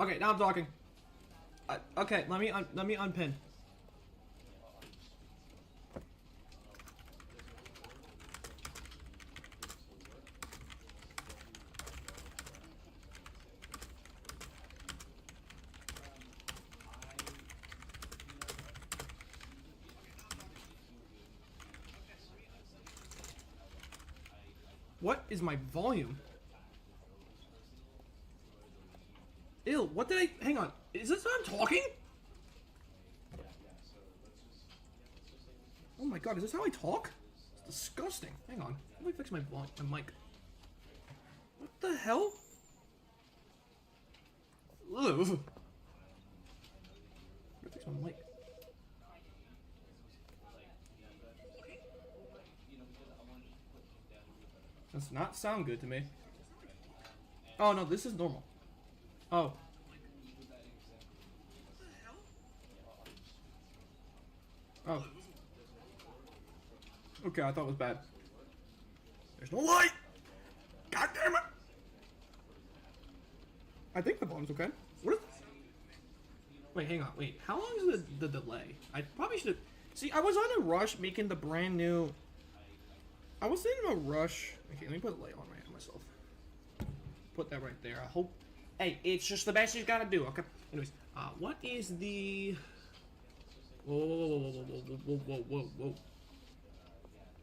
Okay, now I'm talking. Okay, let me unpin. What is my volume? Ew, what did I... Hang on. Is this how I'm talking? Oh my god, is this how I talk? It's disgusting. Hang on. Let me fix my mic. What the hell? Ugh. Let me fix my mic. Does not sound good to me. Oh no, this is normal. Oh. Oh. Okay, I thought it was bad. There's no light! God damn it! I think the volume's okay. What is this? Wait, hang on. Wait, how long is the delay? I probably should have... See, I was on a rush making the brand new... I was in a rush... Okay, let me put the light on myself. Put that right there. I hope... Hey, it's just the best you gotta do, okay? Anyways, what is the... Whoa.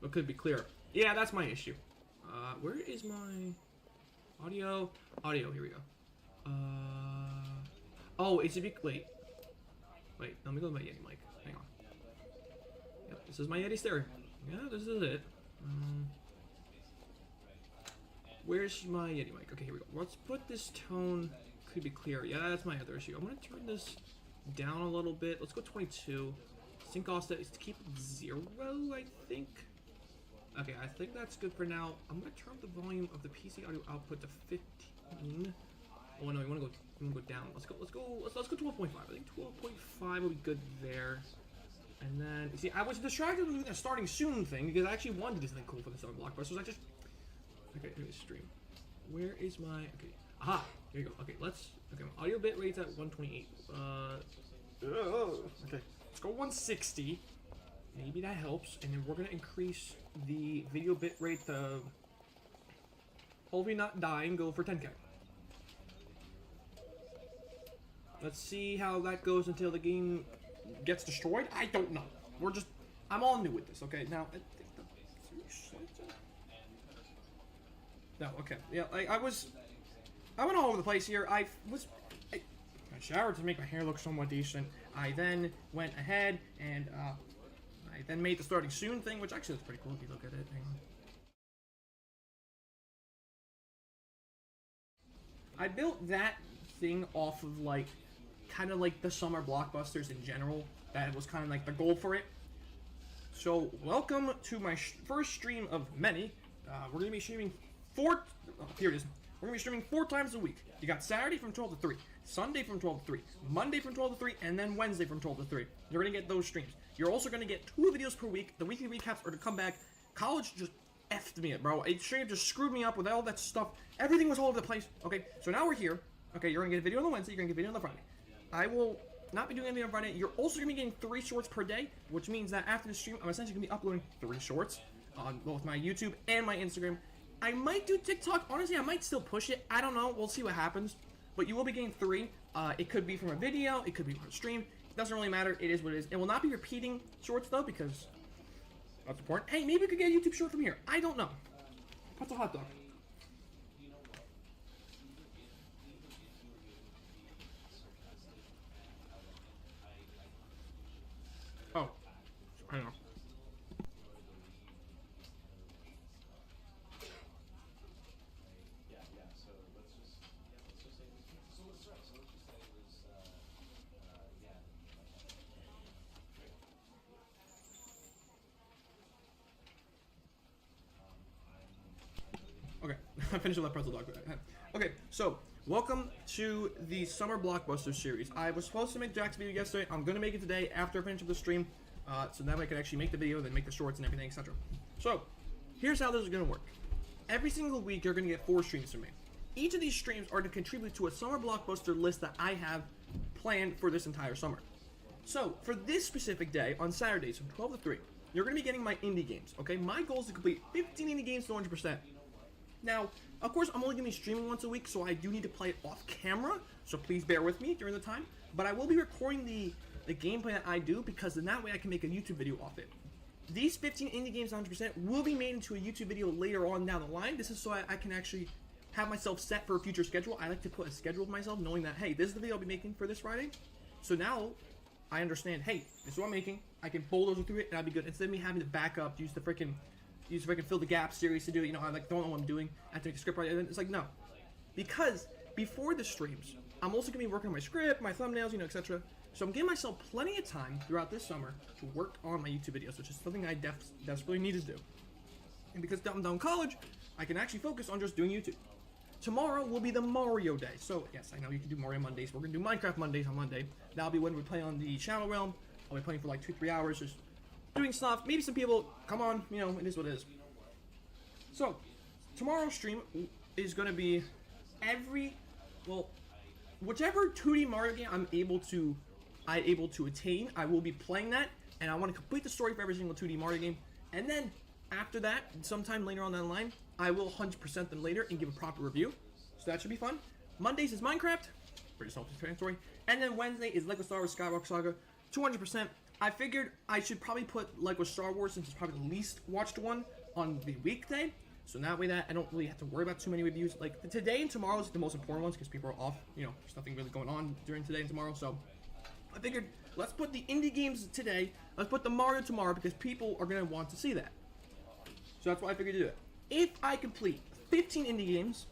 What could be clearer? Yeah, that's my issue. Where is my... Audio, here we go. Oh, it's a big... Wait, let me go to my Yeti mic. Hang on. Yep, this is my Yeti stereo. Yeah, this is it. Where's my Yeti mic? Okay, here we go. Let's put this tone... Could be clear. Yeah, that's my other issue. I want to turn this down a little bit. Let's go 22. Sync offset is to keep it 0, I think. Okay, I think that's good for now. I'm going to turn up the volume of the PC audio output to 15. Oh no, we want to go down. Let's go 12.5. I think 12.5 will be good there. And then, you see, I was distracted with the starting soon thing because I actually wanted to do something cool for the summer blockbusters. Okay, here's stream. Where is my... Okay. Aha! Here you go. Okay, okay, my audio bit rate's at 128. Okay. Let's go 160. Maybe that helps. And then we're gonna increase the video bit rate to... Hopefully not die and go for 10K. Let's see how that goes until the game gets destroyed. I don't know. I'm all new with this, okay? Now, I think the... No, okay. Yeah, I went all over the place here. I showered to make my hair look somewhat decent. I then went ahead and I then made the starting soon thing, which actually looks pretty cool if you look at it. Hang on. I built that thing off of kind of like the summer blockbusters in general. That was kind of like the goal for it. So welcome to my first stream of many. We're gonna be streaming here it is. We're gonna be streaming 4 times a week. You got Saturday from 12 to 3, Sunday from 12 to 3, Monday from 12 to 3, and then Wednesday from 12 to 3. You're gonna get those streams. You're also gonna get 2 videos per week. The weekly recaps are to come back. College just effed me up, bro. It straight up just screwed me up with all that stuff. Everything was all over the place. Okay, so now we're here. Okay, you're gonna get a video on the Wednesday. You're gonna get a video on the Friday. I will not be doing anything on Friday. You're also gonna be getting 3 shorts per day, which means that after the stream, I'm essentially gonna be uploading 3 shorts on both my YouTube and my Instagram. I might do TikTok. Honestly, I might still push it. I don't know. We'll see what happens. But you will be getting 3. It could be from a video. It could be from a stream. It doesn't really matter. It is what it is. It will not be repeating shorts, though, because that's important. Hey, maybe we could get a YouTube short from here. I don't know. What's a hot dog? Oh. I know. Okay, I finished with that pretzel dog. Okay, so welcome to the Summer Blockbuster series. I was supposed to make Jack's video yesterday. I'm gonna make it today after I finish up the stream, so that way I can actually make the video, then make the shorts and everything, etc. So here's how this is gonna work. Every single week, you're gonna get 4 streams from me. each of these streams are to contribute to a summer blockbuster list that I have planned for this entire summer. So, for this specific day, on Saturdays from 12 to 3, you're going to be getting my indie games, okay? My goal is to complete 15 indie games to 100%. Now, of course, I'm only going to be streaming once a week, so I do need to play it off camera, so please bear with me during the time. But I will be recording the gameplay that I do, because in that way I can make a YouTube video off it. These 15 indie games 100% will be made into a YouTube video later on down the line. This is so I can actually have myself set for a future schedule. I like to put a schedule of myself, knowing that, hey, this is the video I'll be making for this Friday. So now, I understand, hey, this is what I'm making. I can bulldoze through it, and I'll be good. Instead of me having to back up, use the freaking fill the gap series to do it, you know, I like don't know what I'm doing. I have to make a script right, and it's like, no. Because before the streams, I'm also going to be working on my script, my thumbnails, you know, etc. So I'm giving myself plenty of time throughout this summer to work on my YouTube videos, which is something I desperately need to do. And because I'm done college, I can actually focus on just doing YouTube. Tomorrow will be the Mario Day. So, yes, I know you can do Mario Mondays. We're going to do Minecraft Mondays on Monday. That'll be when we play on the Shadow Realm. I'll be playing for like 2-3 hours, just doing stuff. Maybe some people, come on, you know, it is what it is. So, tomorrow's stream is going to be whichever 2D Mario game I'm able to attain, I will be playing that. And I want to complete the story for every single 2D Mario game. And then, after that, sometime later on down the line, I will 100% them later and give a proper review. So that should be fun. Mondays is Minecraft, pretty self-explanatory. And then Wednesday is LEGO Star Wars Skywalker Saga, 200%. I figured I should probably put LEGO Star Wars, since it's probably the least watched one, on the weekday. So that way that I don't really have to worry about too many reviews. Like, today and tomorrow is the most important ones, because people are off. You know, there's nothing really going on during today and tomorrow. So I figured, let's put the indie games today, let's put the Mario tomorrow, because people are going to want to see that. So that's why I figured to do it. If I complete 15 indie games,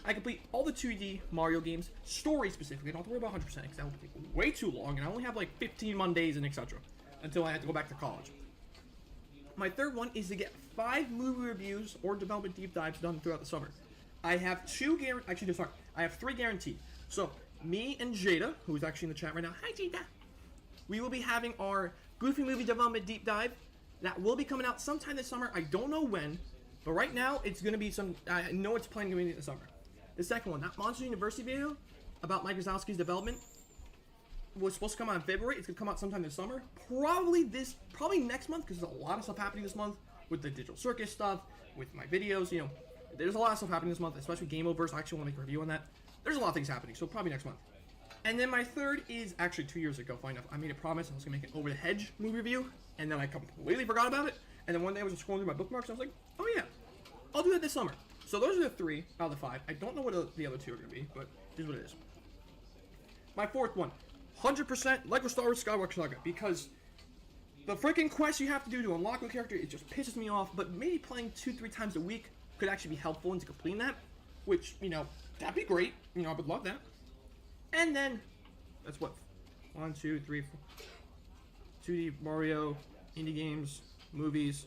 I complete all the 2D Mario games, story specifically, I don't have to worry about 100% because that would take way too long, and I only have like 15 Mondays and etc. until I have to go back to college. My third one is to get 5 movie reviews or development deep dives done throughout the summer. I have 3 guaranteed. So, me and Jada, who is actually in the chat right now, hi Jada, we will be having our Goofy Movie Development Deep Dive. That will be coming out sometime this summer. I don't know when, but right now it's going to be I know it's planning to be in the summer. The second one, that Monster University video about Mike Wazowski's development, was supposed to come out in February. It's going to come out sometime this summer. Probably next month, because there's a lot of stuff happening this month with the Digital Circus stuff, with my videos, you know. There's a lot of stuff happening this month, especially Game Overs. I actually want to make a review on that. There's a lot of things happening, so probably next month. And then my third is actually 2 years ago, funny enough. I made a promise I was going to make an Over the Hedge movie review, and then I completely forgot about it. And then one day I was just scrolling through my bookmarks, and I was like, oh yeah, I'll do that this summer. So those are the 3 out of the 5. I don't know what the other 2 are going to be, but it is what it is. My fourth one, 100% LEGO Star Wars Skywalker Saga, because the freaking quest you have to do to unlock a character, it just pisses me off, but maybe playing 2-3 times a week could actually be helpful into completing that, which, you know, that'd be great. You know, I would love that. And then, that's what, 1, 2, 3, 4, 2D Mario, indie games, movies,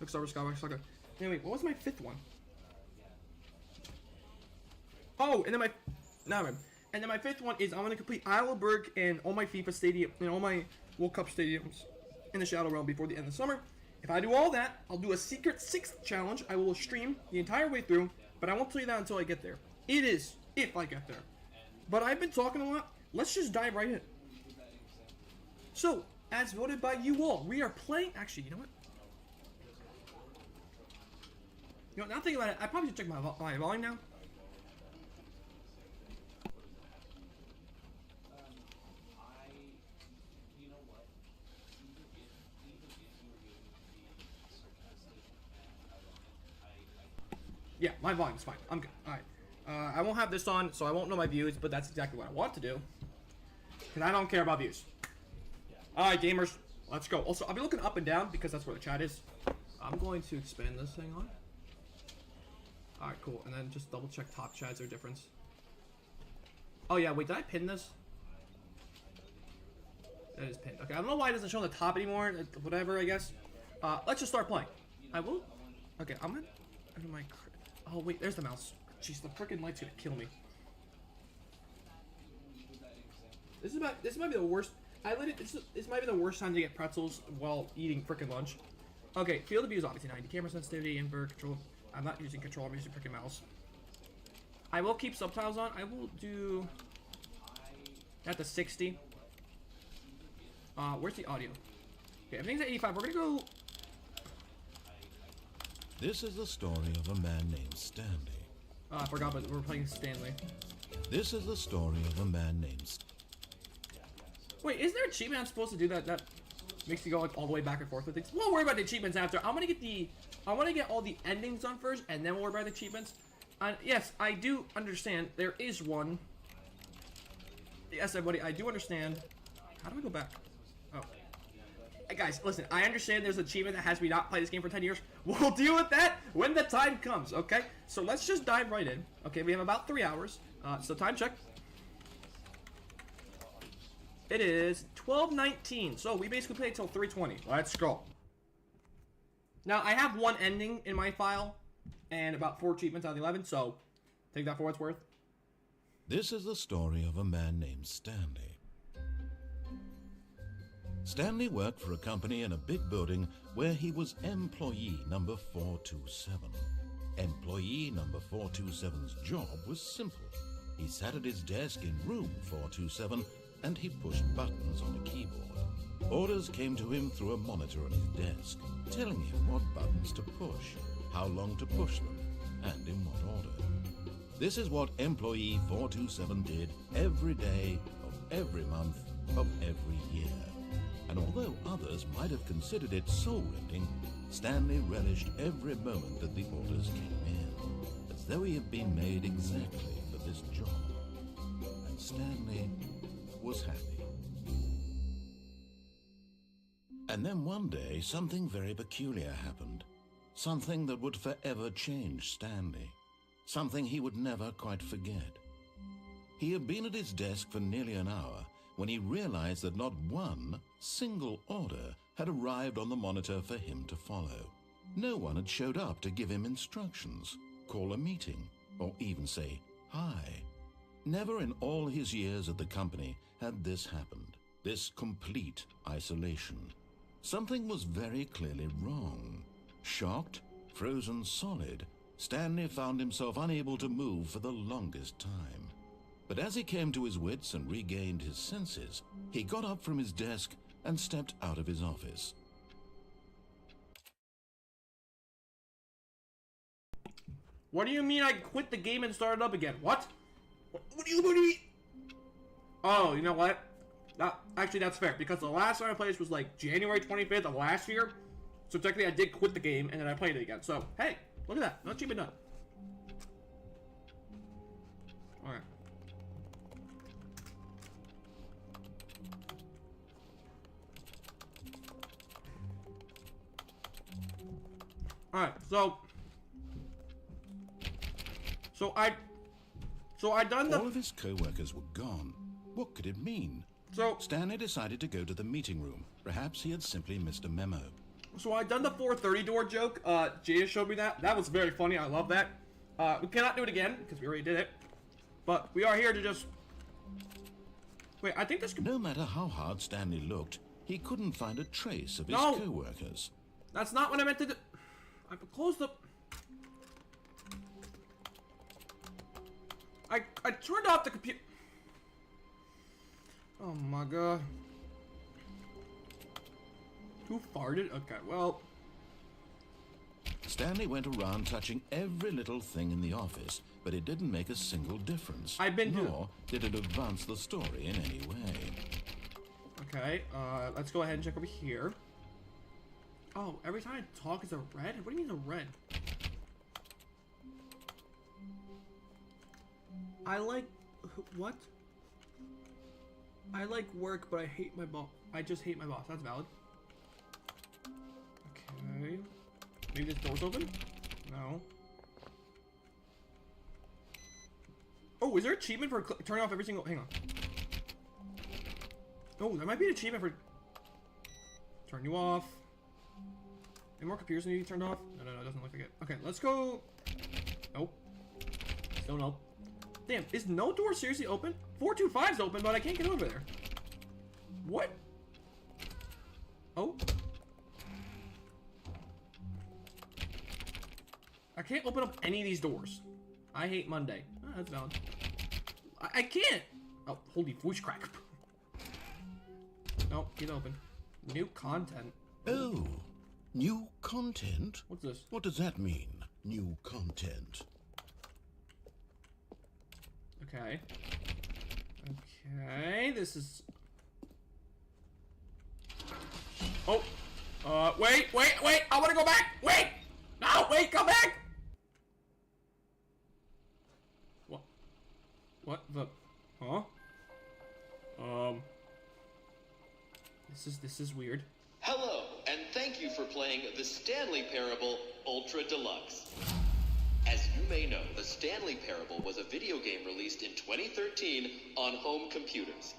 LEGO Star Wars Skywalker Saga. Anyway, what was my 5th one? Oh, and then my 5th one is I want to complete Isleberg and all my FIFA stadium and all my World Cup stadiums in the Shadow Realm before the end of the summer. If I do all that, I'll do a secret 6th challenge. I will stream the entire way through, but I won't tell you that until I get there. It is if I get there. But I've been talking a lot. Let's just dive right in. So, as voted by you all, we are playing. Actually, you know what? You know, now thinking about it, I probably should check my volume now. Yeah, my volume's fine. I'm good. Alright. I won't have this on, so I won't know my views, but that's exactly what I want to do. Because I don't care about views. Alright, gamers. Let's go. Also, I'll be looking up and down because that's where the chat is. I'm going to expand this thing on. Alright, cool. And then just double check top chats or difference. Oh, yeah. Wait, did I pin this? That is pinned. Okay, I don't know why it doesn't show on the top anymore. Whatever, I guess. Let's just start playing. I will. Okay, I'm gonna do my. Oh wait, there's the mouse. Jeez, the freaking light's gonna kill me. This might be the worst. This might be the worst time to get pretzels while eating freaking lunch. Okay, field of view is obviously 90. Camera sensitivity, invert control. I'm not using control. I'm using freaking mouse. I will keep subtitles on. I will do that to 60. Where's the audio? Okay, everything's at 85. We're gonna go. This is the story of a man named Stanley. I forgot, but we're playing Stanley. This is the story of a man named Wait, is there an achievement I'm supposed to do that makes you go like all the way back and forth with things? We'll worry about the achievements after. I want to get all the endings done first, and then we'll worry about the achievements. Yes, I do understand. There is one. Yes, everybody, I do understand. How do we go back? Oh. Hey, guys, listen, I understand there's an achievement that has me not play this game for 10 years. We'll deal with that when the time comes, okay? So let's just dive right in. Okay, we have about 3 hours. So time check. It is 12:19, so we basically played till 3:20. Let's go. Now, I have one ending in my file, and about 4 achievements out of the 11, so take that for what it's worth. This is the story of a man named Stanley. Stanley worked for a company in a big building where he was employee number 427. Employee number 427's job was simple. He sat at his desk in room 427 and he pushed buttons on a keyboard. Orders came to him through a monitor on his desk, telling him what buttons to push, how long to push them, and in what order. This is what employee 427 did every day of every month of every year. And although others might have considered it soul-rending, Stanley relished every moment that the orders came in, as though he had been made exactly for this job. And Stanley was happy. And then one day, something very peculiar happened. Something that would forever change Stanley. Something he would never quite forget. He had been at his desk for nearly an hour when he realized that not one single order had arrived on the monitor for him to follow. No one had showed up to give him instructions, call a meeting, or even say hi. Never in all his years at the company had this happened, this complete isolation. Something was very clearly wrong. Shocked, frozen solid, Stanley found himself unable to move for the longest time. But as he came to his wits and regained his senses, he got up from his desk and stepped out of his office. What do you mean I quit the game and started up again? What? What do you mean? Oh, you know what? Actually, that's fair, because the last time I played this was like January 25th of last year. So technically I did quit the game and then I played it again. So, hey, look at that. No achievement done. Alright. Alright, so I done the... All of his co-workers were gone. What could it mean? So Stanley decided to go to the meeting room. Perhaps he had simply missed a memo. So I done the 430 door joke. Jada showed me that. That was very funny. I love that. We cannot do it again because we already did it. But we are here to just... Wait, I think this could... No matter how hard Stanley looked, he couldn't find a trace of his co-workers. That's not what I meant to do. I closed the... I turned off the computer. Oh my god. Who farted? Okay, well... Stanley went around touching every little thing in the office, but it didn't make a single difference. Nor did it advance the story in any way. Okay, let's go ahead and check over here. Oh, every time I talk is a red? What do you mean a red? I like... What? I like work, but I hate my boss. I just hate my boss. That's valid. Okay. Maybe this door's open? No. Oh, is there an achievement for turning off every single... Hang on. Oh, there might be an achievement for... Turn you off. Any more computers need to be turned off? No, it doesn't look like it. Okay, let's go... Nope. Still no. Damn, is no door seriously open? 425's open, but I can't get over there. What? Oh. I can't open up any of these doors. I hate Monday. that's valid. I can't! Oh, holy voice crack. Nope, keep it open. New content. Oh, new content? What's this? What does that mean, new content? Okay. Okay, this is... Oh! Wait! I wanna go back! Wait! No, wait, come back! What? What the... Huh? This is weird. Hello, and thank you for playing the Stanley Parable Ultra Deluxe. As you may know, the Stanley Parable was a video game released in 2013 on home computers.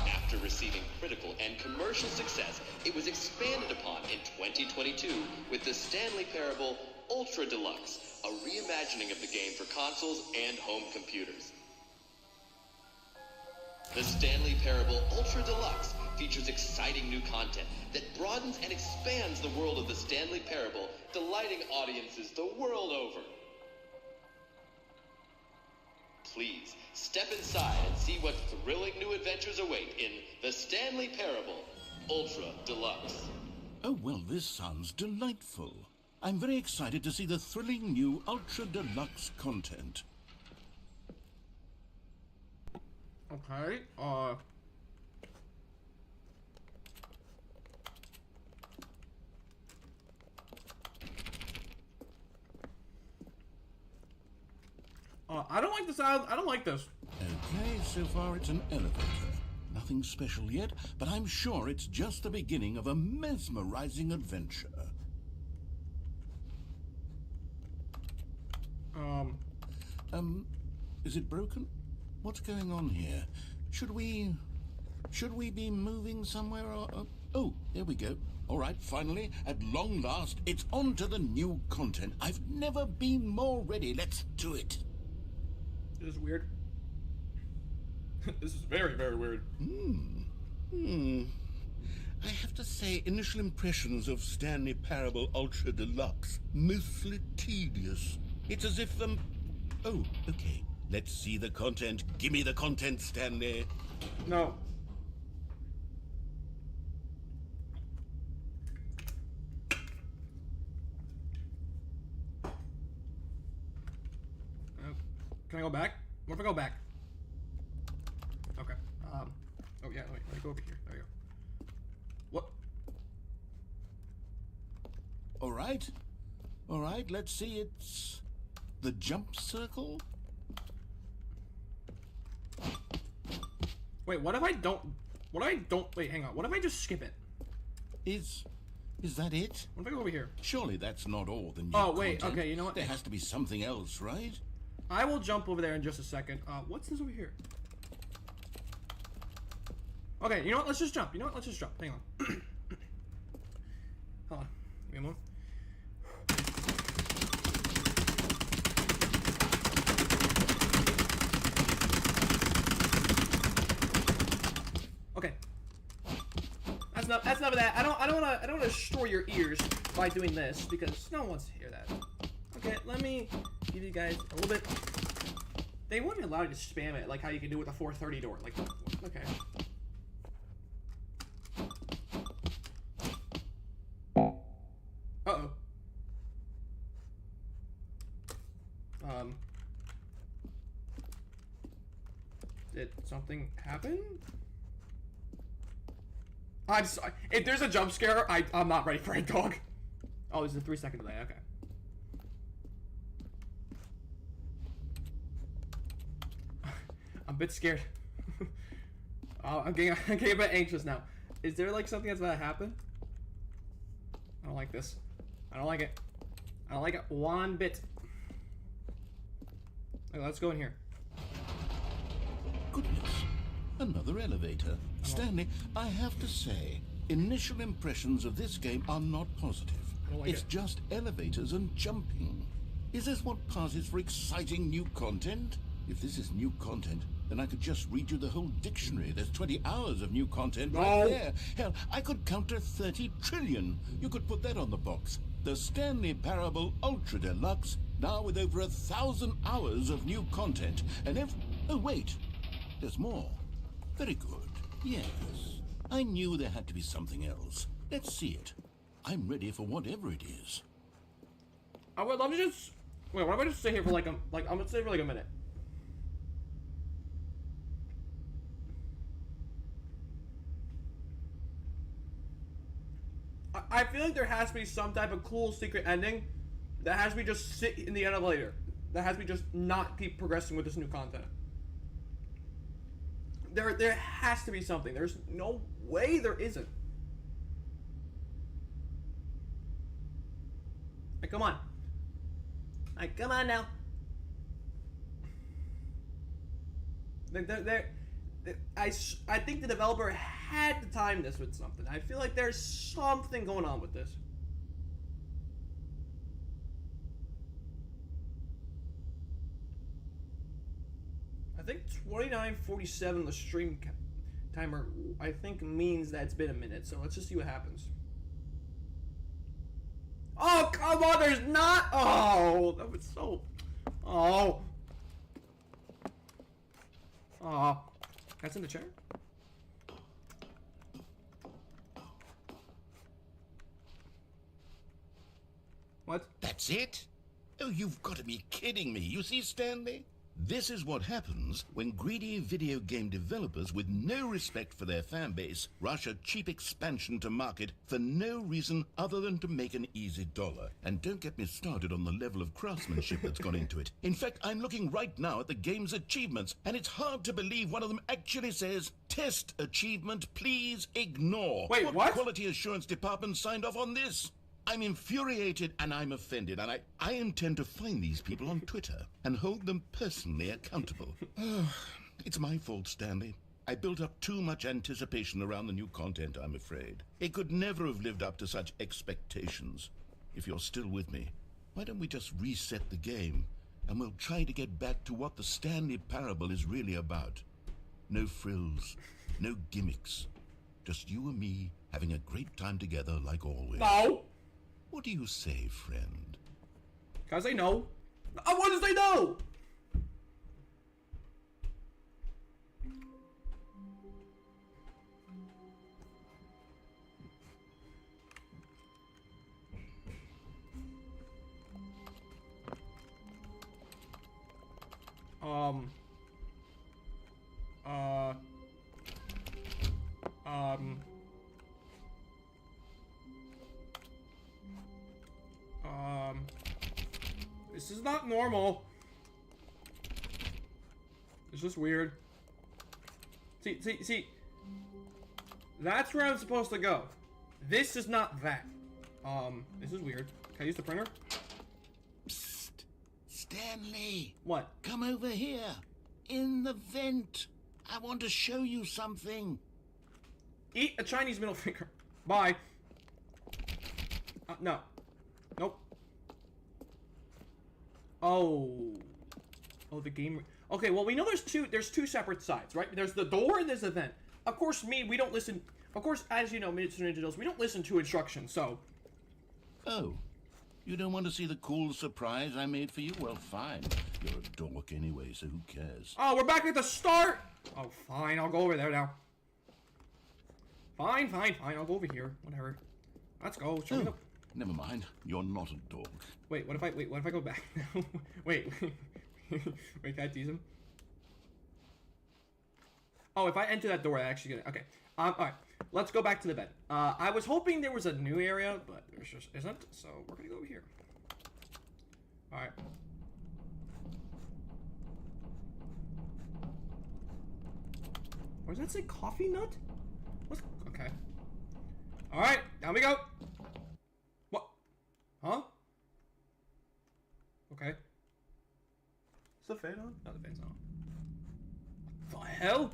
After receiving critical and commercial success, it was expanded upon in 2022 with the Stanley Parable Ultra Deluxe, a reimagining of the game for consoles and home computers. The Stanley Parable Ultra Deluxe features exciting new content that broadens and expands the world of the Stanley Parable, delighting audiences the world over. Please, step inside and see what thrilling new adventures await in the Stanley Parable Ultra Deluxe. Oh, well, this sounds delightful. I'm very excited to see the thrilling new Ultra Deluxe content. Okay, I don't like the sound. I don't like this. Okay, so far it's an elevator. Nothing special yet, but I'm sure it's just the beginning of a mesmerizing adventure. Is it broken? What's going on here? Should we be moving somewhere or... oh, there we go. All right, finally, at long last, it's on to the new content. I've never been more ready. Let's do it. This is weird. This is very, very weird. I have to say, initial impressions of Stanley Parable Ultra Deluxe, mostly tedious. It's as if oh, okay. Let's see the content. Give me the content, Stanley. No. Can I go back? What if I go back? Okay. Oh yeah, let me go over here. There you go. What? All right. All right, let's see. It's the jump circle. Wait, what if I don't... Wait, hang on. What if I just skip it? Is that it? What if I go over here? Surely that's not all the new Oh, wait, content. okay, you know what? There has to be something else, right? I will jump over there in just a second. What's this over here? Okay, you know what? Let's just jump. Let's just jump. Hang on. Hold on. Give me a moment. Okay. That's enough of that. I don't wanna destroy your ears by doing this because no one wants to hear that. Okay, let me give you guys a little bit. They wouldn't allow you to spam it like how you can do with a 430 door. Like, okay. Uh-oh. Did something happen? I'm sorry. If there's a jump scare, I'm not ready for it, dog. Oh, there's a 3-second delay. Okay. I'm a bit scared. I'm getting a bit anxious now. Is there like something that's about to happen? I don't like this. I don't like it. I don't like it one bit. Okay, let's go in here. Goodness. Another elevator. Stanley, I have to say, initial impressions of this game are not positive. I don't like It's it. just elevators and jumping. Is this what passes for exciting new content? If this is new content, then I could just read you the whole dictionary. There's 20 hours of new content right there. Hell, I could count to 30 trillion. You could put that on the box. The Stanley Parable Ultra Deluxe Now with over 1,000 hours of new content, and oh wait, there's more. Very good. Yes, I knew there had to be something else. Let's see it. I'm ready for whatever it is. I would love to just wait. What if I just stay here for I'm gonna stay for like a minute. I feel like there has to be some type of cool secret ending that has me just sit in the elevator. That has me just not keep progressing with this new content. There has to be something. There's no way there isn't. Like, come on. Like, come on now. I think the developer had to time this with something. I feel like there's something going on with this. I think 29:47 the stream timer I think means that it's been a minute. So let's just see what happens. Oh, come on, there's not. Oh, that was so. Oh. Oh. That's in the chair? What? That's it? Oh, you've got to be kidding me. You see, Stanley? This is what happens when greedy video game developers with no respect for their fan base rush a cheap expansion to market for no reason other than to make an easy dollar. And don't get me started on the level of craftsmanship that's gone into it. In fact, I'm looking right now at the game's achievements, and it's hard to believe one of them actually says, "Test achievement, please ignore." Wait, what? Quality assurance department signed off on this? I'm infuriated and I'm offended, and I intend to find these people on Twitter and hold them personally accountable. It's my fault, Stanley. I built up too much anticipation around the new content, I'm afraid. It could never have lived up to such expectations. If you're still with me, why don't we just reset the game, and we'll try to get back to what the Stanley Parable is really about. No frills, no gimmicks. Just you and me having a great time together like always. No! What do you say, friend? Can I say no? I want to say no! This is not normal. It's just weird. See. That's where I'm supposed to go. This is not that. This is weird. Can I use the printer? Psst. Stanley. What? Come over here. In the vent. I want to show you something. Eat a Chinese middle finger. Bye. No. Nope. Oh, the game. Okay, well, we know there's two separate sides, right? There's the door and there's the vent. Of course, we don't listen. Of course, as you know, Mr. Ninja Dills, we don't listen to instructions, so. Oh, you don't want to see the cool surprise I made for you? Well, fine. You're a dork anyway, so who cares? Oh, we're back at the start. Oh, fine. I'll go over there now. Fine. I'll go over here. Whatever. Let's go. Show me the... Never mind. You're not a dork. Wait, what if I go back now? wait, can I tease him? Oh, if I enter that door, I actually get it. Okay. Alright. Let's go back to the bed. I was hoping there was a new area, but there just isn't, so we're gonna go over here. Alright. Or does that say coffee nut? What's... Okay. Alright, down we go! What? Huh? Okay. Is the fan on? No, the fan's on. What the hell?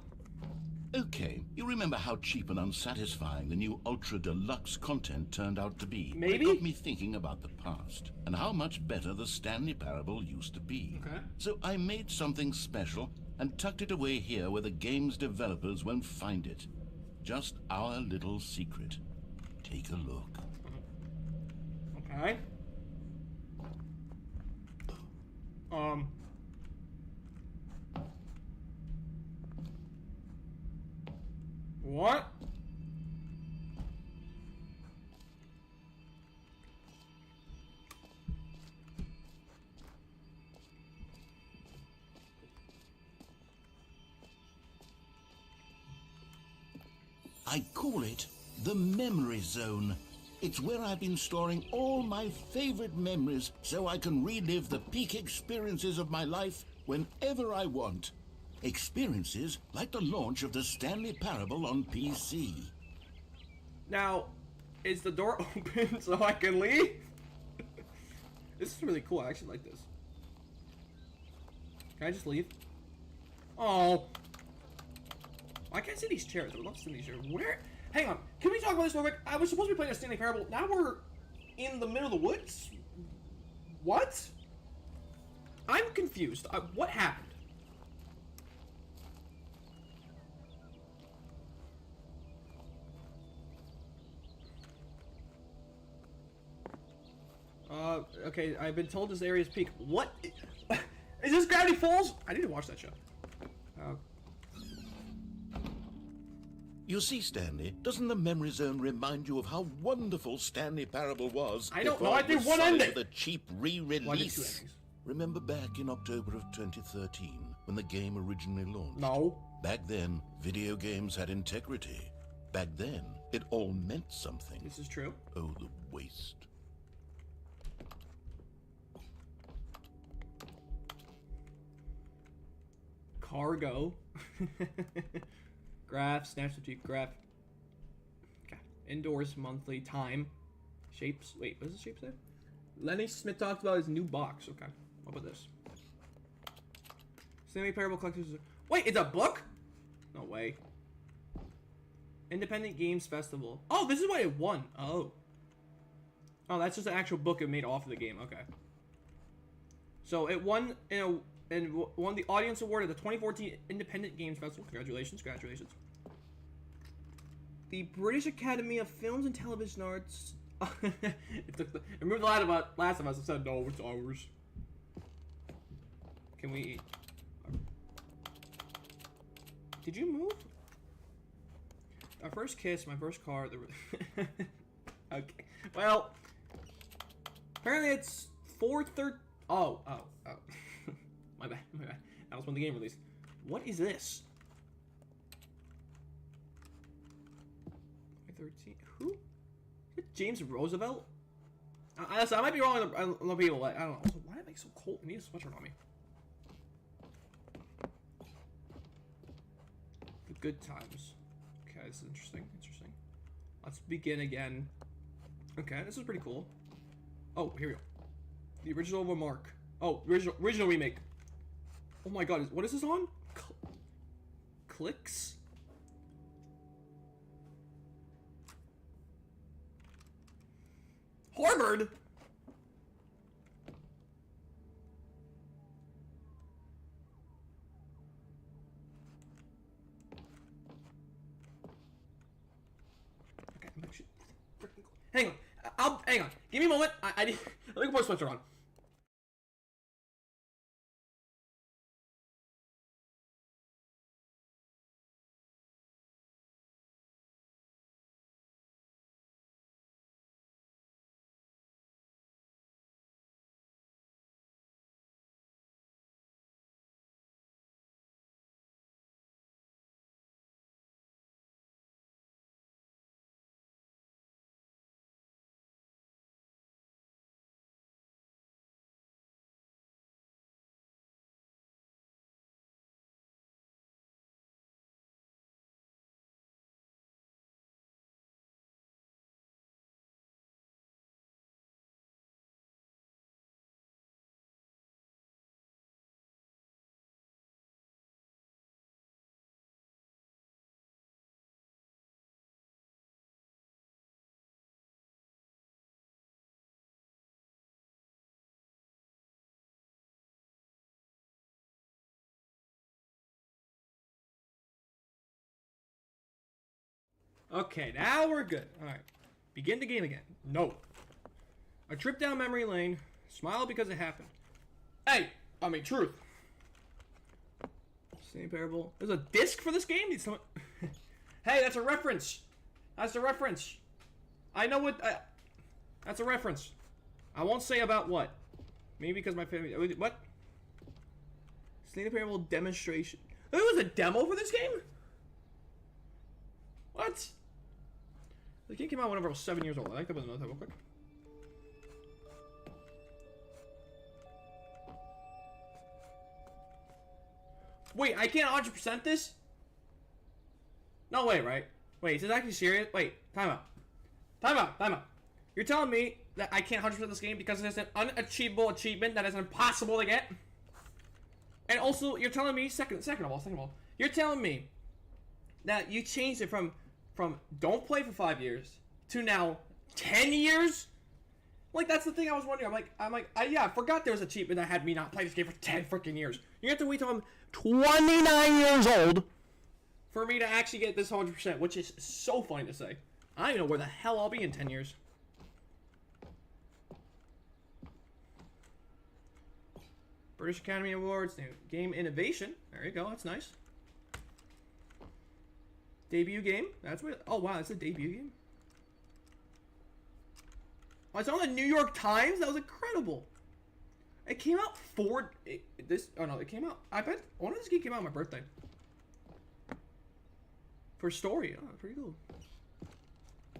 Okay, you remember how cheap and unsatisfying the new Ultra Deluxe content turned out to be? Maybe? It got me thinking about the past, and how much better the Stanley Parable used to be. Okay. So I made something special, and tucked it away here where the game's developers won't find it. Just our little secret. Take a look. Okay. I call it the memory zone. It's where I've been storing all my favorite memories so I can relive the peak experiences of my life whenever I want. Experiences like the launch of the Stanley Parable on PC. Now, is the door open so I can leave? This is really cool. I actually like this. Can I just leave? Oh. I can't see these chairs. I would love to see these chairs. Where? Hang on. Can we talk about this real quick? I was supposed to be playing a Stanley Parable. Now we're in the middle of the woods? What? I'm confused. What happened? Okay, I've been told this area is peak. What? Is this Gravity Falls? I need to watch that show. You see, Stanley, doesn't the memory zone remind you of how wonderful Stanley Parable was? I don't know, before I it did was one sold ending. with a cheap Well, I did 2 re-release? endings. Remember back in October of 2013, when the game originally launched? No. Back then, video games had integrity. Back then, it all meant something. This is true. Oh, the waste. Cargo. Graph, snap substitute, graph. Okay. Indoors, monthly, time. Shapes. Wait, what does the shape say? Lenny Smith talked about his new box. Okay. What about this? Stanley Parable Collectors. Wait, it's a book? No way. Independent Games Festival. Oh, this is why it won. Oh. Oh, that's just an actual book it made off of the game. Okay. So it won and won the audience award at the 2014 Independent Games Festival. Congratulations, congratulations. The British Academy of Films and Television Arts. It removed the Last of Us and said, no, it's ours. Can we... Did you move? Our first kiss, my first car. Okay. Well, apparently it's 4:30. Oh. My bad. That was when the game released. What is this? 13. Who? Is it James Roosevelt? I might be wrong on the people. I don't know. Also, why did it make it so cold? I need a sweatshirt on me. The good times. Okay, this is interesting. Interesting. Let's begin again. Okay, this is pretty cool. Oh, here we go. The original remark. Oh, original remake. Oh my god, what is this on? Clicks? Harvard? Okay, I'm actually freaking cool. Hang on. Hang on. Give me a moment. I need. Let me put my sweatshirt on. Okay, now we're good. Alright. Begin the game again. No. A trip down memory lane. Smile because it happened. Hey! Truth. Same Parable. There's a disc for this game? Need someone... Hey, that's a reference! That's a reference. I know what... That's a reference. I won't say about what. Maybe because my family... What? Stanley Parable demonstration. There was a demo for this game? What? The game came out whenever I was 7 years old. I like that with another type real quick. Wait, I can't 100% this? No way, right? Wait, is this actually serious? Wait, time out. Time out, time out. You're telling me that I can't 100% this game because it's an unachievable achievement that is impossible to get? And also, you're telling me, second of all, you're telling me that you changed it from don't play for 5 years to now 10 years? Like, that's the thing I was wondering. Yeah, I forgot there was an achievement that had me not play this game for 10 freaking years. You have to wait till I'm 29 years old for me to actually get this 100%, which is so funny to say. I don't even know where the hell I'll be in 10 years. British Academy Awards, new game innovation. There you go, that's nice. Debut game. That's what. Oh wow, that's a debut game. Oh, it's on the New York Times. That was incredible. It came out it came out. I bet one of this game came out on my birthday. For story, oh, pretty cool.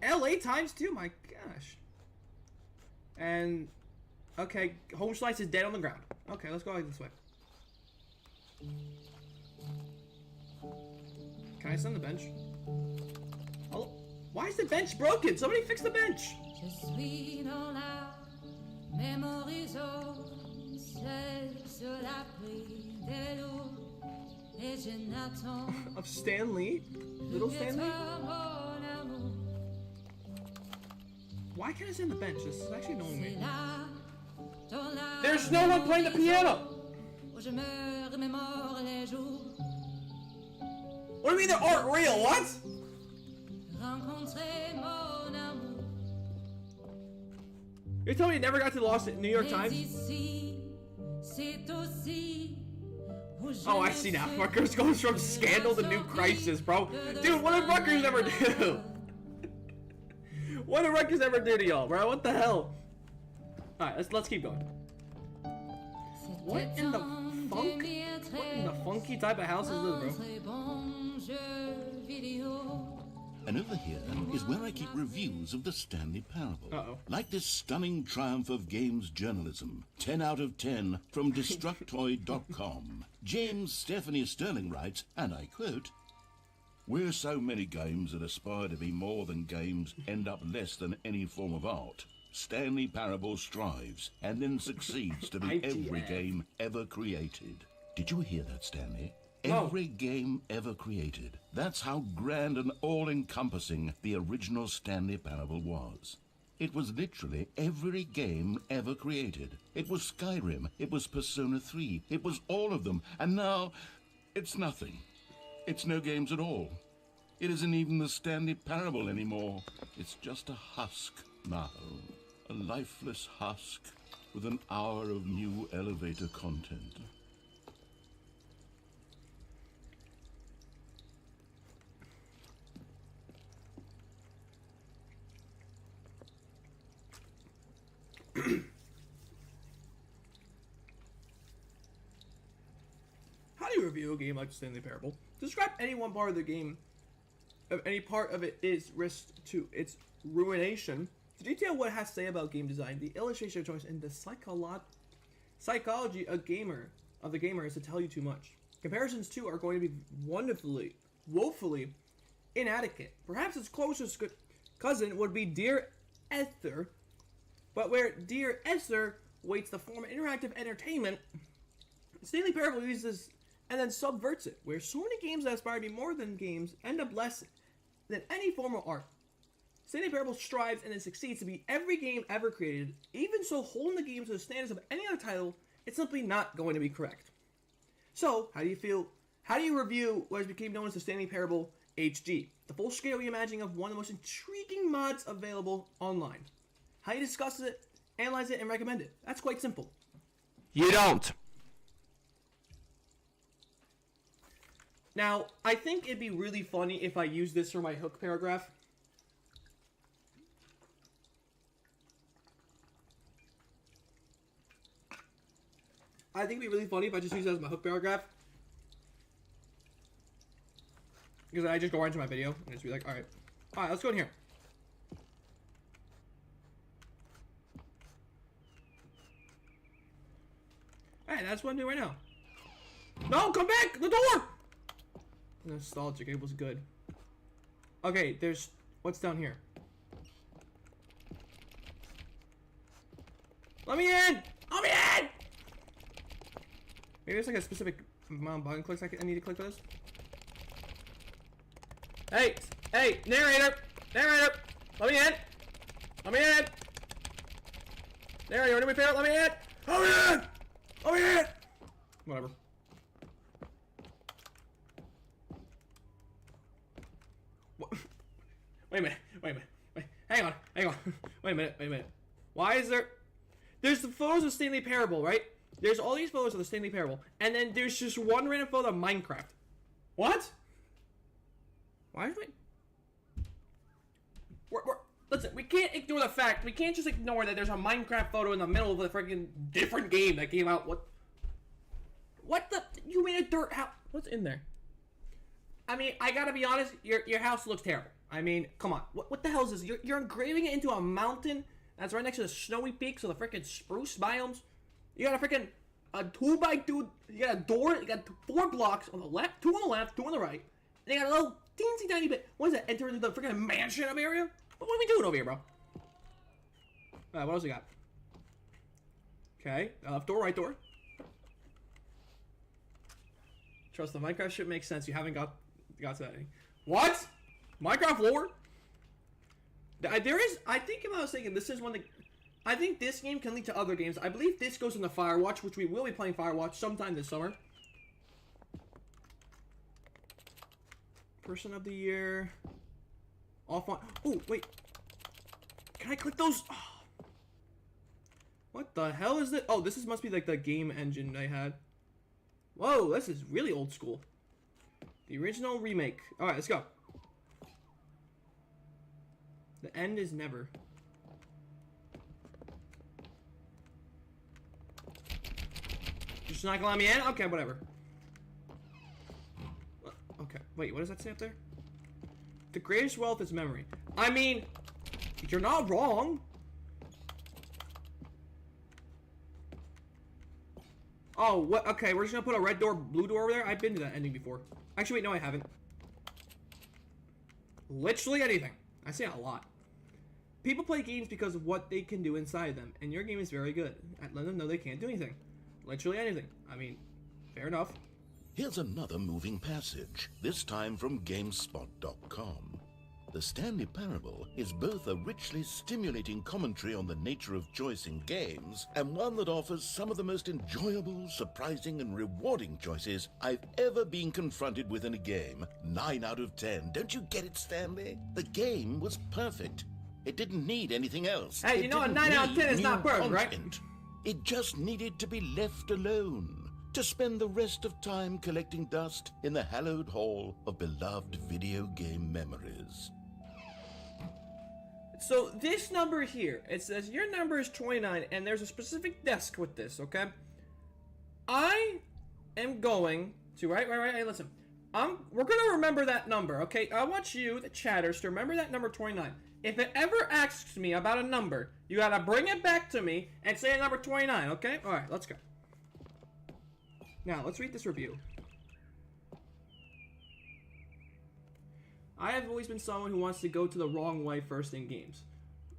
LA Times too. My gosh. And okay, Home Slice is dead on the ground. Okay, let's go like this way. Can I sit on the bench? Oh, why is the bench broken? Somebody fix the bench. Of Stanley? Little Stanley? Why can't I sit on the bench? This is actually annoying me. There's no one playing the piano! What do you mean they aren't real? What? You're telling me you never got to the Lost New York Times? Oh, I see now. Rutgers goes from scandal to new crisis, bro. Dude, what did Rutgers ever do? What did Rutgers ever do to y'all, bro? What the hell? Alright, let's keep going. What in the funk? What in the funky type of house is this, bro? And over here is where I keep reviews of the Stanley Parable. Uh-oh. Like this stunning triumph of games journalism. 10 out of 10 from Destructoid.com. James Stephanie Sterling writes, and I quote, "Where so many games that aspire to be more than games end up less than any form of art, Stanley Parable strives and then succeeds to be every game ever created." Did you hear that, Stanley? Every game ever created. That's how grand and all-encompassing the original Stanley Parable was. It was literally every game ever created. It was Skyrim, it was Persona 3, it was all of them, and now it's nothing. It's no games at all. It isn't even the Stanley Parable anymore. It's just a husk now. A lifeless husk with an hour of new elevator content. How do you review a game like Stanley Parable? Describe any one part of the game, if any part of it is risked to its ruination. To detail what it has to say about game design, the illustration choice, and the psychology of the gamer is to tell you too much. Comparisons too are going to be woefully inadequate. Perhaps its closest cousin would be Dear Esther, but where Dear Esther waits the form of interactive entertainment, Stanley Parable uses and then subverts it, where so many games that aspire to be more than games end up less than any form of art. Stanley Parable strives and then succeeds to be every game ever created. Even so, holding the game to the standards of any other title, it's simply not going to be correct. So, how do you feel? How do you review what has become known as the Stanley Parable HD, the full-scale reimagining of one of the most intriguing mods available online? How do you discuss it, analyze it, and recommend it? That's quite simple. You don't. Now, I think it'd be really funny if I use this for my hook paragraph. I think it'd be really funny if I just use that as my hook paragraph. Because I just go right into my video and just be like, alright, let's go in here. Hey, that's what I'm doing right now. No, come back! The door! Nostalgic, it was good. Okay, there's... What's down here? Let me in! Let me in! Maybe there's like a specific amount of button clicks I need to click for this. Hey! Hey! Narrator! Narrator! Let me in! Let me in! Narrator, do me a favor, let me in! Let me in! Let me in! Whatever. What? Wait a minute. Wait a minute. Wait. Hang on. Hang on. Wait a minute. Wait a minute. Why is there... There's the photos of Stanley Parable, right? There's all these photos of the Stanley Parable. And then there's just one random photo of Minecraft. What? Why is it... Listen, we can't ignore the fact. We can't just ignore that there's a Minecraft photo in the middle of a freaking different game that came out. What the... You made a dirt house... What's in there? I mean, I gotta be honest, your house looks terrible. I mean, come on. What the hell is this? You're engraving it into a mountain that's right next to the snowy peaks of the freaking spruce biomes. You got a freaking... A 2x2... You got a door, you got 4 blocks on the left, 2 on the left, 2 on the right. And you got a little teensy tiny bit... What is that? Enter into the freaking mansion of area? What are we doing over here, bro? What else we got? Okay, left door, right door. Trust the Minecraft shit makes sense. You haven't got to that. What? Minecraft lore? There is. I think if I was thinking, this is one that. I think this game can lead to other games. I believe this goes into Firewatch, which we will be playing Firewatch sometime this summer. Person of the year. Off on. Oh wait. Can I click those? Oh. What the hell is this? Oh, this must be like the game engine they had. Whoa, this is really old school. The original remake. Alright, let's go. The end is never. Just not gonna let me in? Okay, whatever. Okay, wait, what does that say up there? The greatest wealth is memory. I mean, you're not wrong. Oh, what? Okay, we're just gonna put a red door, blue door over there. I've been to that ending before. Actually, wait, no, I haven't. Literally anything. I say it a lot. People play games because of what they can do inside them, and your game is very good at letting them know they can't do anything. Literally anything. I mean, fair enough. Here's another moving passage, this time from GameSpot.com. The Stanley Parable is both a richly stimulating commentary on the nature of choice in games, and one that offers some of the most enjoyable, surprising, and rewarding choices I've ever been confronted with in a game. 9 out of 10. Don't you get it, Stanley? The game was perfect. It didn't need anything else. Hey, you know a 9 out of 10 is not perfect, right? It just needed to be left alone, to spend the rest of time collecting dust in the hallowed hall of beloved video game memories. So this number here, it says your number is 29, and there's a specific desk with this, okay? I am going to, right, hey, listen. We're gonna remember that number, okay? I want you, the chatters, to remember that number 29. If it ever asks me about a number, you gotta bring it back to me and say number 29, okay? Alright, let's go. Now, let's read this review. I have always been someone who wants to go to the wrong way first in games,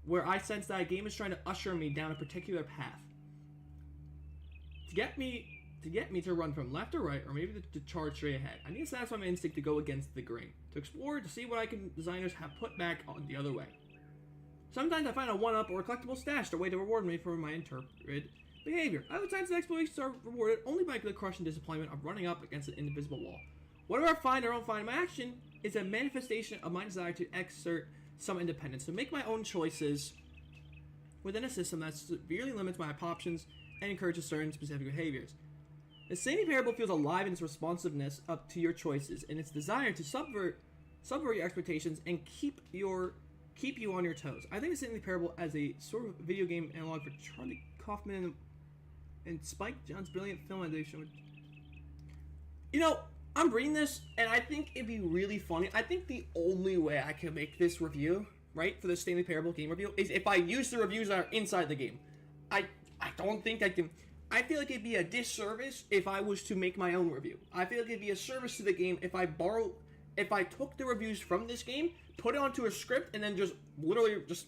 where I sense that a game is trying to usher me down a particular path. To get me to run from left or right, or maybe to charge straight ahead. I need to satisfy my instinct to go against the grain, to explore, to see what designers have put back on the other way. Sometimes I find a one-up or a collectible stash, a way to reward me for my interpreted behavior. Other times the explorations are rewarded only by the crushing disappointment of running up against an invisible wall. Whatever I find or don't find, my action is a manifestation of my desire to exert some independence, to make my own choices within a system that severely limits my options and encourages certain specific behaviors. The Stanley Parable feels alive in its responsiveness up to your choices and its desire to subvert your expectations and keep you on your toes. I think the Stanley Parable as a sort of video game analog for Charlie Kaufman and Spike Jonze's brilliant film adaptation. You know, I'm reading this, and I think it'd be really funny. I think the only way I can make this review, right, for the Stanley Parable game review, is if I use the reviews that are inside the game. I don't think I can... I feel like it'd be a disservice if I was to make my own review. I feel like it'd be a service to the game if I took the reviews from this game, put it onto a script, and then just literally just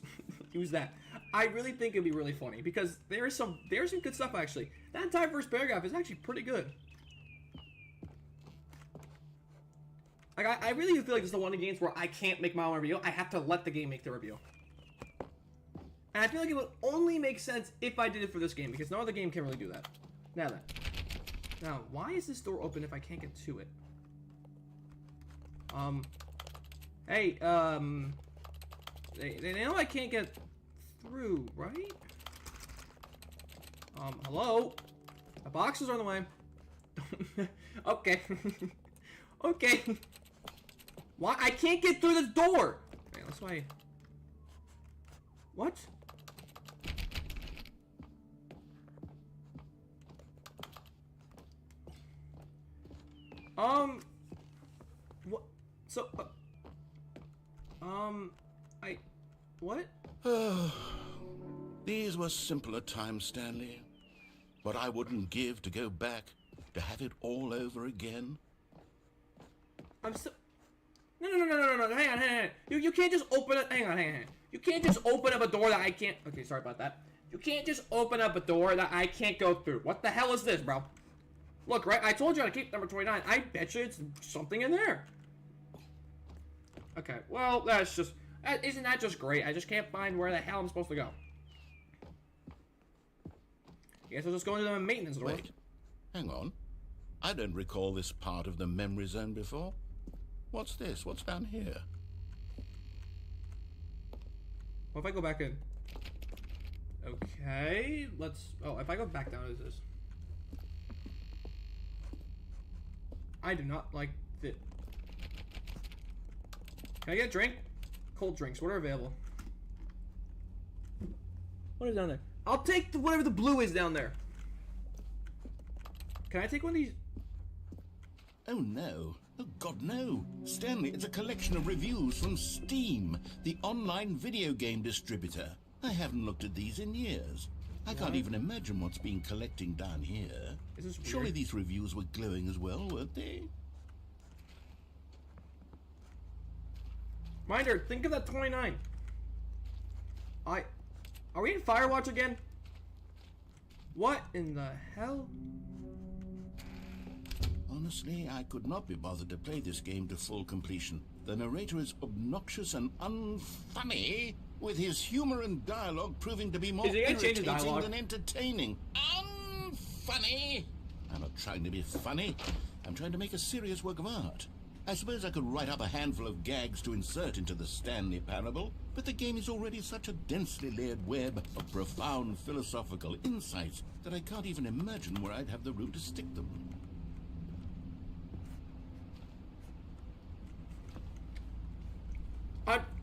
use that. I really think it'd be really funny, because there's some good stuff, actually. That entire first paragraph is actually pretty good. Like, I really feel like this is the one of the games where I can't make my own review. I have to let the game make the review. And I feel like it would only make sense if I did it for this game, because no other game can really do that. Now, why is this door open if I can't get to it? Hey, they know I can't get through, right? Hello? The boxes are on the way. Okay. Okay. Why? I can't get through the door! Okay, that's why... What? What? So, what? These were simpler times, Stanley. What I wouldn't give to go back, to have it all over again. I'm so... No, hang on. You can't just open it... Hang on. You can't just open up a door that I can't... Okay, sorry about that. You can't just open up a door that I can't go through. What the hell is this, bro? Look, right? I told you how to keep number 29. I bet you it's something in there. Okay, well, that's just... Isn't that just great? I just can't find where the hell I'm supposed to go. Guess I'll just go into the maintenance door. Wait, hang on. I don't recall this part of the memory zone before. What's this? What's down here? What if I go back in? Okay, let's... Oh, if I go back down, what is this? I do not like it. Can I get a drink? Cold drinks, what are available? What is down there? I'll take whatever the blue is down there. Can I take one of these? Oh no. Oh God, no. Stanley, it's a collection of reviews from Steam, the online video game distributor. I haven't looked at these in years. I can't even imagine what's been collecting down here. Is this weird? Surely these reviews were glowing as well, weren't they? Minder, think of that 29. Are we in Firewatch again? What in the hell? Honestly, I could not be bothered to play this game to full completion. The narrator is obnoxious and unfunny, with his humor and dialogue proving to be more irritating than entertaining. Unfunny! I'm not trying to be funny. I'm trying to make a serious work of art. I suppose I could write up a handful of gags to insert into the Stanley Parable, but the game is already such a densely layered web of profound philosophical insights that I can't even imagine where I'd have the room to stick them.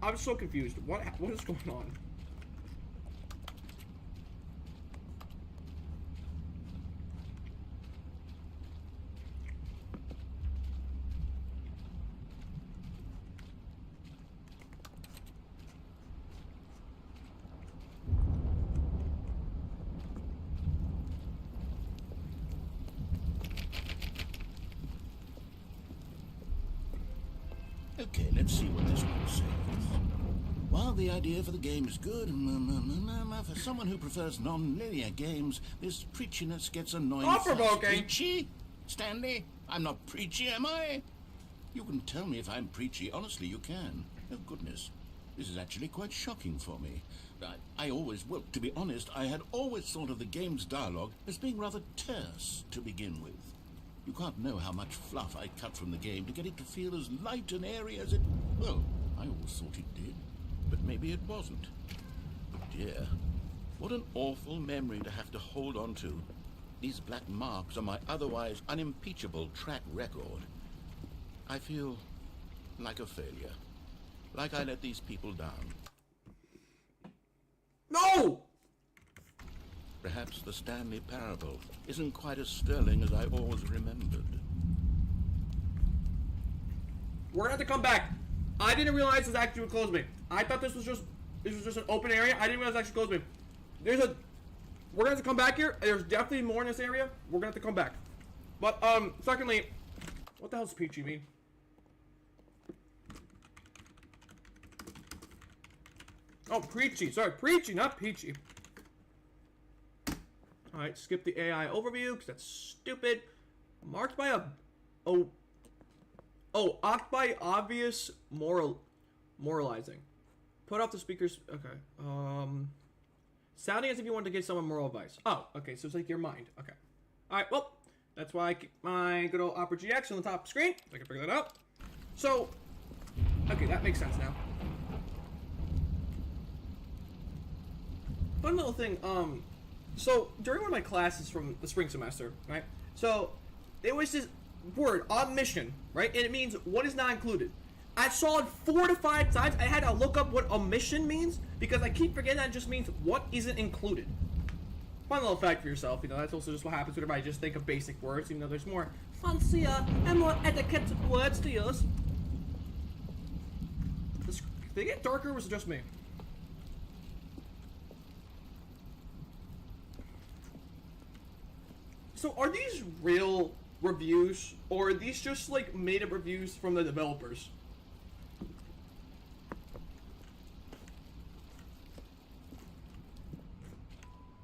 I'm so confused. What is going on? Okay, let's see what this one says. While the idea for the game is good, for someone who prefers non-linear games, this preachiness gets annoying. Thought-provoking. Preachy? Stanley, I'm not preachy, am I? You can tell me if I'm preachy. Honestly, you can. Oh, goodness. This is actually quite shocking for me. Well, to be honest, I had always thought of the game's dialogue as being rather terse to begin with. You can't know how much fluff I cut from the game to get it to feel as light and airy as it... Well, I always thought it did, but maybe it wasn't. But dear, what an awful memory to have to hold on to. These black marks on my otherwise unimpeachable track record. I feel like a failure. Like I let these people down. No! Perhaps the Stanley Parable isn't quite as sterling as I always remembered. We're gonna have to come back. I didn't realize this actually would close me. I thought this was just an open area. I didn't realize it actually closed me. We're gonna have to come back here. There's definitely more in this area. We're gonna have to come back. But secondly, what the hell's peachy mean? Oh, preachy. Sorry, preachy, not peachy. Alright, skip the AI overview, because that's stupid. Marked by a... Oct by obvious moralizing. Put off the speakers... Okay. Sounding as if you want to give someone moral advice. Oh, okay, so it's like your mind. Okay. Alright, well, that's why I keep my good old Opera GX on the top screen. So I can figure that out. So... Okay, that makes sense now. Fun little thing, so during one of my classes from the spring semester, right? So it was this word, omission, right? And it means what is not included. I saw it 4 to 5 times. I had to look up what omission means because I keep forgetting that it just means what isn't included. Fun little fact for yourself, you know, that's also just what happens whenever I just think of basic words, even though there's more fancier and more etiquette words to use. Did they get darker or was it just me? So are these real reviews, or are these just like made-up reviews from the developers?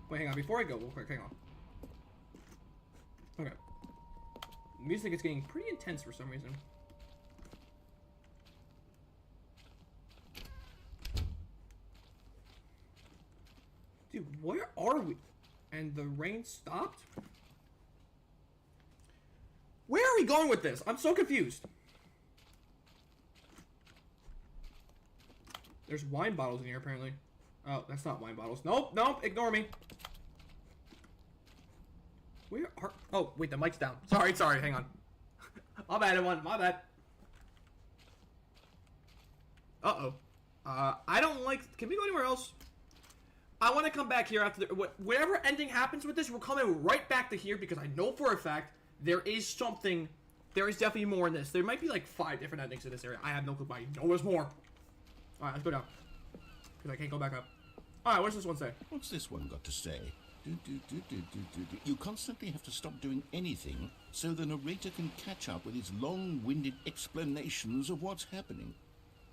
Wait, hang on, before I go, real quick, hang on. Okay. Music is getting pretty intense for some reason. Dude, where are we? And the rain stopped? Where are we going with this? I'm so confused. There's wine bottles in here, apparently. Oh, that's not wine bottles. Nope, nope, ignore me. Where are... Oh, wait, the mic's down. Sorry, hang on. My bad, everyone, my bad. Uh-oh. I don't like... Can we go anywhere else? I want to come back here after... Whatever ending happens with this, we're coming right back to here because I know for a fact... There is something, there is definitely more in this. There might be like 5 different endings in this area. I have no clue, but I know there's more. Alright, let's go down. Because I can't go back up. Alright, what does this one say? What's this one got to say? You constantly have to stop doing anything so the narrator can catch up with his long-winded explanations of what's happening.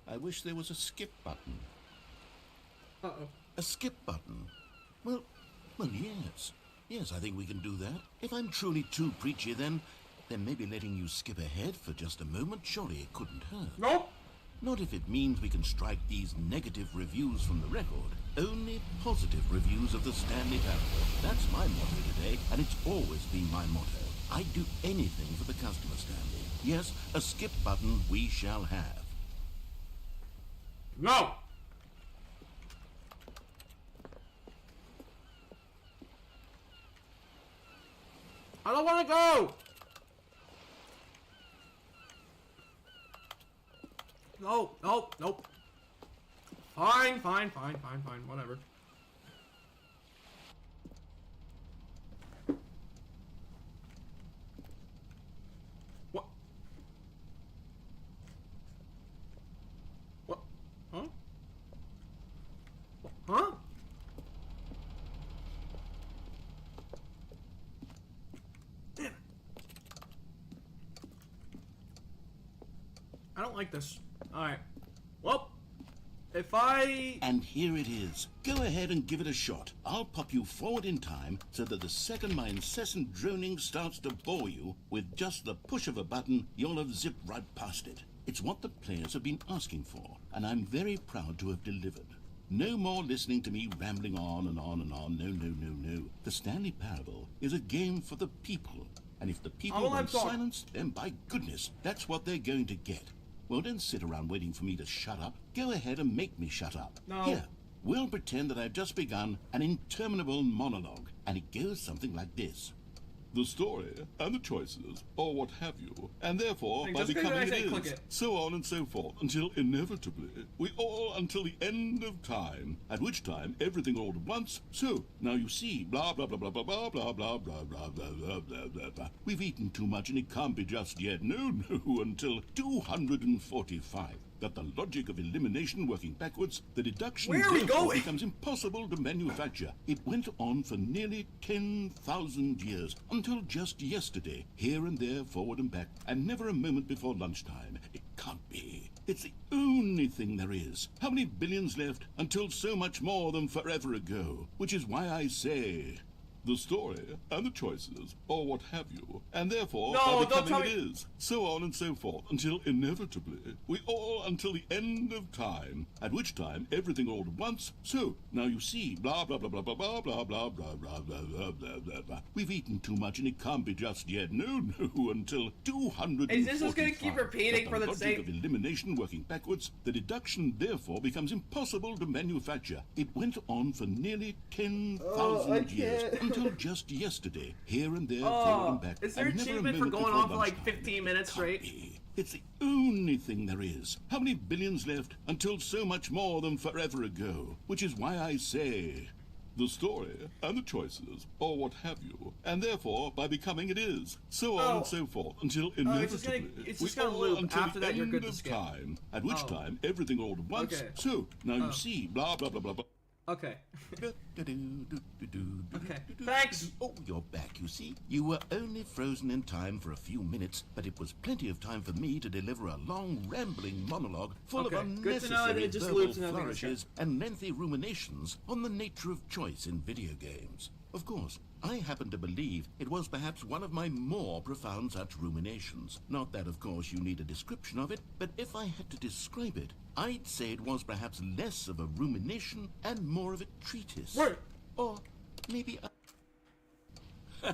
I wish there was a skip button. Uh-oh. A skip button? Well, yes. Yes, I think we can do that. If I'm truly too preachy, then maybe letting you skip ahead for just a moment, surely it couldn't hurt. Nope. Not if it means we can strike these negative reviews from the record. Only positive reviews of the Stanley Parable. That's my motto today, and it's always been my motto. I'd do anything for the customer, Stanley. Yes, a skip button we shall have. No. I don't want to go! No, nope. Fine, whatever. What? What? Huh? Huh? Damn it. I don't like this. Alright. Well, if I... And here it is. Go ahead and give it a shot. I'll pop you forward in time so that the second my incessant droning starts to bore you, with just the push of a button, you'll have zipped right past it. It's what the players have been asking for, and I'm very proud to have delivered. No more listening to me rambling on and on and on. No. The Stanley Parable is a game for the people. And if the people want silence, then by goodness, that's what they're going to get. Well, don't sit around waiting for me to shut up. Go ahead and make me shut up. No. Here, we'll pretend that I've just begun an interminable monologue, and it goes something like this. the story and the choices, or what have you, and therefore, Like, by just 'cause becoming I it say click is, it. so on and so forth, until inevitably, we all until the end of time, at which time everything all at once, so, now you see, blah, blah, blah, blah, blah, blah, blah, blah, blah, blah, blah, blah, blah, blah, blah. We've eaten too much and it can't be just yet, no, until 245. That the logic of elimination working backwards, the deduction Where are we therefore going? becomes impossible to manufacture. It went on for nearly 10,000 years, until just yesterday, here and there, forward and back, and never a moment before lunchtime. It can't be. It's the only thing there is. How many billions left until so much more than forever ago? Which is why I say, the story and the choices, or what have you, and therefore, No, by don't becoming tell it is, so on and so forth, until inevitably, we all until the end of time, at which time everything all at once, so, now you see, blah, blah, blah, blah, blah, blah, blah, blah, blah, blah, blah, blah, blah, blah, blah. We've eaten too much and it can't be just yet, no, until 200. Is this just gonna keep repeating for the logic sake of elimination working backwards, the deduction therefore becomes impossible to manufacture. It went on for nearly 10,000 years, until just yesterday, here and there, forward and back. Is there and never a achievement for moment going before on for like lunchtime. 15 minutes Can't straight? be. It's the only thing there is. How many billions left until so much more than forever ago? Which is why I say, the story and the choices, or what have you, and therefore, by becoming it is, so on and so forth, until inevitably, it's we just gonna all loop. until After the that, you're end good to of skip. time, at which time everything all at once, Okay. so, now you see, blah, blah, blah, blah, blah. Okay. Okay. Thanks. Oh, you're back, you see. You were only frozen in time for a few minutes, but it was plenty of time for me to deliver a long, rambling monologue full Okay, of good to know that unnecessary it just verbal loops and nothing is flourishes and lengthy ruminations on the nature of choice in video games. Of course, I happen to believe it was perhaps one of my more profound such ruminations. Not that, of course, you need a description of it, but if I had to describe it, I'd say it was perhaps less of a rumination and more of a treatise. Wait. Or maybe a...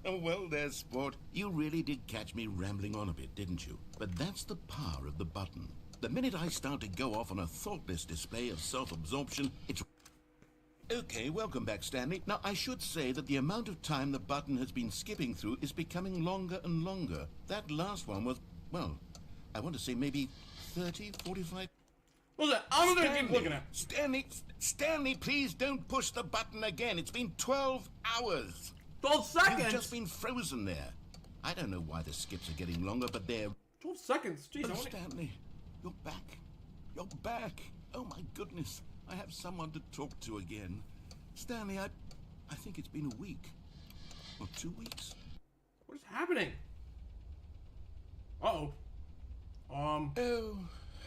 Well there, sport. You really did catch me rambling on a bit, didn't you? But that's the power of the button. The minute I start to go off on a thoughtless display of self-absorption, it's... Okay, welcome back, Stanley. Now, I should say that the amount of time the button has been skipping through is becoming longer and longer. That last one was, well, I want to say maybe 30, 45... What's that? I'm gonna keep looking at. Stanley, please don't push the button again. It's been 12 hours. 12 seconds. You've just been frozen there. I don't know why the skips are getting longer, but they're... 12 seconds. Jeez, I Oh, wanna... Stanley, you're back. You're back. Oh, my goodness. I have someone to talk to again. Stanley, I think it's been a week. Or 2 weeks. What is happening? Uh-oh. Oh,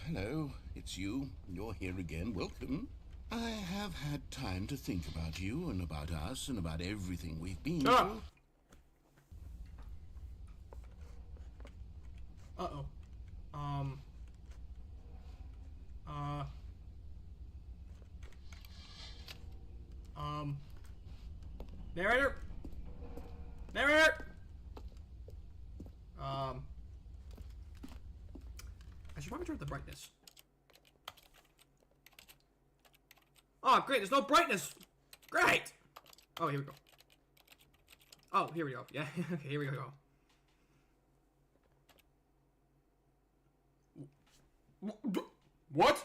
hello. It's you. You're here again. Welcome. I have had time to think about you and about us and about everything we've been Shut up. through. Uh-oh. Narrator? Narrator? I should probably turn up the brightness. Oh, great, there's no brightness! Great! Oh, here we go. Oh, here we go. Yeah, okay, here we go. What?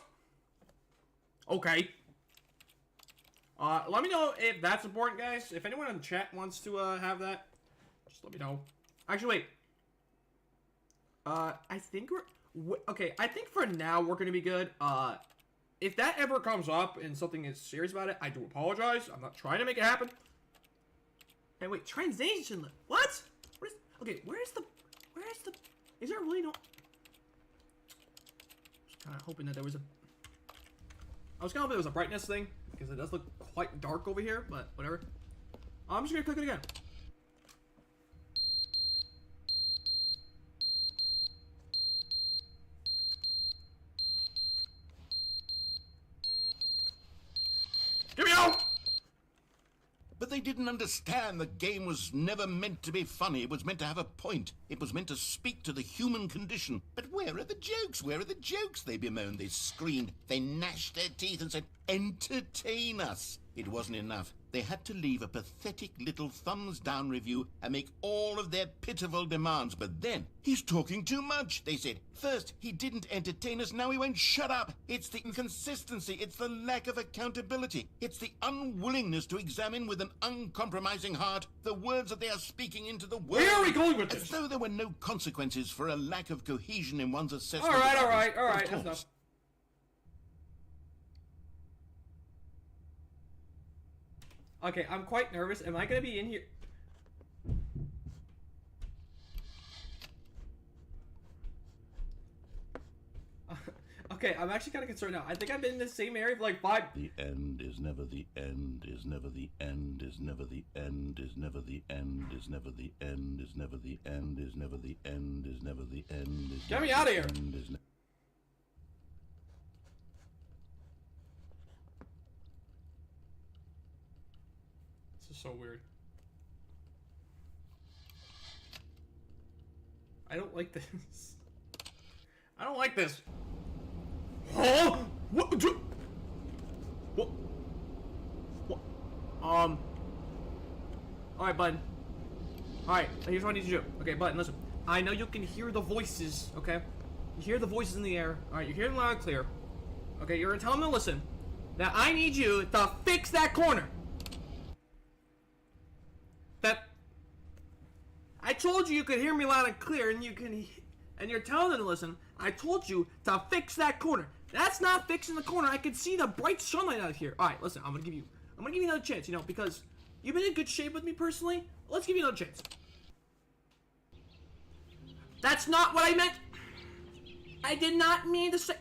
Okay. Let me know if that's important, guys. If anyone in the chat wants to have that, just let me know. Actually, wait. I think we're okay. I think for now we're gonna be good. If that ever comes up and something is serious about it, I do apologize. I'm not trying to make it happen. Hey, wait, translation. What? What is? Okay, where's the? Is there really no? Just kind of hoping that there was a. I was kind of hoping there was a brightness thing because it does look quite dark over here, but whatever. I'm just gonna click it again. Give me out! But they didn't understand the game was never meant to be funny. It was meant to have a point. It was meant to speak to the human condition. But where are the jokes? Where are the jokes? They bemoaned, they screamed, they gnashed their teeth and said, entertain us. It wasn't enough. they had to leave a pathetic little thumbs-down review and make all of their pitiful demands. But then, he's talking too much, they said. First, he didn't entertain us, now he won't shut up. It's the inconsistency, it's the lack of accountability. It's the unwillingness to examine with an uncompromising heart the words that they are speaking into the world. Where are we going with As this? though there were no consequences for a lack of cohesion in one's assessment. All right, of all right, others. all right. Of That's course. enough. Okay, I'm quite nervous. Am I gonna be in here? Okay, I'm actually kind of concerned now. I think I've been in the same area for like 5. The end is never the end, is never the end, is never the end, is never the end, is never the end, is never the end, is never the end, is never the end, is Get never me the out of here. end, is ne- This is so weird. I don't like this. I don't like this. Huh? What? What? What? Alright, bud. Alright, here's what I need you to do. Okay, bud, listen. I know you can hear the voices, okay? You hear the voices in the air. Alright, you hear them loud and clear. Okay, you're gonna tell them to listen. Now, I need you to fix that corner. That... I told you could hear me loud and clear, and you're telling them to listen. I told you to fix that corner. That's not fixing the corner. I can see the bright sunlight out here. All right, listen. I'm gonna give you another chance. You know, because you've been in good shape with me personally. Let's give you another chance. That's not what I meant. I did not mean to say.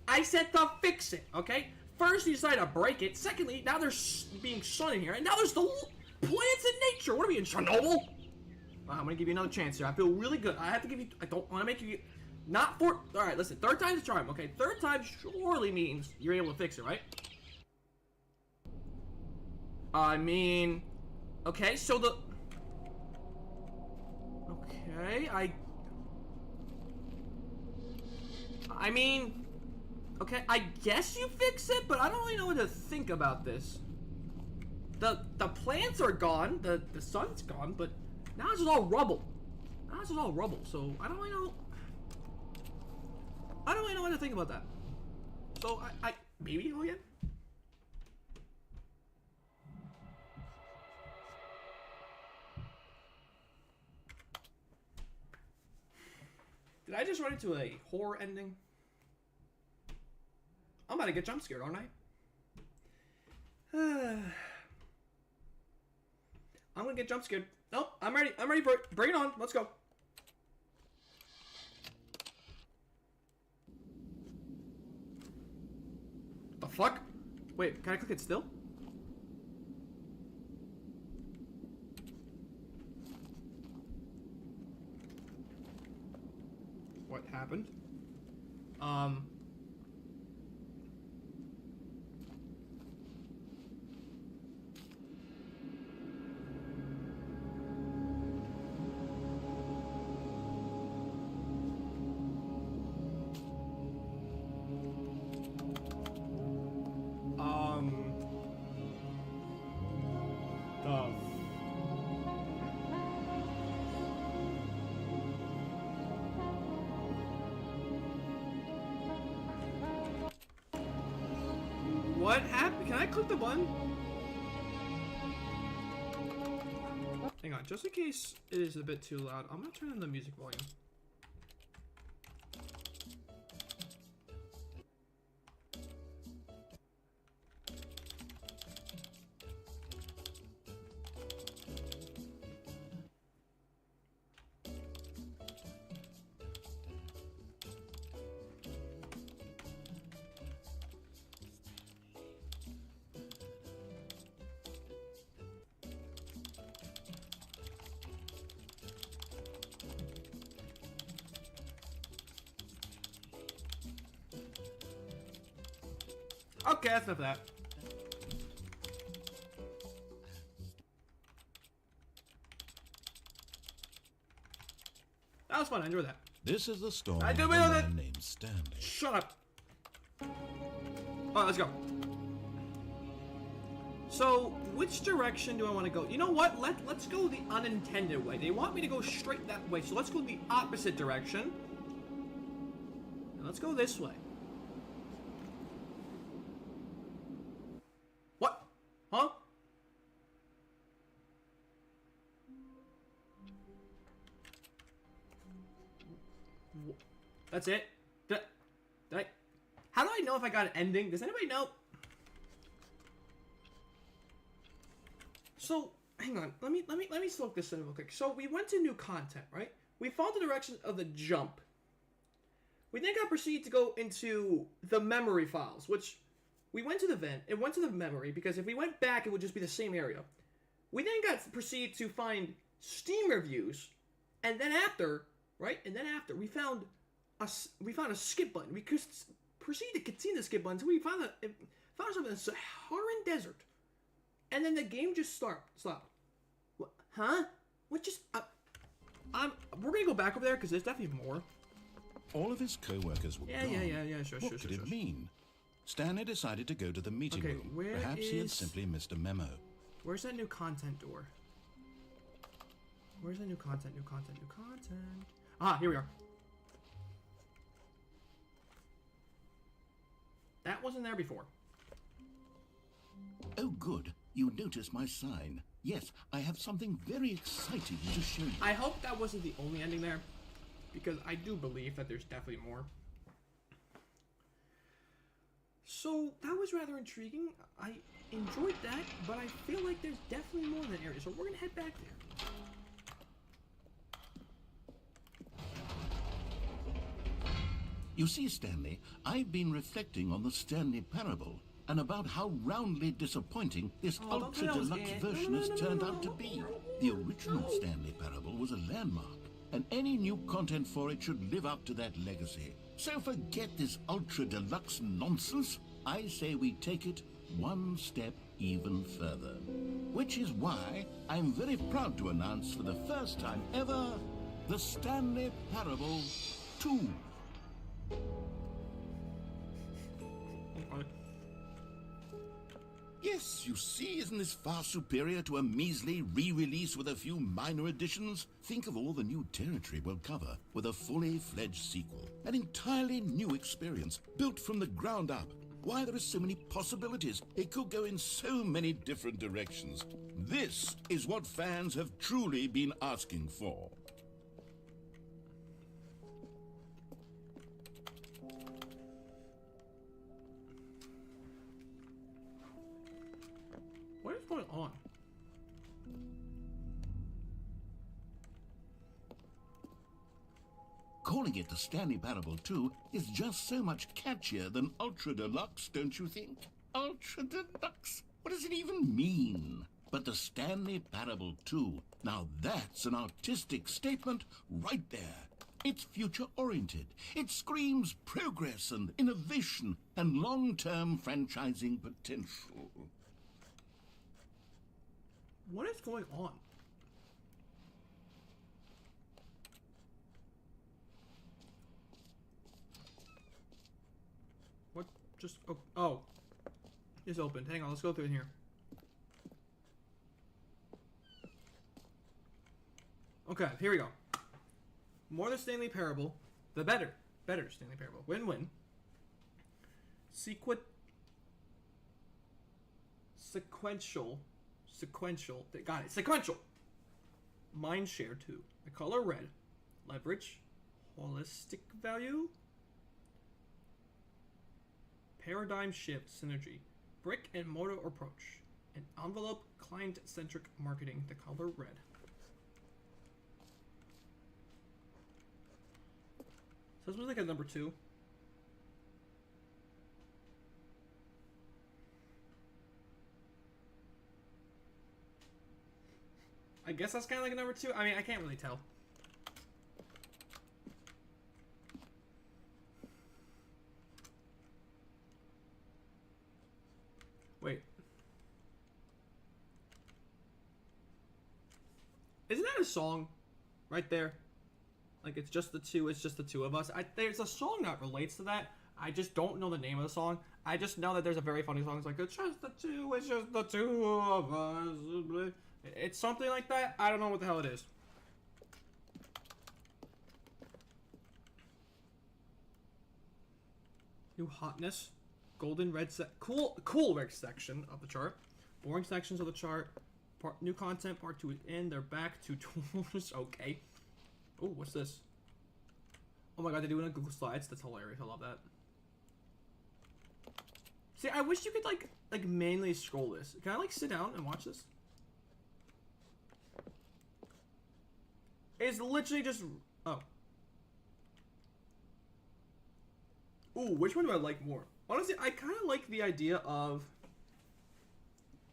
I said to fix it. Okay. First, you decided to break it. Secondly, now there's being sun in here, and now there's the plants in nature. What are we in Chernobyl? I'm gonna give you another chance here. I feel really good. I have to give you. I don't want to make you. Not for. All right, listen. Third time's a charm. Okay, third time surely means you're able to fix it, right? I mean, okay. So the. Okay, I mean, okay. I guess you fix it, but I don't really know what to think about this. The plants are gone. The sun's gone, but now it's just all rubble. Now it's just all rubble. So I don't really know. I don't really know what to think about that. So I maybe go again. Did I just run into a horror ending? I'm about to get jump scared, aren't I? I'm gonna get jump scared. Nope, I'm ready. I'm ready for it. Bring it on. Let's go. The fuck? Wait, can I click it still? What happened? What happened? Can I click the button? Hang on, just in case it is a bit too loud, I'm gonna turn on the music volume. Okay, that's enough of that. That was fun. I enjoyed that. This is the story I of a do know that- man named Stanley. Shut up. Alright, let's go. So, which direction do I want to go? You know what? Let's go the unintended way. They want me to go straight that way, so let's go the opposite direction. And let's go this way. What? Huh? That's it? Did I... How do I know if I got an ending? Does anybody know? So, hang on. Let me slow this in real quick. So, we went to new content, right? We followed the direction of the jump. We then got proceeded to go into the memory files, which we went to the vent. It went to the memory because if we went back, it would just be the same area. We then got proceeded to find Steam reviews, and then after, right? And then after we found a skip button. We could proceed to continue the skip button until we found ourselves in the Saharan desert. And then the game just stopped. What? Huh? What just... we're gonna go back over there because there's definitely more. All of his co-workers were gone. Sure. What could it mean? Stanley decided to go to the meeting room. Perhaps he had simply missed a memo. Where's that new content door? Where's that new content? New content. Ah, here we are. That wasn't there before. Oh, good. You noticed my sign. Yes, I have something very exciting to show you. I hope that wasn't the only ending there, because I do believe that there's definitely more. So, that was rather intriguing. I enjoyed that, but I feel like there's definitely more in that area, so we're gonna head back there. You see, Stanley, I've been reflecting on the Stanley Parable and about how roundly disappointing this ultra deluxe version has turned out to be. The original Stanley Parable was a landmark, and any new content for it should live up to that legacy. So forget this ultra deluxe nonsense. I say we take it one step even further. Which is why I'm very proud to announce for the first time ever, the Stanley Parable 2. Yes, you see, isn't this far superior to a measly re-release with a few minor additions? Think of all the new territory we'll cover with a fully fledged sequel. An entirely new experience, built from the ground up. Why, there are so many possibilities. It could go in so many different directions. This is what fans have truly been asking for. What is going on? Calling it the Stanley Parable 2 is just so much catchier than Ultra Deluxe, don't you think? Ultra Deluxe? What does it even mean? But the Stanley Parable 2, now that's an artistic statement right there. It's future-oriented. It screams progress and innovation and long-term franchising potential. What is going on? What just... Oh. It's opened. Hang on, let's go through in here. Okay, here we go. More the Stanley Parable. The better Stanley Parable. Win-win. Sequential. Got it. Sequential. Mindshare 2. The color red. Leverage. Holistic value. Paradigm shift synergy. Brick and mortar approach. And envelope client-centric marketing. The color red. So this was like a number 2. I guess that's kind of like a number 2. I mean, I can't really tell. Wait. Isn't that a song? Right there? Like, it's just the two of us. There's a song that relates to that. I just don't know the name of the song. I just know that there's a very funny song. It's like, it's just the two of us. It's something like that. I don't know what the hell it is. New hotness. Golden red cool red section of the chart. Boring sections of the chart. New content, part 2 is in. They're back to tours. Okay. Oh, what's this? Oh my god, they're doing a Google Slides. That's hilarious. I love that. See, I wish you could like manually scroll this. Can I like sit down and watch this? It's literally just oh. Ooh, which one do I like more? Honestly, I kind of like the idea of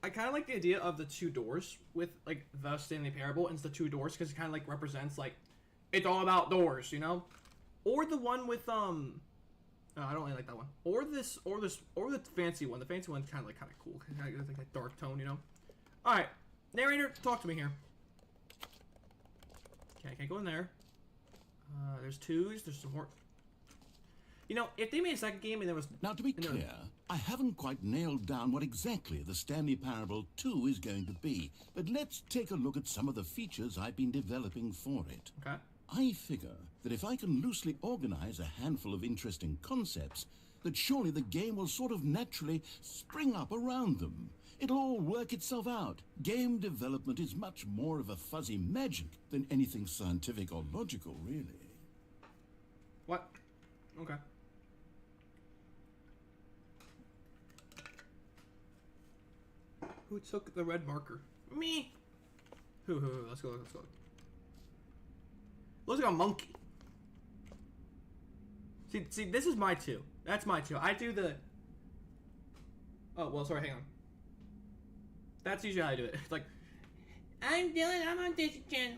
the two doors with like the Stanley Parable and the two doors because it kind of like represents like it's all about doors, you know? Or the one with no, I don't really like that one. Or the fancy one. The fancy one's kind of cool. Kind of like a dark tone, you know. All right, narrator, talk to me here. Okay, I can't go in there. There's twos. There's some more. You know, if they made a second game and there was Now, to be clear, I haven't quite nailed down what exactly the Stanley Parable 2 is going to be, but let's take a look at some of the features I've been developing for it. Okay. I figure that if I can loosely organize a handful of interesting concepts, that surely the game will sort of naturally spring up around them. It'll all work itself out. Game development is much more of a fuzzy magic than anything scientific or logical, really. What? Okay. Who took the red marker? Me! Who, let's go. Looks like a monkey. See, this is my 2. That's my 2. I do the... Oh, well, sorry, hang on. That's usually how I do it. It's like, I'm Dylan, I'm on Disney Channel.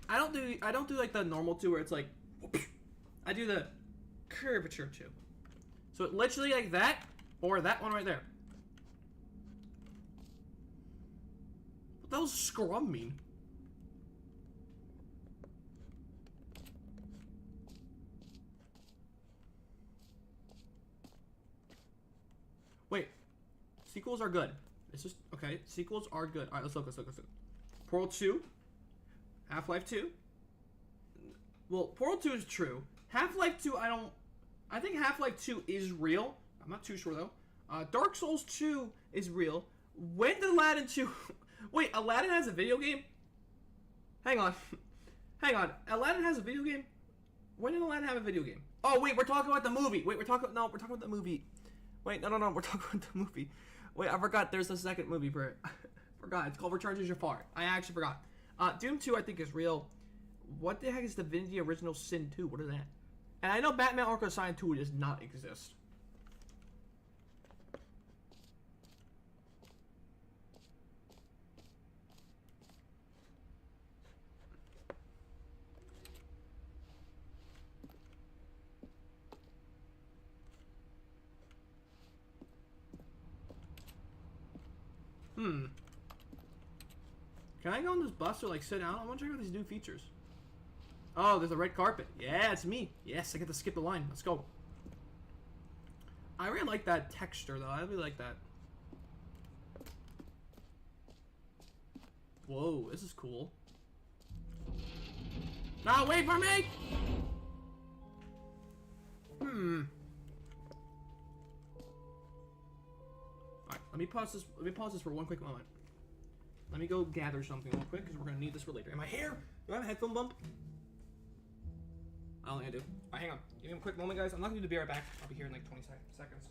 I don't do like the normal 2 where it's like, I do the curvature 2. So it literally like that, or that one right there. What the hell's scrum mean? Wait, sequels are good. It's just okay. Sequels are good. All right, let's look. Portal 2, Half-Life 2. Well, Portal 2 is true. Half-Life 2, I think Half-Life 2 is real. I'm not too sure though. Dark Souls 2 is real. When did Aladdin 2? Wait, Aladdin has a video game? Hang on. Aladdin has a video game? When did Aladdin have a video game? Oh wait, we're talking about the movie. Wait, we're talking about the movie. Wait, no, we're talking about the movie. Wait, I forgot there's a second movie for it. Forgot, it's called Return to Jafar. I actually forgot. Doom 2 I think is real. What the heck is Divinity Original Sin 2? What is that? And I know Batman Arkham Asylum 2 does not exist. Can I go on this bus or like sit down? I want to check out these new features. Oh, there's a red carpet. Yeah, it's me. Yes, I get to skip the line. Let's go. I really like that texture though. I really like that. Whoa, this is cool. Now wait for me! Alright, let me pause this for one quick moment. Let me go gather something real quick because we're gonna need this for later. Am I here? Do I have a headphone bump? I don't think I do. Alright, hang on. Give me a quick moment, guys. I'm not gonna be right back. I'll be here in like 20 seconds.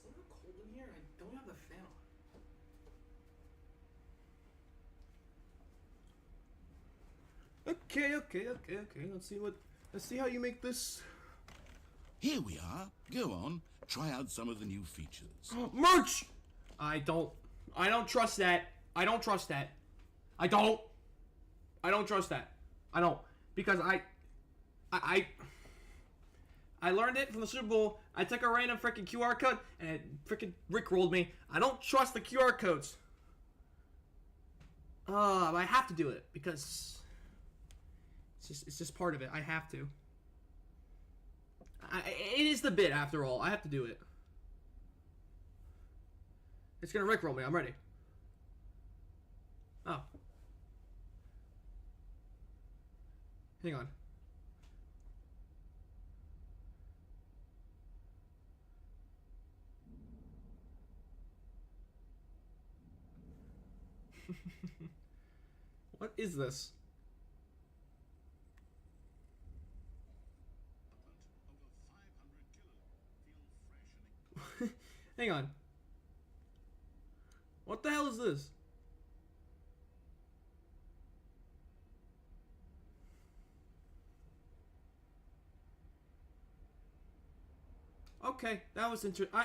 it not cold in here? I don't have the fan on. Okay. Let's see how you make this. Here we are. Go on. Try out some of the new features. Merch! I don't trust that. I don't trust that. I don't trust that. I don't. Because I learned it from the Super Bowl. I took a random freaking QR code and it freaking rickrolled me. I don't trust the QR codes. I have to do it because it's just part of it. I have to. It is the bit after all. I have to do it. It's gonna rickroll me. I'm ready. Oh. Hang on. What is this? Hang on. What the hell is this? Okay, that was interesting.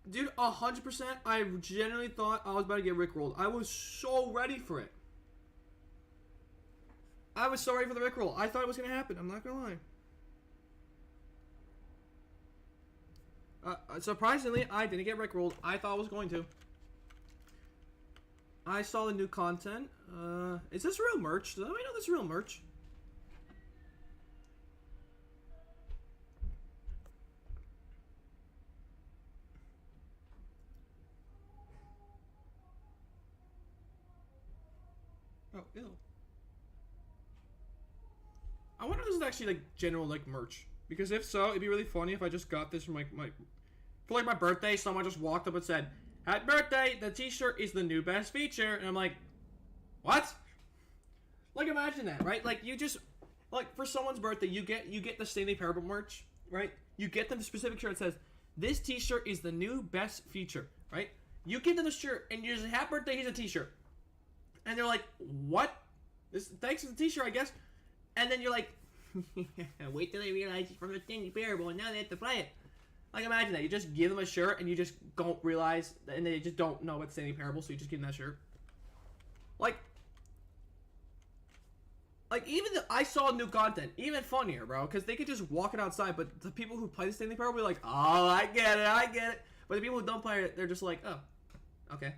Dude, 100%, I genuinely thought I was about to get rickrolled. I was so ready for it. I was so ready for the rickroll. I thought it was going to happen. I'm not going to lie. Surprisingly, I didn't get rickrolled. I thought I was going to. I saw the new content. Is this real merch? Does anybody know this is real merch? Oh, ew. I wonder if this is actually like general like merch. Because if so, it'd be really funny if I just got this from for my birthday. Someone just walked up and said, "Happy birthday! The T-shirt is the new best feature," and I'm like, "What?" Like imagine that, right? Like you just for someone's birthday, you get the Stanley Parable merch, right? You get them the specific shirt that says, "This T-shirt is the new best feature," right? You give them the shirt and you just "Happy birthday! Here's a T-shirt," and they're like, "What? Thanks for the T-shirt, I guess." And then you're like, "Wait till they realize it's from the Stanley Parable, and now they have to play it." Like, imagine that. You just give them a shirt, and you just don't realize, and they just don't know about the Stanley Parable, so you just give them that shirt. Like even I saw new content, even funnier, bro, because they could just walk it outside, but the people who play the Stanley Parable are like, "Oh, I get it. But the people who don't play it, they're just like, "Oh, okay."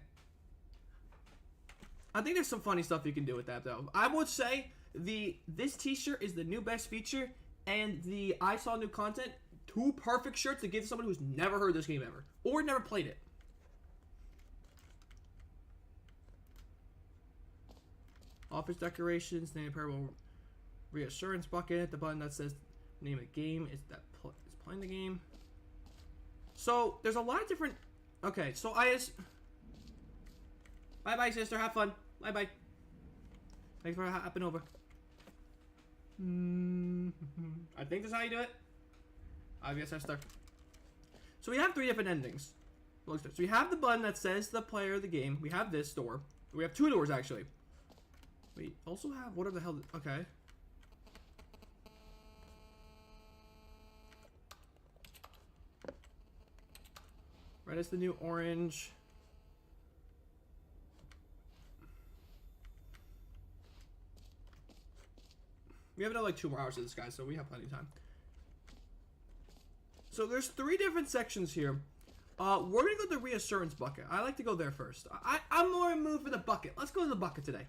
I think there's some funny stuff you can do with that, though. I would say this T-shirt is the new best feature, and the I saw new content, 2 perfect shirts to give to someone who's never heard this game ever or never played it. Office decorations, name Parable reassurance bucket, the button that says name of the game is playing the game. So there's a lot of different. Okay, so bye, sister. Have fun. Bye. Thanks for hopping over. I think that's how you do it. I guess I start. So we have 3 different endings. So we have the button that says the player of the game. We have this door. We have 2 doors actually. We also have whatever the hell. Okay. Red is the new orange. We have another 2 more hours of this, guys, so we have plenty of time. So there's 3 different sections here. We're gonna go to the reassurance bucket. I like to go there first. I'm more in the mood for the bucket. Let's go to the bucket today.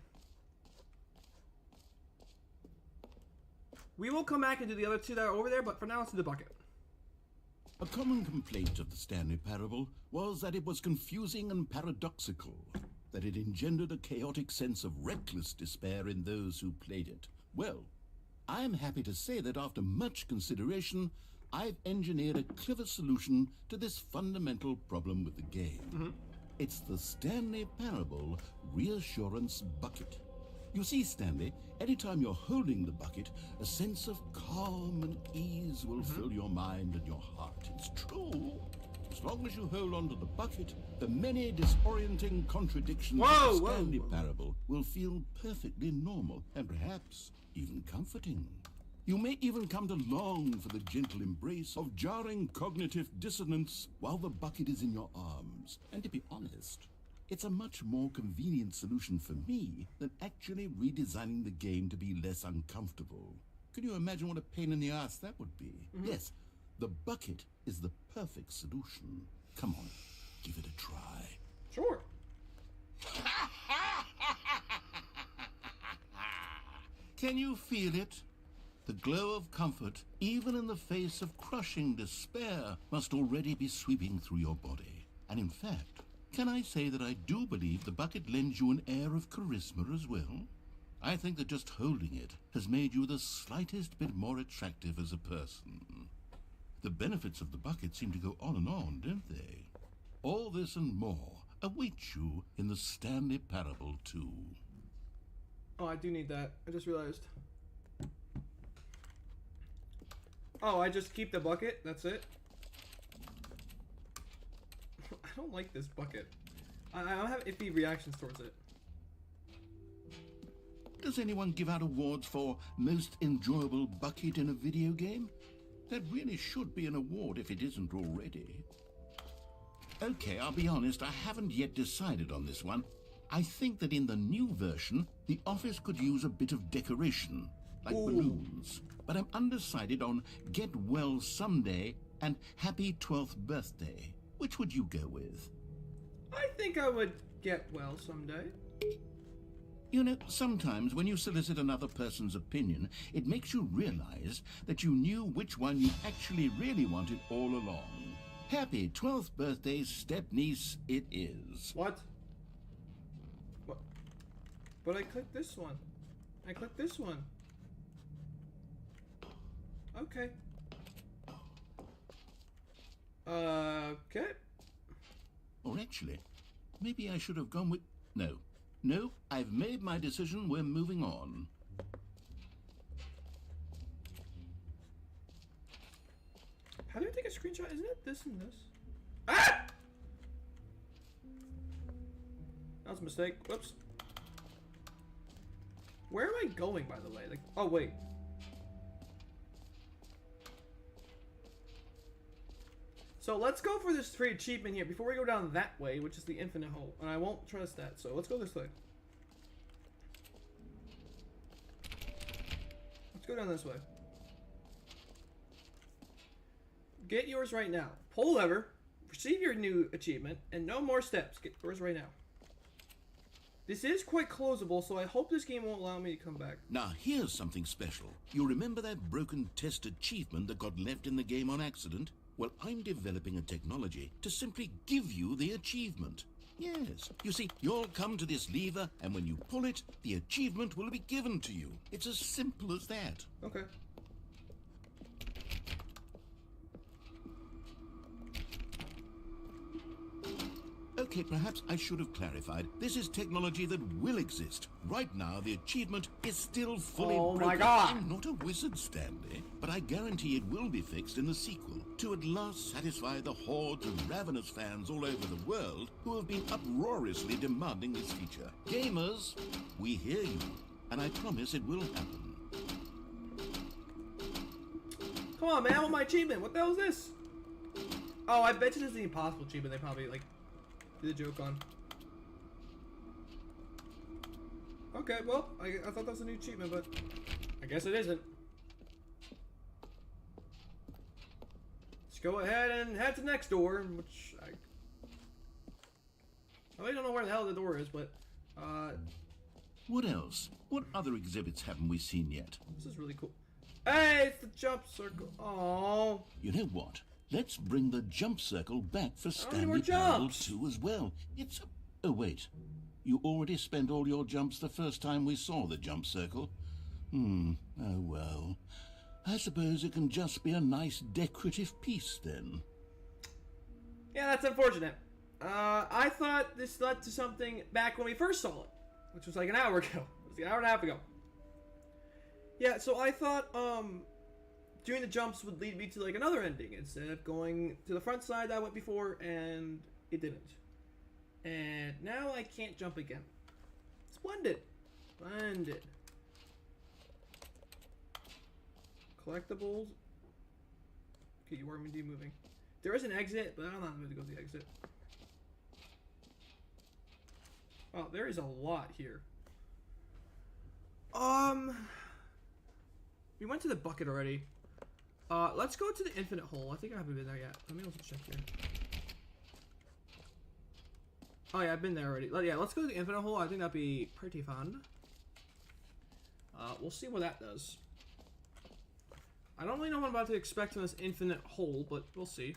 We will come back and do the other 2 that are over there, but for now, let's do the bucket. A common complaint of the Stanley Parable was that it was confusing and paradoxical, that it engendered a chaotic sense of reckless despair in those who played it. Well, I am happy to say that after much consideration, I've engineered a clever solution to this fundamental problem with the game. It's the Stanley Parable Reassurance Bucket. You see, Stanley, anytime you're holding the bucket, a sense of calm and ease will fill your mind and your heart. It's true. As long as you hold on to the bucket, the many disorienting contradictions Whoa, of the whoa, Stanley whoa. Parable will feel perfectly normal and perhaps even comforting. You may even come to long for the gentle embrace of jarring cognitive dissonance while the bucket is in your arms. And to be honest, it's a much more convenient solution for me than actually redesigning the game to be less uncomfortable. Can you imagine what a pain in the ass that would be? Yes, the bucket is the perfect solution. Come on, give it a try. Sure. Can you feel it? The glow of comfort, even in the face of crushing despair, must already be sweeping through your body. And in fact, can I say that I do believe the bucket lends you an air of charisma as well? I think that just holding it has made you the slightest bit more attractive as a person. The benefits of the bucket seem to go on and on, don't they? All this and more awaits you in the Stanley Parable 2. Oh, I do need that. I just realized. Oh, I just keep the bucket? That's it? I don't like this bucket. I don't have iffy reactions towards it. Does anyone give out awards for most enjoyable bucket in a video game? That really should be an award if it isn't already. Okay, I'll be honest, I haven't yet decided on this one. I think that in the new version, the office could use a bit of decoration, like balloons. But I'm undecided on Get Well Someday and Happy 12th Birthday. Which would you go with? I think I would get well someday. You know, sometimes when you solicit another person's opinion, it makes you realize that you knew which one you actually really wanted all along. Happy 12th birthday, step-niece, it is. What? What? But I clicked this one. I clicked this one. Okay. Okay. Or actually, maybe I should have gone with... No, I've made my decision. We're moving on. How do I take a screenshot? Isn't it this and this? Ah! That was a mistake. Whoops. Where am I going, by the way? Like, oh, wait. So let's go for this free achievement here before we go down that way, which is the infinite hole. And I won't trust that, so let's go this way. Let's go down this way. Get yours right now. Pull lever, receive your new achievement, and no more steps. Get yours right now. This is quite closable, so I hope this game won't allow me to come back. Now, here's something special. You remember that broken test achievement that got left in the game on accident? Well, I'm developing a technology to simply give you the achievement. Yes, you see, you'll come to this lever, and when you pull it, the achievement will be given to you. It's as simple as that. Okay. Okay, perhaps I should have clarified. This is technology that will exist. Right now, the achievement is still fully broken. Oh my God! I'm not a wizard, Stanley, but I guarantee it will be fixed in the sequel to at last satisfy the hordes of ravenous fans all over the world who have been uproariously demanding this feature. Gamers, we hear you, and I promise it will happen. Come on, man, I want my achievement. What the hell is this? Oh, I bet you this is the impossible achievement they probably, like, did a joke on. Okay, well, I thought that was a new achievement, but I guess it isn't. Let's go ahead and head to the next door, which I really don't know where the hell the door is, but, What else? What other exhibits haven't we seen yet? this is really cool. Hey, it's the jump circle. Oh. You know what? Let's bring the jump circle back for need Stanley more Parable jumps. 2 as well. It's a... Oh, wait. You already spent all your jumps the first time we saw the jump circle? Oh, well. I suppose it can just be a nice decorative piece, then. Yeah, that's unfortunate. I thought this led to something back when we first saw it, which was like an hour ago. It was an hour and a half ago. Yeah, so I thought, doing the jumps would lead me to like another ending instead of going to the front side that I went before, and it didn't. And now I can't jump again. Splendid. Splendid. Collectibles. Okay, you are indeed moving. There is an exit, but I'm not going to go to the exit. Oh, there is a lot here. We went to the bucket already. Let's go to the infinite hole. I think I haven't been there yet. Let me also check here. Oh yeah, I've been there already. Yeah, let's go to the infinite hole. I think that'd be pretty fun. We'll see what that does. I don't really know what I'm about to expect from this infinite hole, but we'll see.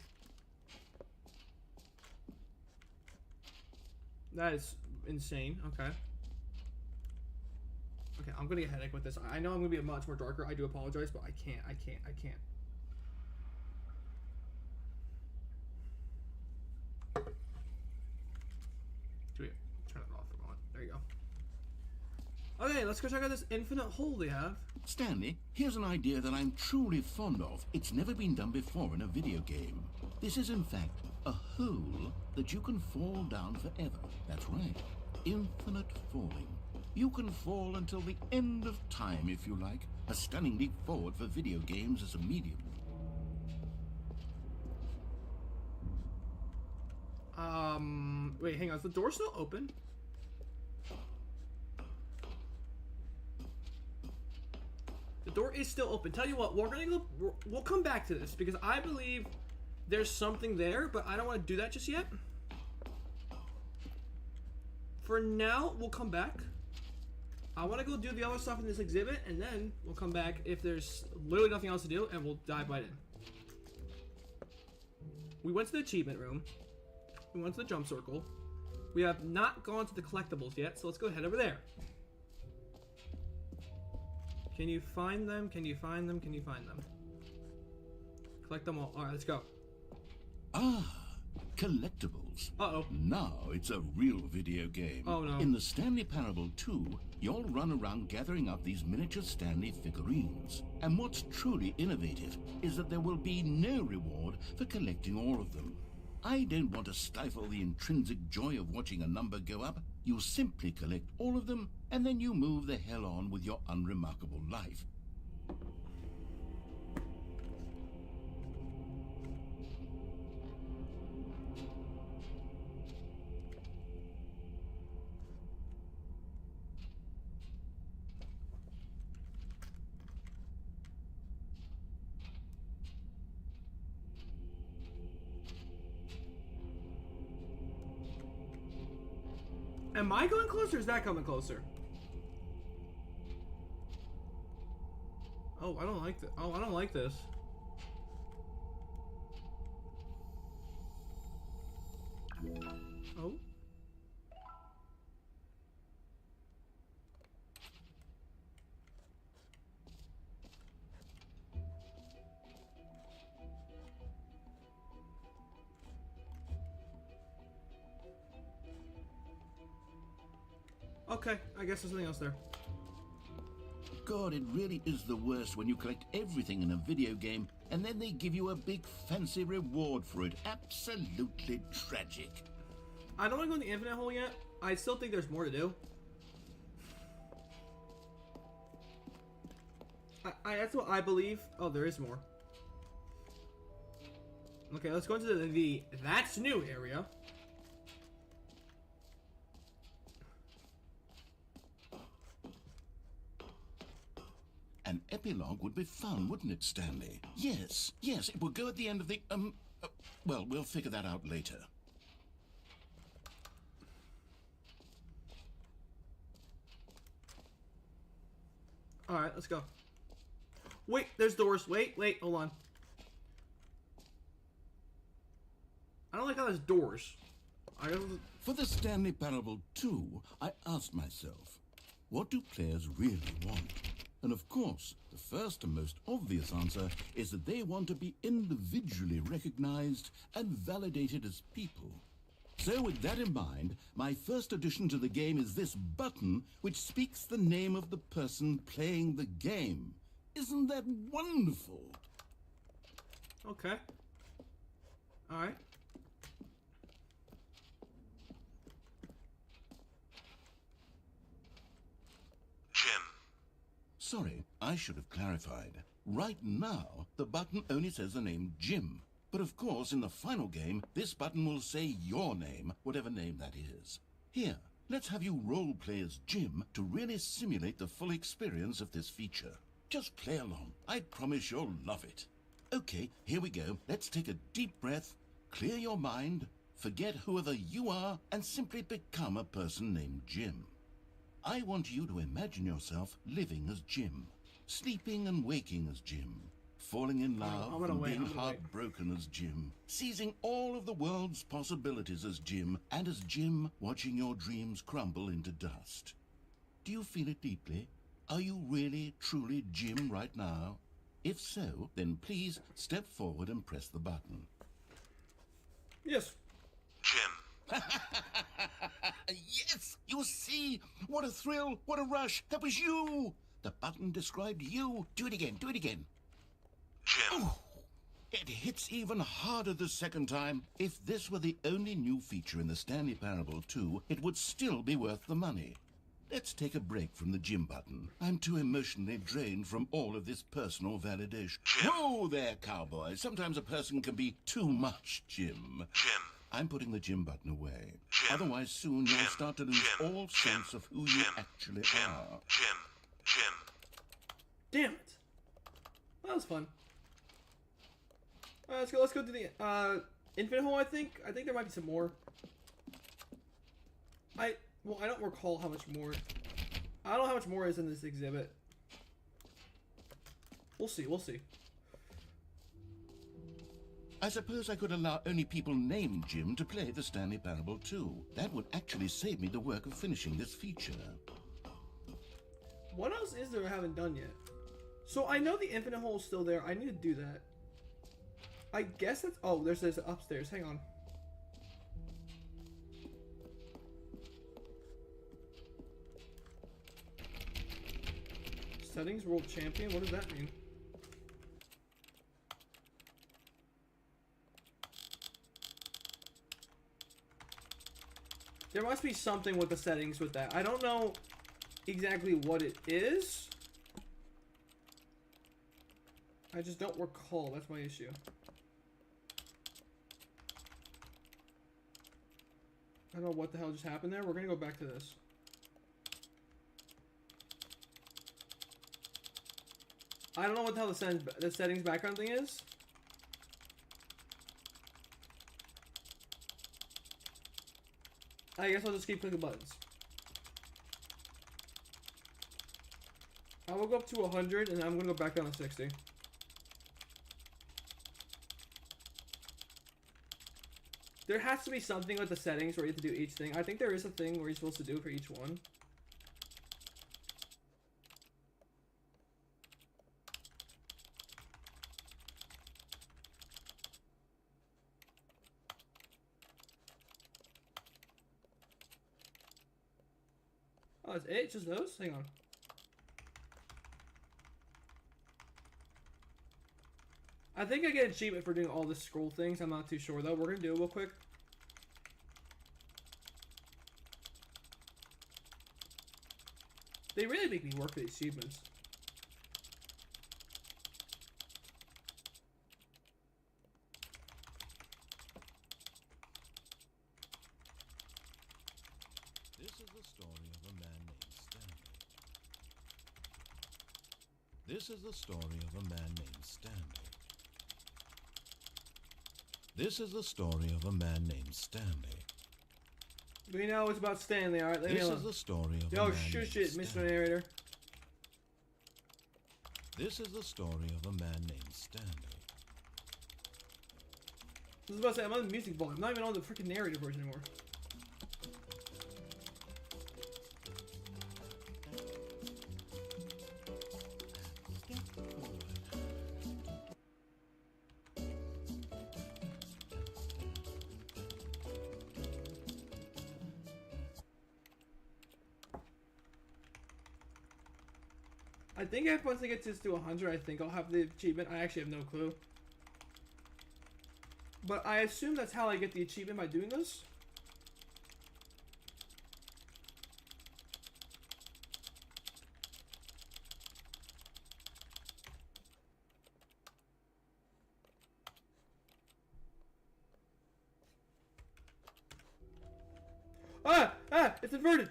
That is insane. Okay. Okay, I'm gonna get a headache with this. I know I'm gonna be much more darker. I do apologize, but I can't. Turn it off for a moment. There you go. Okay, let's go check out this infinite hole they have. Stanley, here's an idea that I'm truly fond of. It's never been done before in a video game. This is, in fact, a hole that you can fall down forever. That's right. Infinite falling. You can fall until the end of time, if you like. A stunning leap forward for video games as a medium. Wait, hang on. Is the door still open? The door is still open. Tell you what, we'll come back to this because I believe there's something there, but I don't want to do that just yet. For now, we'll come back. I want to go do the other stuff in this exhibit, and then we'll come back if there's literally nothing else to do, and we'll dive right in. We went to the achievement room. We went to the jump circle. We have not gone to the collectibles yet, so let's go head over there. Can you find them? Can you find them? Can you find them? Collect them all. Alright, let's go. Ah, collectibles. Uh-oh. Now it's a real video game. Oh, no. In the Stanley Parable 2, you'll run around gathering up these miniature Stanley figurines. And what's truly innovative is that there will be no reward for collecting all of them. I don't want to stifle the intrinsic joy of watching a number go up. You simply collect all of them, and then you move the hell on with your unremarkable life. Am I going closer or is that coming closer? Oh, I don't like this. Oh, I don't like this. Oh. Okay, I guess there's something else there. God, it really is the worst when you collect everything in a video game and then they give you a big fancy reward for it. Absolutely tragic. I don't want to go in the infinite hole yet. I still think there's more to do. That's what I believe. Oh, there is more. Okay, let's go into the That's New area. An epilogue would be fun, wouldn't it, Stanley? Yes, it would go at the end of the, well, we'll figure that out later. Alright, let's go. Wait, there's doors. Wait, hold on. I don't like how there's doors. For the Stanley Parable 2, I asked myself, what do players really want? And of course, the first and most obvious answer is that they want to be individually recognized and validated as people. So with that in mind, my first addition to the game is this button which speaks the name of the person playing the game. Isn't that wonderful? Okay. Alright. Jim. Sorry, I should have clarified. Right now, the button only says the name Jim. But of course, in the final game, this button will say your name, whatever name that is. Here, let's have you role-play as Jim to really simulate the full experience of this feature. Just play along. I promise you'll love it. Okay, here we go. Let's take a deep breath, clear your mind, forget whoever you are, and simply become a person named Jim. I want you to imagine yourself living as Jim, sleeping and waking as Jim, falling in love and being heartbroken as Jim, seizing all of the world's possibilities as Jim, and as Jim watching your dreams crumble into dust. Do you feel it deeply? Are you really, truly Jim right now? If so, then please step forward and press the button. Yes. Jim. Yes! You see? What a thrill! What a rush! That was you! The button described you. Do it again. Do it again. Jim. Oh, it hits even harder the second time. If this were the only new feature in the Stanley Parable 2, it would still be worth the money. Let's take a break from the Jim button. I'm too emotionally drained from all of this personal validation. Jim. Whoa there, cowboy. Sometimes a person can be too much, Jim. Jim. I'm putting the Jim button away. Jim. Otherwise, soon you'll start to lose all sense of who you actually are. Jim. Damn it. That was fun. Alright, let's go to the Infinite Hole, I think. I think there might be some more. Well, I don't recall how much more. I don't know how much more is in this exhibit. We'll see, we'll see. I suppose I could allow only people named Jim to play the Stanley Parable 2. That would actually save me the work of finishing this feature. What else is there I haven't done yet? So I know the Infinite Hole is still there. I need to do that. I guess that's... Oh, there's this upstairs. Hang on. Settings World Champion? What does that mean? There must be something with the settings with that. I don't know exactly what it is. I just don't recall. That's my issue. I don't know what the hell just happened there. We're gonna go back to this. I don't know what the hell the settings background thing is. I guess I'll just keep clicking buttons. I will go up to 100 and I'm gonna go back down to 60. There has to be something with the settings where you have to do each thing. I think there is a thing where you're supposed to do for each one. Oh, it's it? Just those? Hang on. I think I get an achievement for doing all the scroll things. I'm not too sure though. We're gonna do it real quick. They really make me work for the achievements. This is the story of a man named Stanley. This is the story of a man named Stanley. This is the story of a man named Stanley. We know it's about Stanley, alright? This is the story of a man named shush it, Mr. Stanley. Narrator. This is the story of a man named Stanley. I was about to say, I'm on the music volume. I'm not even on the freaking narrator version anymore. I think once I get this to 100, I think I'll have the achievement. I actually have no clue. But I assume that's how I get the achievement by doing this. It's inverted.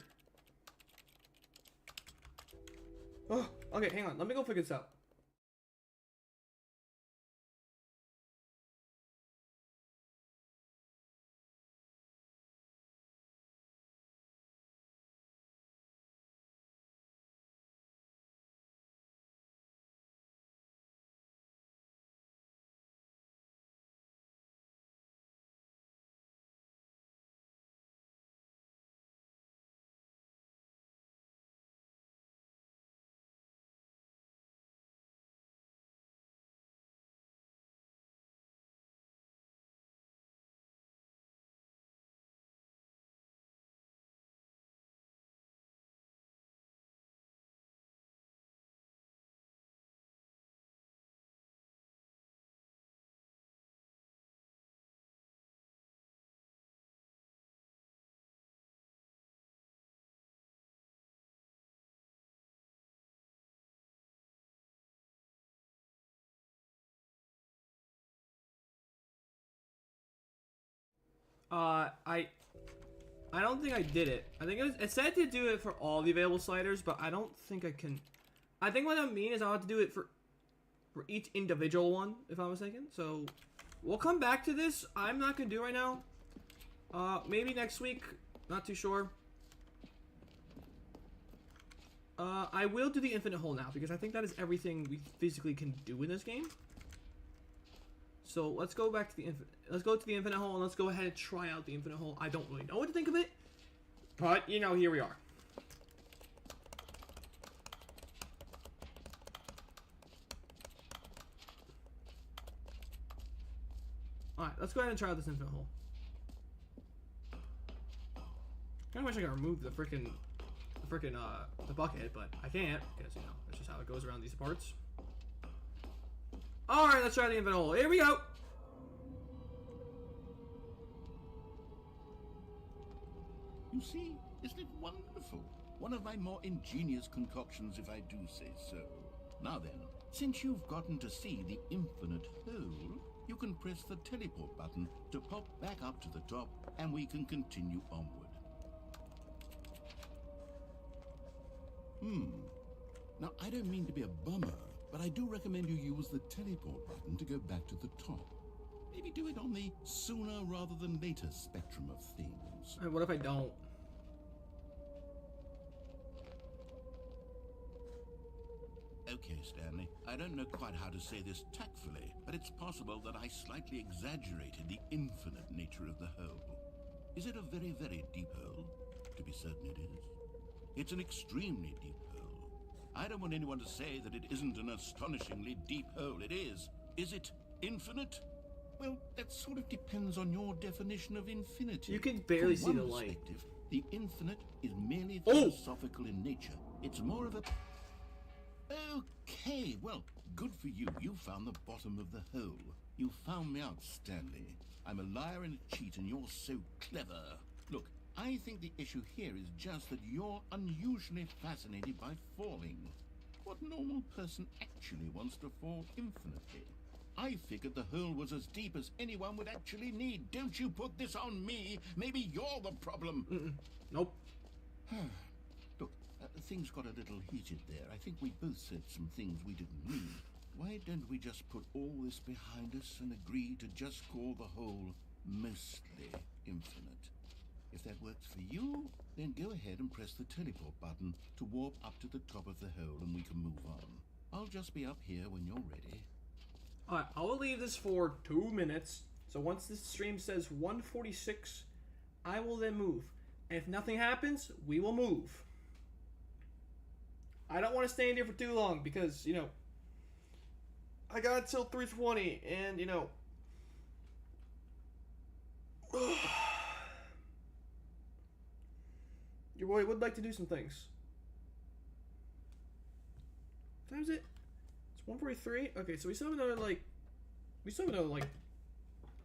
Oh, okay, hang on. Let me go figure this out. I don't think I did it. I think it said to do it for all the available sliders, but I don't think I can. I think what I mean is I'll have to do it for each individual one, if I'm mistaken. So we'll come back to this. I'm not gonna do it right now. Maybe next week. Not too sure. I will do the infinite hole now because I think that is everything we physically can do in this game. So let's go back to the infinite. Let's go to the infinite hole and let's go ahead and try out the infinite hole. I don't really know what to think of it, but you know, here we are. All right, let's go ahead and try out this infinite hole. I wish I could remove the frickin' the bucket, but I can't because you know that's just how it goes around these parts. All right, let's try the infinite hole. Here we go. You see, isn't it wonderful? One of my more ingenious concoctions, if I do say so. Now then, since you've gotten to see the infinite hole, you can press the teleport button to pop back up to the top, and we can continue onward. Now, I don't mean to be a bummer, but I do recommend you use the teleport button to go back to the top. Maybe do it on the sooner rather than later spectrum of things. What if I don't? Okay, Stanley, I don't know quite how to say this tactfully, but it's possible that I slightly exaggerated the infinite nature of the hole. Is it a very, very deep hole? To be certain it is. It's an extremely deep hole. I don't want anyone to say that it isn't an astonishingly deep hole. It is. Is it infinite? Well, that sort of depends on your definition of infinity. You can barely From see the one light. perspective, the infinite is merely Oh! philosophical in nature. It's more of a... Okay, well, good for you. You found the bottom of the hole. You found me out, Stanley. I'm a liar and a cheat, and you're so clever. Look, I think the issue here is just that you're unusually fascinated by falling. What normal person actually wants to fall infinitely? I figured the hole was as deep as anyone would actually need. Don't you put this on me. Maybe you're the problem. Nope. Look, things got a little heated there. I think we both said some things we didn't mean. Why don't we just put all this behind us and agree to just call the hole mostly infinite? If that works for you, then go ahead and press the teleport button to warp up to the top of the hole and we can move on. I'll just be up here when you're ready. Alright, I will leave this for 2 minutes. So once this stream says 146, I will then move. And if nothing happens, we will move. I don't want to stay in here for too long because, you know, I got until 3:20 and, you know, your boy would like to do some things. What time is it? It's 1:43. Okay, so we still have another like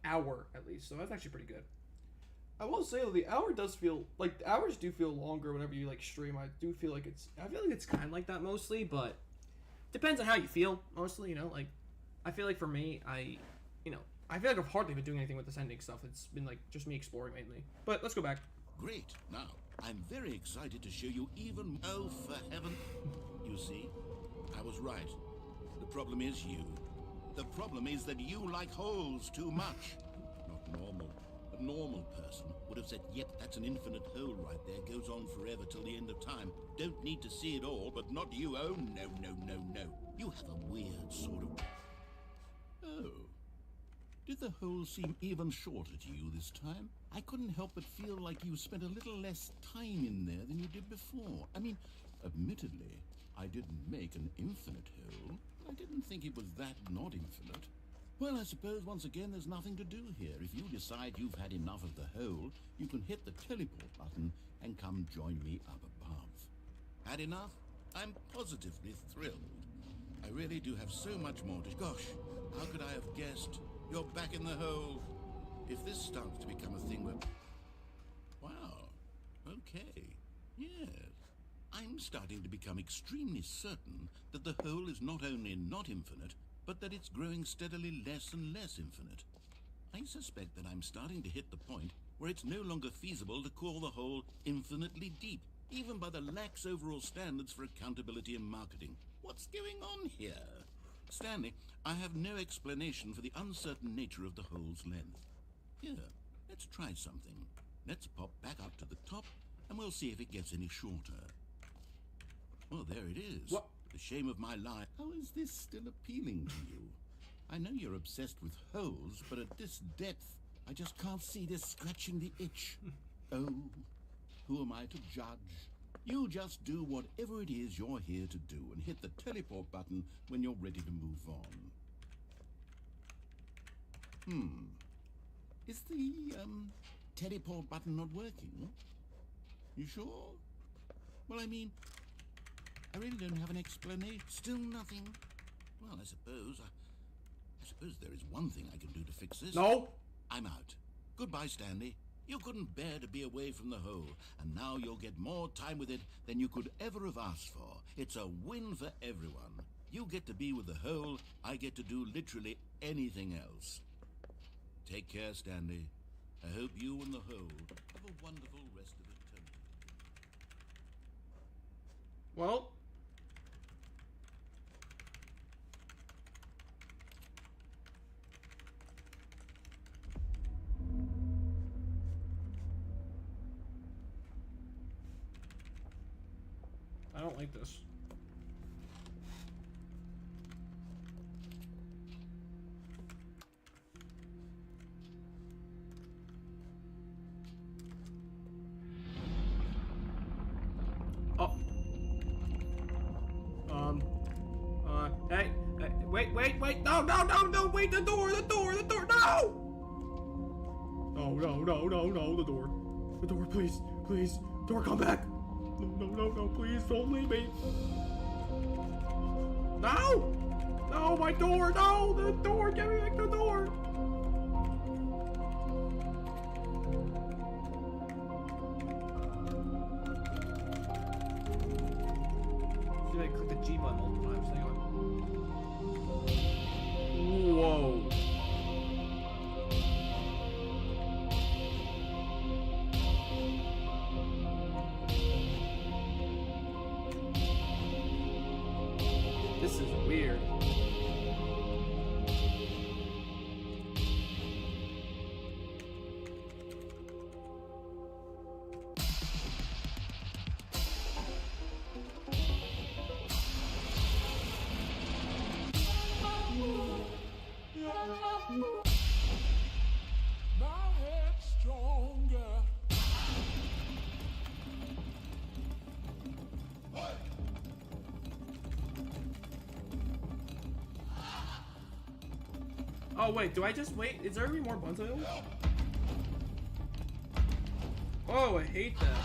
hour at least, so that's actually pretty good. I will say though, the hour does feel like the hours do feel longer whenever you like stream. I feel like it's kind of like that mostly, but depends on how you feel mostly. You know, like I feel like for me, I feel like I've hardly been doing anything with this ending stuff. It's been like just me exploring mainly. But let's go back. Great. Now, I'm very excited to show you even... Oh, for heaven... You see, I was right. The problem is you. The problem is that you like holes too much. Not normal. A normal person would have said, yep, that's an infinite hole right there. Goes on forever till the end of time. Don't need to see it all, but not you. Oh, no, no, no, no. You have a weird sort of... Oh. Did the hole seem even shorter to you this time? I couldn't help but feel like you spent a little less time in there than you did before. I mean, admittedly, I didn't make an infinite hole. I didn't think it was that not infinite. Well, I suppose once again there's nothing to do here. If you decide you've had enough of the hole, you can hit the teleport button and come join me up above. Had enough? I'm positively thrilled. I really do have so much more to... Gosh, how could I have guessed? You're back in the hole. If this starts to become a thing where... Wow. Okay. Yes. I'm starting to become extremely certain that the hole is not only not infinite, but that it's growing steadily less and less infinite. I suspect that I'm starting to hit the point where it's no longer feasible to call the hole infinitely deep, even by the lax overall standards for accountability and marketing. What's going on here? Stanley, I have no explanation for the uncertain nature of the hole's length. Here, let's try something. Let's pop back up to the top, and we'll see if it gets any shorter. Oh, there it is. What? The shame of my life. How is this still appealing to you? I know you're obsessed with holes, but at this depth, I just can't see this scratching the itch. Oh, who am I to judge? You just do whatever it is you're here to do and hit the teleport button when you're ready to move on. Is the, teleport button not working? You sure? Well, I mean, I really don't have an explanation. Still nothing? Well, I suppose there is one thing I can do to fix this. No! I'm out. Goodbye, Stanley. You couldn't bear to be away from the hole, and now you'll get more time with it than you could ever have asked for. It's a win for everyone. You get to be with the hole, I get to do literally anything else. Take care, Stanley. I hope you and the hole have a wonderful rest of eternity. Well... I don't like this. Oh. Hey, wait, no, wait, the door, no! No, the door, please, door, come back! No, please don't leave me. No, my door, no, the door, get me back the door. See if I click the G button multiple times, hang on. Whoa. This is weird. My head's stronger. Oh wait, do I just wait? Is there any more buns available? Oh, I hate that.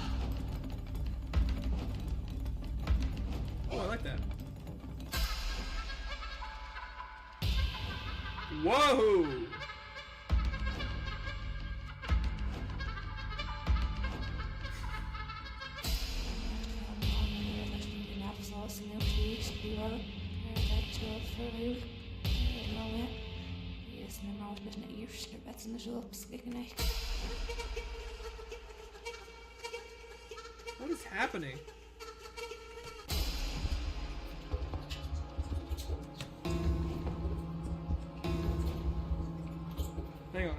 Oh, I like that. Whoa! What is happening? Hang on.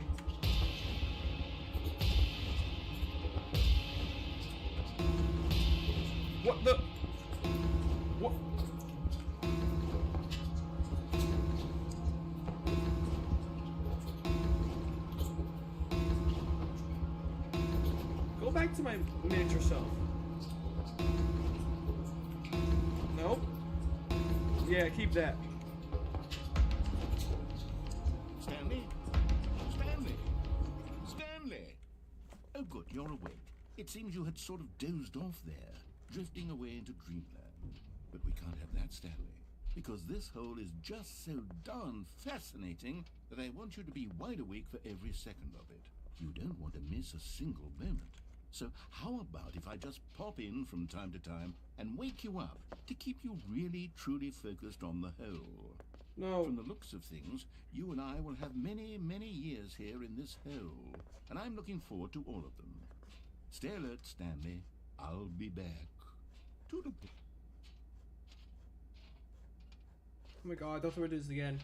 What the? What? Go back to my miniature self. Nope. Yeah, keep that. Stanley? Stanley? Stanley! Oh, good, you're awake. It seems you had sort of dozed off there, drifting away into dreamland. But we can't have that, Stanley, because this hole is just so darn fascinating that I want you to be wide awake for every second of it. You don't want to miss a single moment. So how about if I just pop in from time to time and wake you up to keep you really, truly focused on the hole? No. From the looks of things, you and I will have many, many years here in this hole, and I'm looking forward to all of them. Stay alert, Stanley. I'll be back. Toodle. Oh my god, don't throw it is again.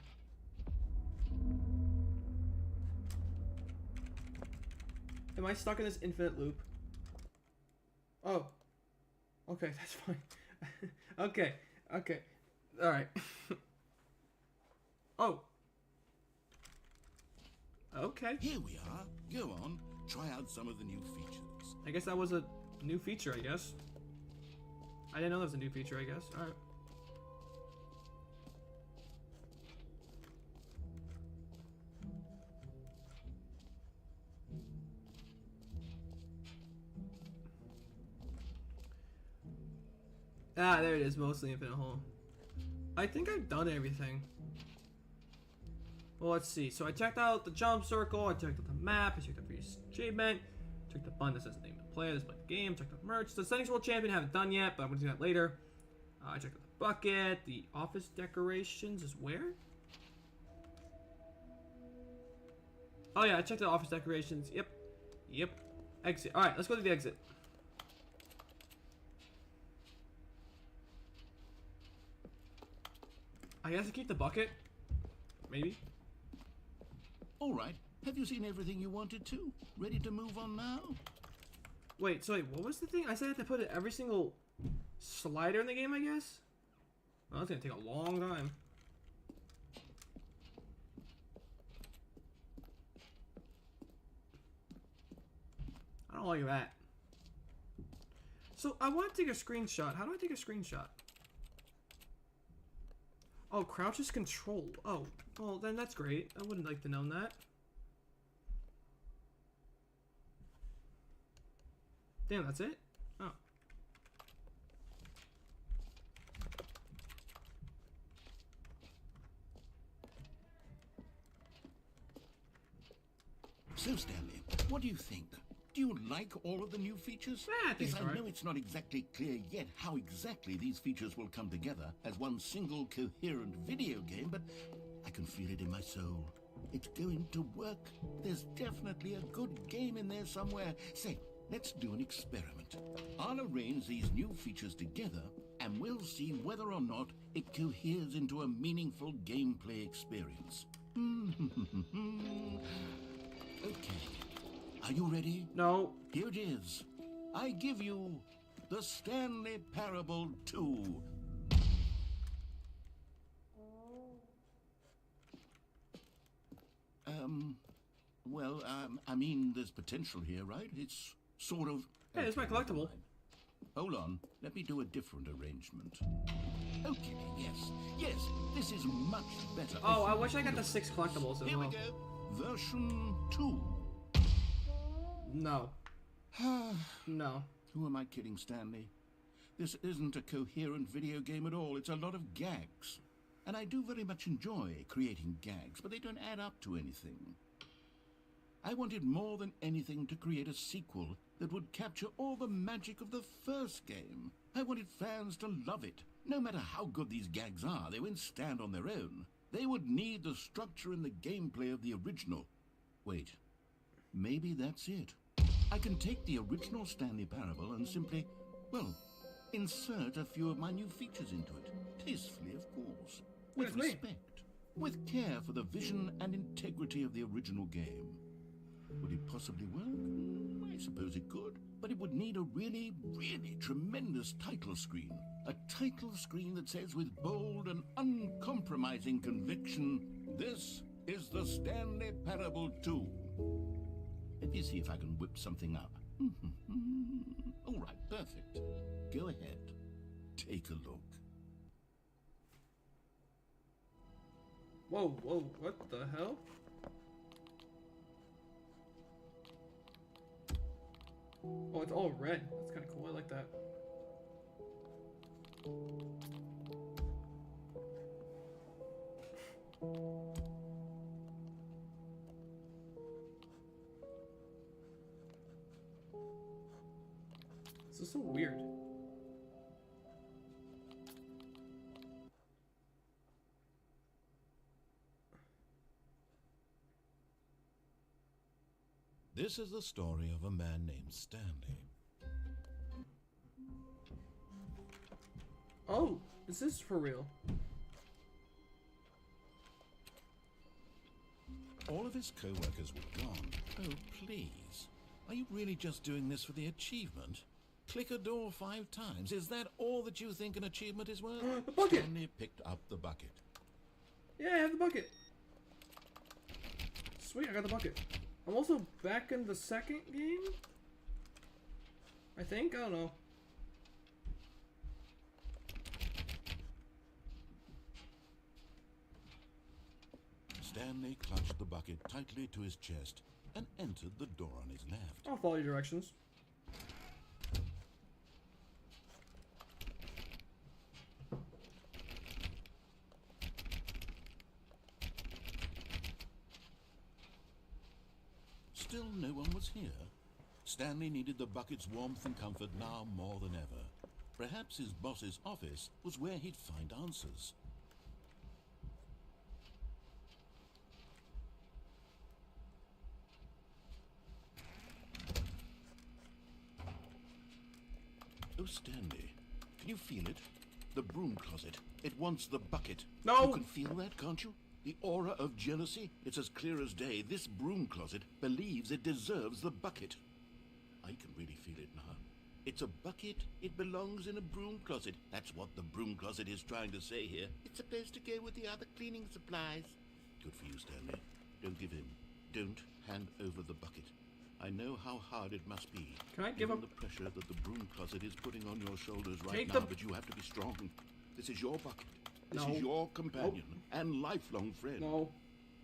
Am I stuck in this infinite loop? Oh. Okay, that's fine. Okay. Alright. Oh. Okay. Here we are. Go on. Try out some of the new features. I guess that was a new feature, I guess. I didn't know that was a new feature, I guess. Alright. Ah, there it is, mostly infinite hole. I think I've done everything. Well, let's see. So I checked out the jump circle, I checked out the map, I checked out the achievement, checked the button that says the name of the player, display the game, checked out the merch. The settings world champion haven't done yet, but I'm gonna do that later. I checked out the bucket, the office decorations is where? Oh yeah, I checked out office decorations. Yep. Exit. Alright, let's go to the exit. I guess I keep the bucket. Maybe. All right. Have you seen everything you wanted to? Ready to move on now? Wait, so what was the thing? I said I had to put it every single slider in the game, I guess? Well, that's gonna take a long time. I don't like that. So, I want to take a screenshot. How do I take a screenshot? Oh, crouch is control. Oh, well, then that's great. I wouldn't like to know that. Damn, that's it? Oh. So, Stanley, what do you think? Do you like all of the new features? I think Yes, so, I right? know it's not exactly clear yet how exactly these features will come together as one single coherent video game, but I can feel it in my soul. It's going to work. There's definitely a good game in there somewhere. Say, let's do an experiment. I'll arrange these new features together, and we'll see whether or not it coheres into a meaningful gameplay experience. Okay. Are you ready? No. Here it is. I give you the Stanley Parable 2. Well, I mean, there's potential here, right? It's sort of... Hey, it's my collectible. Hold on. Let me do a different arrangement. Okay, yes, this is much better. Oh, I wish I got the 6 collectibles as Here we well. go. Version 2. No. No. Who am I kidding, Stanley? This isn't a coherent video game at all. It's a lot of gags. And I do very much enjoy creating gags, but they don't add up to anything. I wanted more than anything to create a sequel that would capture all the magic of the first game. I wanted fans to love it, No matter how good these gags are, they won't stand on their own. They would need the structure and the gameplay of the original. Wait, maybe that's it. I can take the original Stanley Parable and simply, well, insert a few of my new features into it. Tastefully, of course. With That's me. respect. With care for the vision and integrity of the original game. Would it possibly work? I suppose it could. But it would need a really, really tremendous title screen. A title screen that says with bold and uncompromising conviction, "This is the Stanley Parable 2. Let me see if I can whip something up. All right, perfect. Go ahead. Take a look. Whoa, whoa, what the hell? Oh, it's all red. That's kind of cool. I like that. This is so weird. This is the story of a man named Stanley. Oh, is this for real? All of his co-workers were gone. Oh, please. Are you really just doing this for the achievement? Click a door 5 times. Is that all that you think an achievement is worth? The bucket! Stanley picked up the bucket. Yeah, I have the bucket. Sweet, I got the bucket. I'm also back in the second game? I think? I don't know. Stanley clutched the bucket tightly to his chest and entered the door on his left. I'll follow your directions. Still no one was here. Stanley needed the bucket's warmth and comfort now more than ever. Perhaps his boss's office was where he'd find answers. Oh, Stanley, can you feel it? The broom closet. It wants the bucket. No! You can feel that, can't you? The aura of jealousy? It's as clear as day. This broom closet believes it deserves the bucket. I can really feel it now. It's a bucket. It belongs in a broom closet. That's what the broom closet is trying to say here. It's supposed to go with the other cleaning supplies. Good for you, Stanley. Don't give in. Don't hand over the bucket. I know how hard it must be. Can I give Given up? the pressure that the broom closet is putting on your shoulders right Take now, the- but you have to be strong. This is your bucket. This No. is your companion and lifelong friend. No.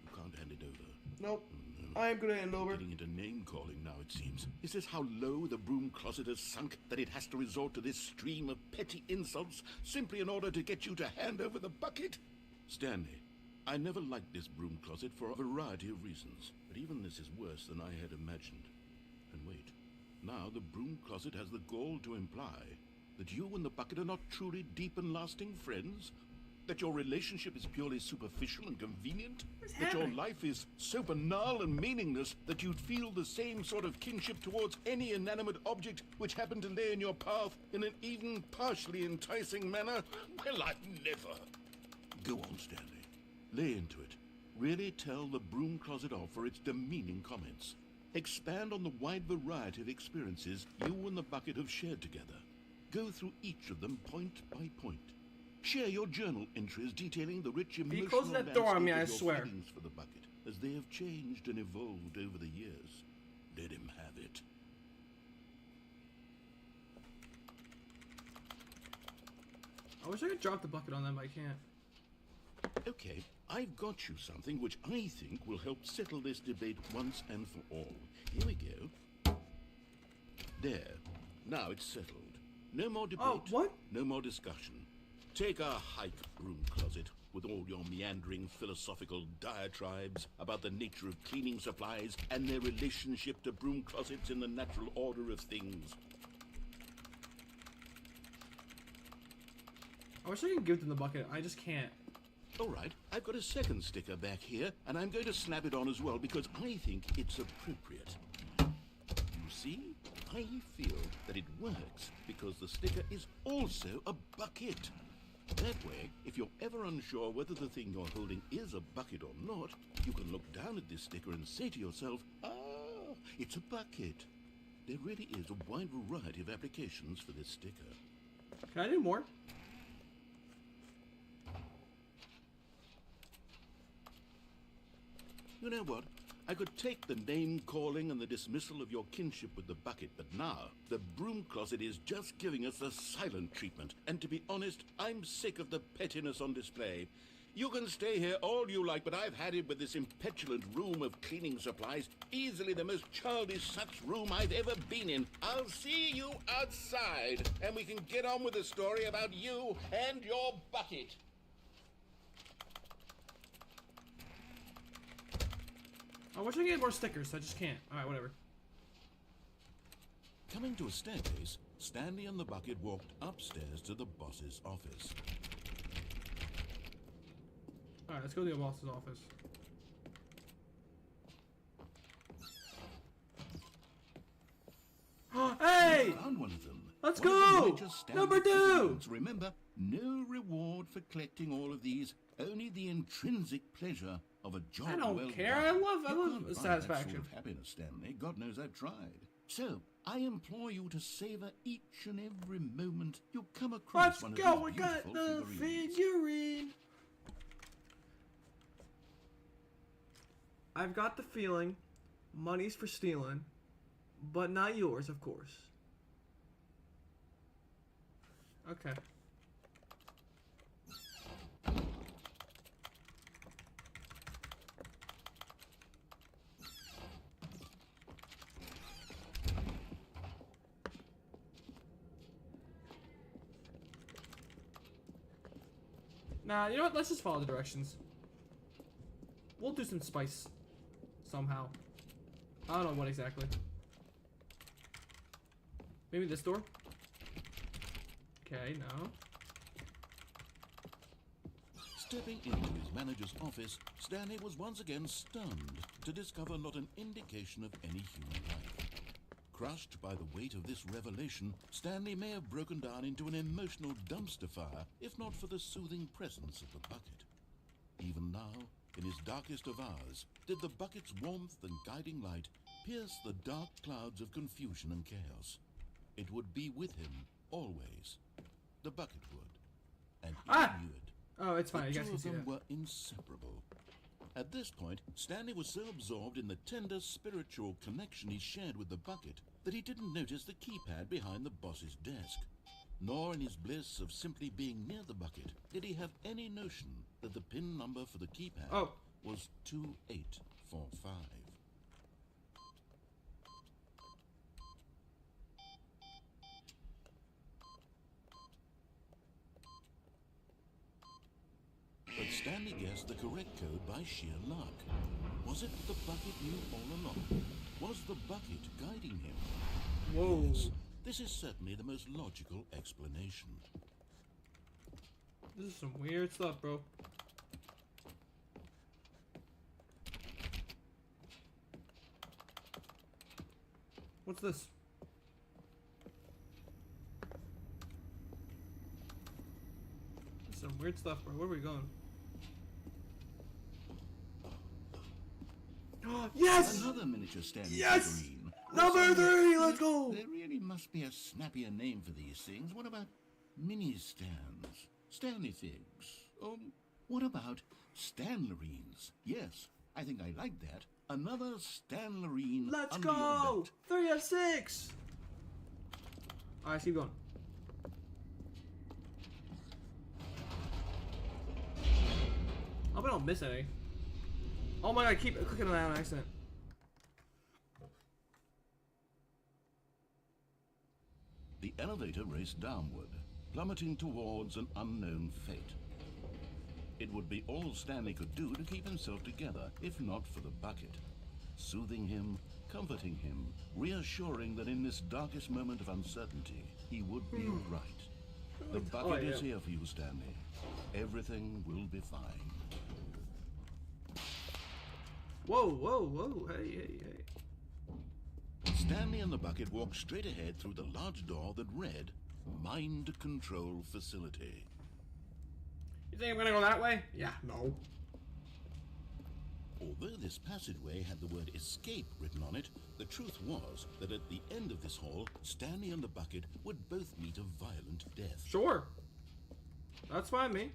You can't hand it over. Nope. I am gonna hand over. Getting into name calling now, it seems. Is this how low the broom closet has sunk that it has to resort to this stream of petty insults simply in order to get you to hand over the bucket? Stanley, I never liked this broom closet for a variety of reasons, but even this is worse than I had imagined. And wait, now the broom closet has the gall to imply that you and the bucket are not truly deep and lasting friends? That your relationship is purely superficial and convenient? That your life is so banal and meaningless that you'd feel the same sort of kinship towards any inanimate object which happened to lay in your path in an even partially enticing manner? Well, I've never. Go on, Stanley. Lay into it. Really tell the broom closet off for its demeaning comments. Expand on the wide variety of experiences you and the bucket have shared together. Go through each of them point by point. Share your journal entries detailing the rich emotional closing that door on me, landscape I of swear. your feelings for the bucket, as they have changed and evolved over the years. Let him have it. I wish I could drop the bucket on them, but I can't. Okay, I've got you something which I think will help settle this debate once and for all. Here we go. There. Now it's settled. No more debate. Oh, what? No more discussion. Take a hike, broom closet, with all your meandering philosophical diatribes about the nature of cleaning supplies and their relationship to broom closets in the natural order of things. I wish I could give them the bucket. I just can't. All right, I've got a second sticker back here, and I'm going to snap it on as well because I think it's appropriate. You see, I feel that it works because the sticker is also a bucket. That way, if you're ever unsure whether the thing you're holding is a bucket or not, you can look down at this sticker and say to yourself, ah, it's a bucket. There really is a wide variety of applications for this sticker. Can I do more? You know what? I could take the name-calling and the dismissal of your kinship with the bucket, but now the broom closet is just giving us the silent treatment. And to be honest, I'm sick of the pettiness on display. You can stay here all you like, but I've had it with this impetulant room of cleaning supplies. Easily the most childish such room I've ever been in. I'll see you outside, and we can get on with the story about you and your bucket. I wish I could get more stickers. I just can't. Alright, whatever. Coming to a staircase, Stanley and the bucket walked upstairs to the boss's office. Alright, let's go to the boss's office. Hey! Found one of them. Let's One of the go! major Stanley Number 2! achievements. Remember, no reward for collecting all of these, only the intrinsic pleasure of a job I don't well care. done. I You love can't buy satisfaction. That sort of happiness, Stanley. God knows I've tried. So, I implore you to savor each and every moment you come across Let's one go! of We these got beautiful the figurines. figurine! I've got the feeling money's for stealing, but not yours, of course. Okay. Nah, you know what? Let's just follow the directions. We'll do some spice. Somehow. I don't know what exactly. Maybe this door? Okay, no. Stepping into his manager's office, Stanley was once again stunned to discover not an indication of any human life. Crushed by the weight of this revelation, Stanley may have broken down into an emotional dumpster fire if not for the soothing presence of the bucket. Even now, in his darkest of hours, did the bucket's warmth and guiding light pierce the dark clouds of confusion and chaos. It would be with him always. The bucket would. And he knew it. Oh, it's fine. The You guys two can of see them that. were inseparable. At this point, Stanley was so absorbed in the tender spiritual connection he shared with the bucket that he didn't notice the keypad behind the boss's desk. Nor in his bliss of simply being near the bucket did he have any notion that the PIN number for the keypad was 2845. But Stanley guessed the correct code by sheer luck. Was it the bucket knew all along? Was the bucket guiding him? Whoa. Yes, this is certainly the most logical explanation. This is some weird stuff, bro. What's this? This is some weird stuff, bro. Where are we going? Yes! Another miniature Stanley Yes! figurine. Number 3, let's go! There really must be a snappier name for these things. What about mini stands? Stanley figs? What about Stanlerines? Yes, I think I like that. Another Stanlerine Let's under your go! belt. 3 of 6! Alright, keep going. I hope I don't miss any. Oh my god, I keep clicking on that on accident. The elevator raced downward, plummeting towards an unknown fate. It would be all Stanley could do to keep himself together, if not for the bucket. Soothing him, comforting him, reassuring that in this darkest moment of uncertainty, he would be right. The bucket Oh, yeah. is here for you, Stanley. Everything will be fine. Whoa, whoa, whoa! Hey, hey, hey! Stanley and the bucket walked straight ahead through the large door that read, Mind Control Facility. You think I'm gonna go that way? Yeah, no. Although this passageway had the word escape written on it, the truth was that at the end of this hall, Stanley and the bucket would both meet a violent death. Sure. That's fine, me.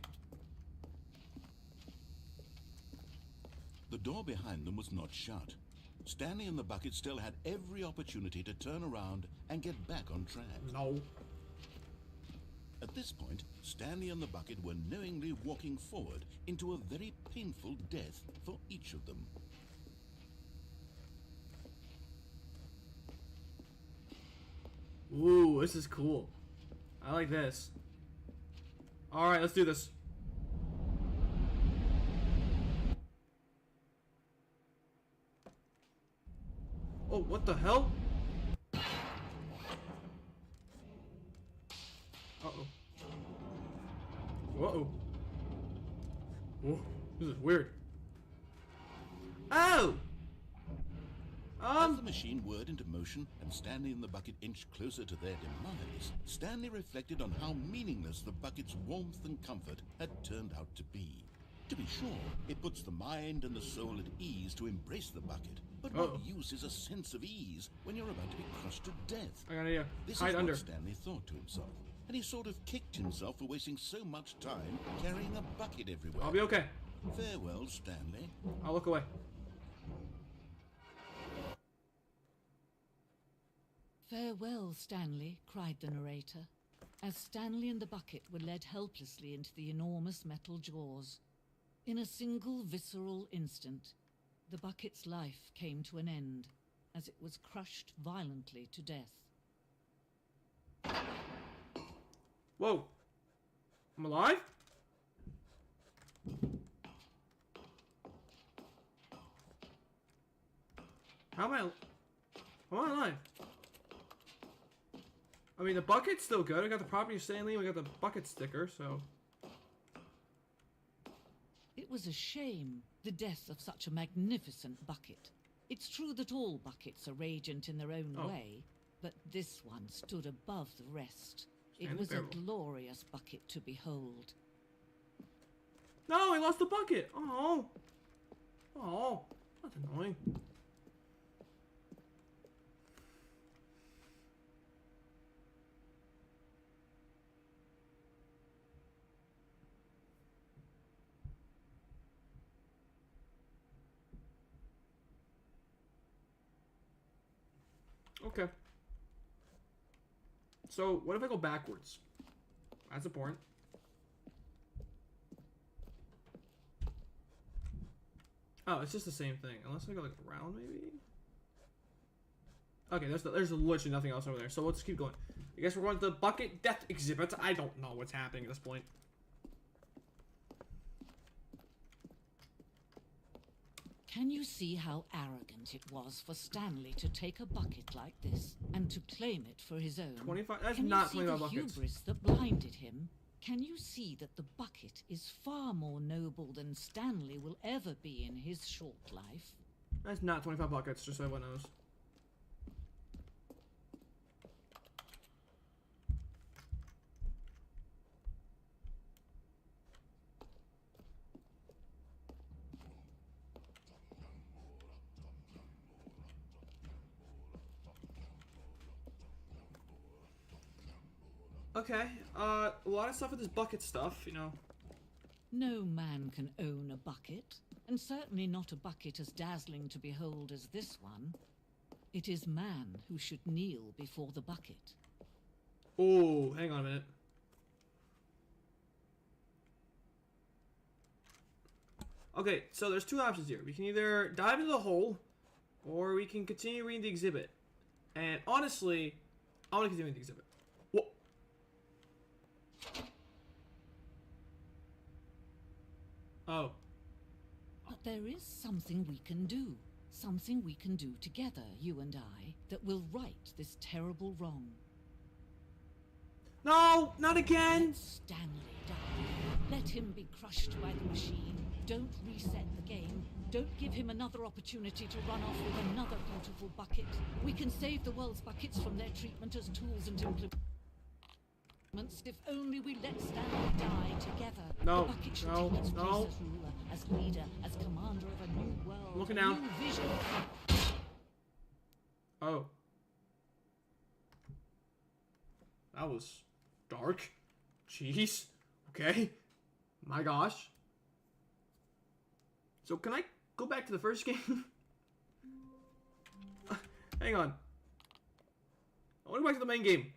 The door behind them was not shut. Stanley and the bucket still had every opportunity to turn around and get back on track. No. At this point, Stanley and the bucket were knowingly walking forward into a very painful death for each of them. Ooh, this is cool. I like this. Alright, let's do this. Oh, what the hell? Uh-oh. Uh-oh. Whoa, this is weird. Oh! As the machine whirred into motion and Stanley and the bucket inched closer to their demise, Stanley reflected on how meaningless the bucket's warmth and comfort had turned out to be. To be sure, it puts the mind and the soul at ease to embrace the bucket, but what use is a sense of ease when you're about to be crushed to death? I gotta This hide is under. what Stanley thought to himself, and he sort of kicked himself for wasting so much time carrying a bucket everywhere. I'll be okay. Farewell, Stanley. I'll look away. Farewell, Stanley, cried the narrator, as Stanley and the bucket were led helplessly into the enormous metal jaws. In a single visceral instant, the bucket's life came to an end, as it was crushed violently to death. Whoa. I'm alive? How am I alive? I mean, the bucket's still good. We got the property of Stanley. We got the bucket sticker, so... It was a shame, the death of such a magnificent bucket. It's true that all buckets are radiant in their own way, but this one stood above the rest. It was a glorious bucket to behold. No, I lost the bucket! Oh! Oh, that's annoying. Okay. So, what if I go backwards? That's important. Oh, it's just the same thing. Unless I go like around, maybe? Okay, there's literally nothing else over there. So let's keep going. I guess we're going to the bucket death exhibit. I don't know what's happening at this point. Can you see how arrogant it was for Stanley to take a bucket like this and to claim it for his own? 25? That's Can not you see 25 the buckets. hubris that blinded him? Can you see that the bucket is far more noble than Stanley will ever be in his short life? That's not 25 buckets, just so everyone knows. Okay, a lot of stuff with this bucket stuff, you know. No man can own a bucket, and certainly not a bucket as dazzling to behold as this one. It is man who should kneel before the bucket. Oh, hang on a minute. Okay, so there's two options here. We can either dive into the hole, or we can continue reading the exhibit. And honestly, I want to continue reading the exhibit. Whoa. Oh. But there is something we can do. Something we can do together, you and I, that will right this terrible wrong. No, not again. Let Stanley die. Let him be crushed by the machine. Don't reset the game. Don't give him another opportunity to run off with another beautiful bucket. We can save the world's buckets from their treatment as tools and implements if only we let Stanley die together. No, The bucket should no, take its place no. as ruler, as leader, as commander of a new world. Looking a down. new vision. Oh. That was dark. Jeez. Okay. My gosh. So can I go back to the first game? Hang on. I want to go back to the main game.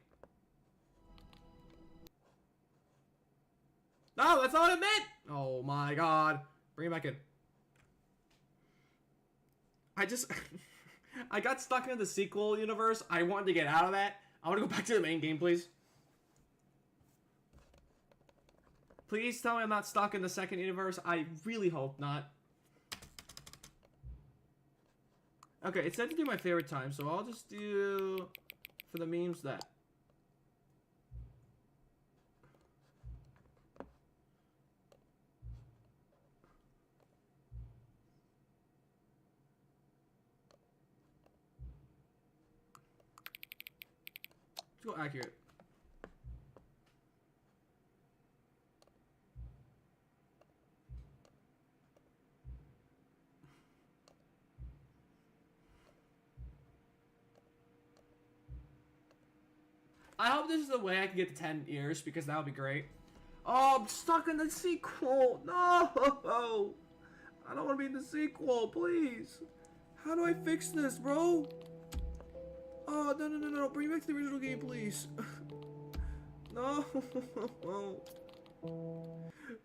No, that's not what it meant! Oh my god. Bring it back in. I got stuck in the sequel universe. I wanted to get out of that. I want to go back to the main game, please. Please tell me I'm not stuck in the second universe. I really hope not. Okay, it said to do my favorite time, so I'll just do, for the memes, that. Let's go accurate. I hope this is the way I can get to 10 years, because that would be great. Oh, I'm stuck in the sequel. No! I don't want to be in the sequel, please. How do I fix this, bro? Oh, no. Bring me back to the original game, please. No.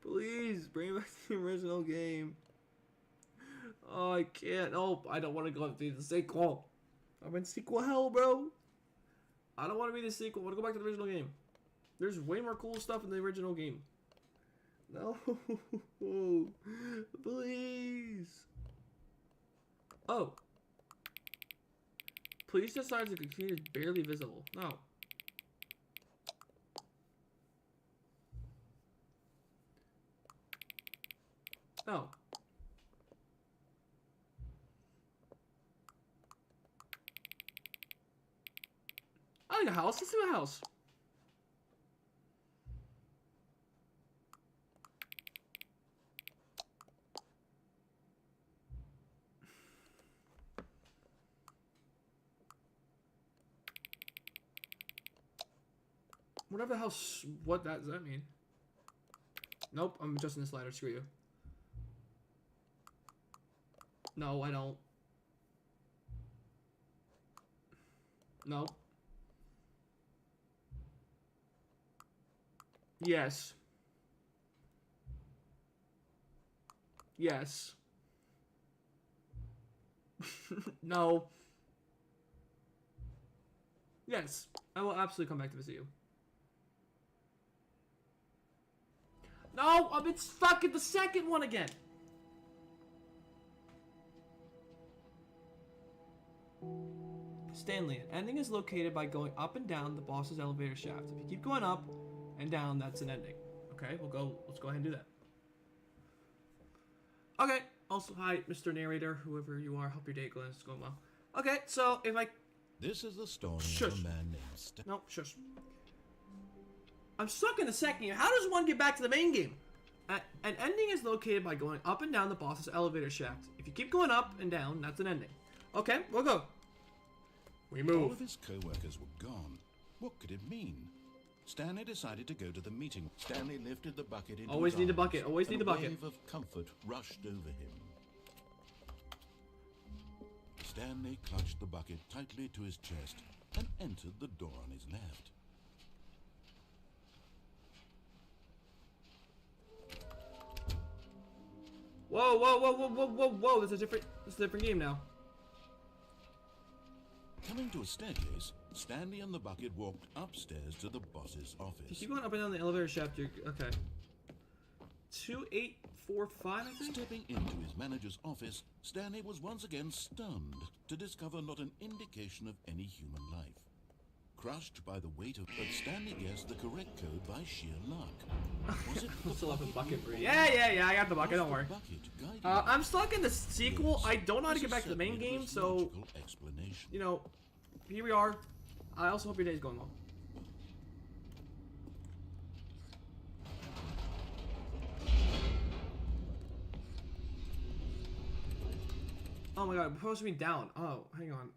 Please, bring me back to the original game. Oh, I can't. Oh, I don't want to go through the sequel. I'm in sequel hell, bro. I don't want to be the sequel. I want to go back to the original game. There's way more cool stuff in the original game. No. Please. Oh. Please decide to continue is barely visible. No. No. I like a house. Let's do a house. Whatever the house. What does that mean? Nope. I'm adjusting the slider. Screw you. No, I don't. No. Yes. Yes. No. Yes. I will absolutely come back to visit you. No! I've been stuck at the second one again! Stanley, an ending is located by going up and down the boss's elevator shaft. If you keep going up and down, that's an ending. Okay, let's go ahead and do that. Okay, also, hi, Mr. Narrator, whoever you are, hope your day is going well. Okay, so if I... This is the story Shush. of a man named No, shush. I'm stuck in the second game. How does one get back to the main game? An ending is located by going up and down the boss's elevator shaft. If you keep going up and down, that's an ending. Okay, we'll go. We move. All of his co-workers were gone. What could it mean? Stanley decided to go to the meeting. Stanley lifted the bucket into Always his need a arms, bucket, always need and a bucket. A wave of comfort rushed over him. Stanley clutched the bucket tightly to his chest and entered the door on his left. Whoa, this is a different game now. Coming to a staircase, Stanley and the bucket walked upstairs to the boss's office. If you keep going up and down the elevator shaft, you're... Okay. 2845, I think? Stepping into his manager's office, Stanley was once again stunned to discover not an indication of any human life. crushed by the weight of... But Stanley guessed the correct code by sheer luck. Was it the Still have a bucket for bucket? you. Yeah, I got the bucket, don't worry. Was the bucket guiding I'm stuck in the sequel. Yes, I don't know how to this get is back to the main certainly game, most so, logical explanation. you know, here we are. I also hope your day's going well. Oh my god, we're supposed to be down. Oh, hang on.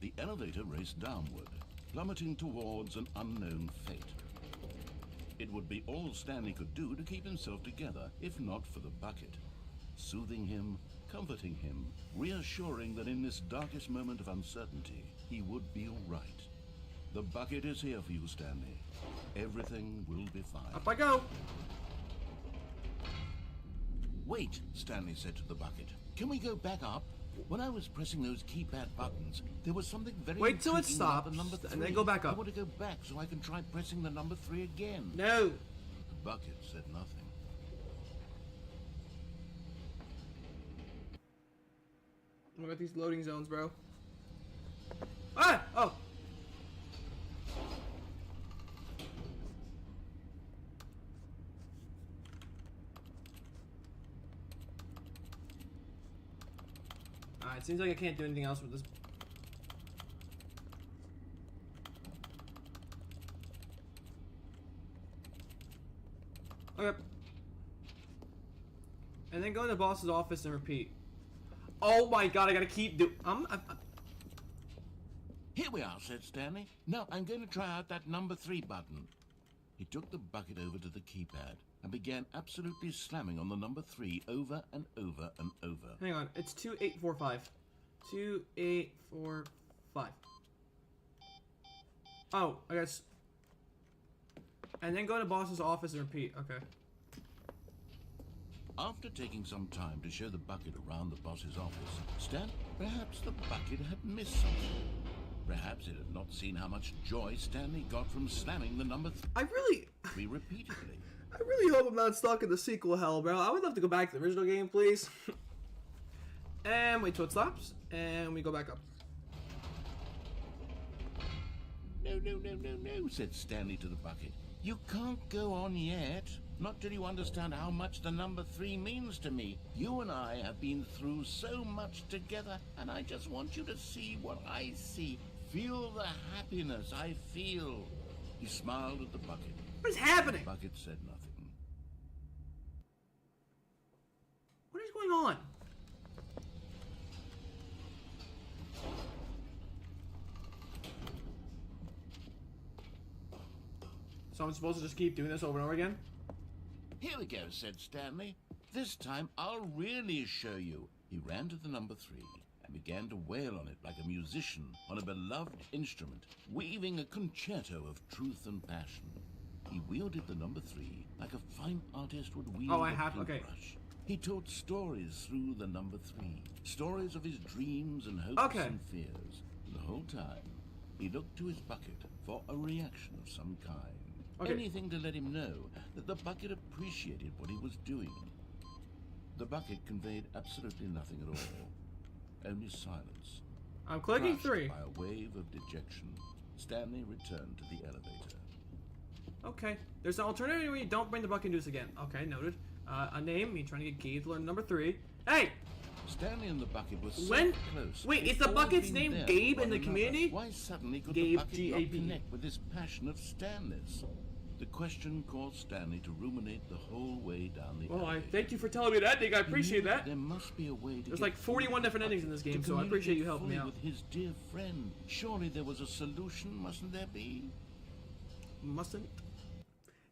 The elevator raced downward, plummeting towards an unknown fate. It would be all Stanley could do to keep himself together, if not for the bucket. Soothing him, comforting him, reassuring that in this darkest moment of uncertainty, he would be all right. The bucket is here for you, Stanley. Everything will be fine. Up I go. Wait, Stanley said to the bucket. Can we go back up? When I was pressing those keypad buttons, there was something very Wait till it intriguing about stops, the number 3. and then go back up. I want to go back so I can try pressing the number 3 again. No. The bucket said nothing. Look at these loading zones, bro. Ah! Oh! Alright, it seems like I can't do anything else with this. Okay. And then go in the boss's office and repeat. Oh my god, I gotta keep I'm Here we are, said Stanley. Now I'm going to try out that number 3 button. He took the bucket over to the keypad and began absolutely slamming on the number 3 over and over and over. Hang on, it's 2845. 2845. Oh, I guess. And then go to boss's office and repeat. Okay. After taking some time to show the bucket around the boss's office, perhaps the bucket had missed something. Perhaps it had not seen how much joy Stanley got from slamming the number 3 repeatedly. I really hope I'm not stuck in the sequel hell, bro. I would love to go back to the original game, please. And wait till it stops, and we go back up. No, said Stanley to the bucket. You can't go on yet. Not till you understand how much the number 3 means to me. You and I have been through so much together, and I just want you to see what I see. Feel the happiness I feel. He smiled at the bucket. What is happening? The bucket said nothing. What is going on? So I'm supposed to just keep doing this over and over again? Here we go, said Stanley. This time I'll really show you. He ran to the number 3 and began to wail on it like a musician on a beloved instrument, weaving a concerto of truth and passion. He wielded the number 3 like a fine artist would wield a paintbrush. He told stories through the number 3, stories of his dreams and hopes and fears. The whole time, he looked to his bucket for a reaction of some kind. Anything to let him know that the bucket appreciated what he was doing. The bucket conveyed absolutely nothing at all, only silence. I'm clicking Crushed 3. by a wave of dejection, Stanley returned to the elevator. Okay. There's an alternative where you don't bring the bucket into this again. Okay, noted. A name, me trying to get Gabe to learn number 3. Hey! Stanley and the bucket were so close. Wait, is the They'd all bucket's been name there Gabe for in the one community? another. Why suddenly could Gabe, the bucket not G-A-B. connect with this passion of Stanley's? The question caused Stanley to ruminate the whole way down the Well, I elevator. thank you for telling me that, Nick. I appreciate He knew that. There must be a way to There's get like 41 through different the endings in this bucket, game, to so I appreciate you communicate helping me fully out. with his dear friend. Surely there was a solution, mustn't there be? Mustn't.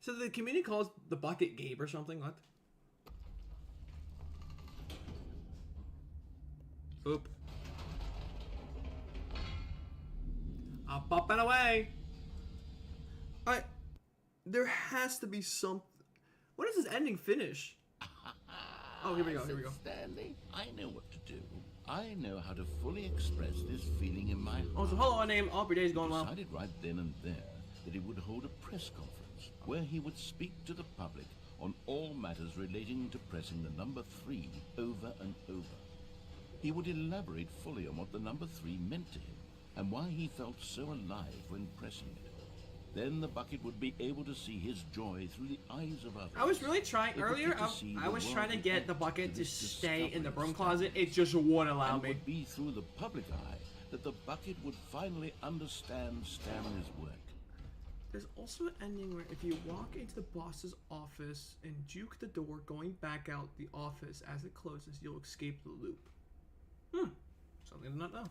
So the community calls the bucket Gabe or something? What? Oop. Up and away. There has to be some. When does this ending finish? Oh, here we go. Here we go. Stanley, I know what to do. I know how to fully express this feeling in my heart. Oh, so hello, name. Hope your day's going well. Decided right then and there that he would hold a press conference where he would speak to the public on all matters relating to pressing the number 3 over and over. He would elaborate fully on what the number 3 meant to him, and why he felt so alive when pressing it. Then the bucket would be able to see his joy through the eyes of others. I was really trying It would earlier. get to see I the was world trying to get the react bucket to this stay in the discovery broom of closet. Stanley. It just wouldn't allow And it me. would be through the public eye that the bucket would finally understand Stanley's work. There's also an ending where if you walk into the boss's office and juke the door going back out the office as it closes, you'll escape the loop. Something I did not know.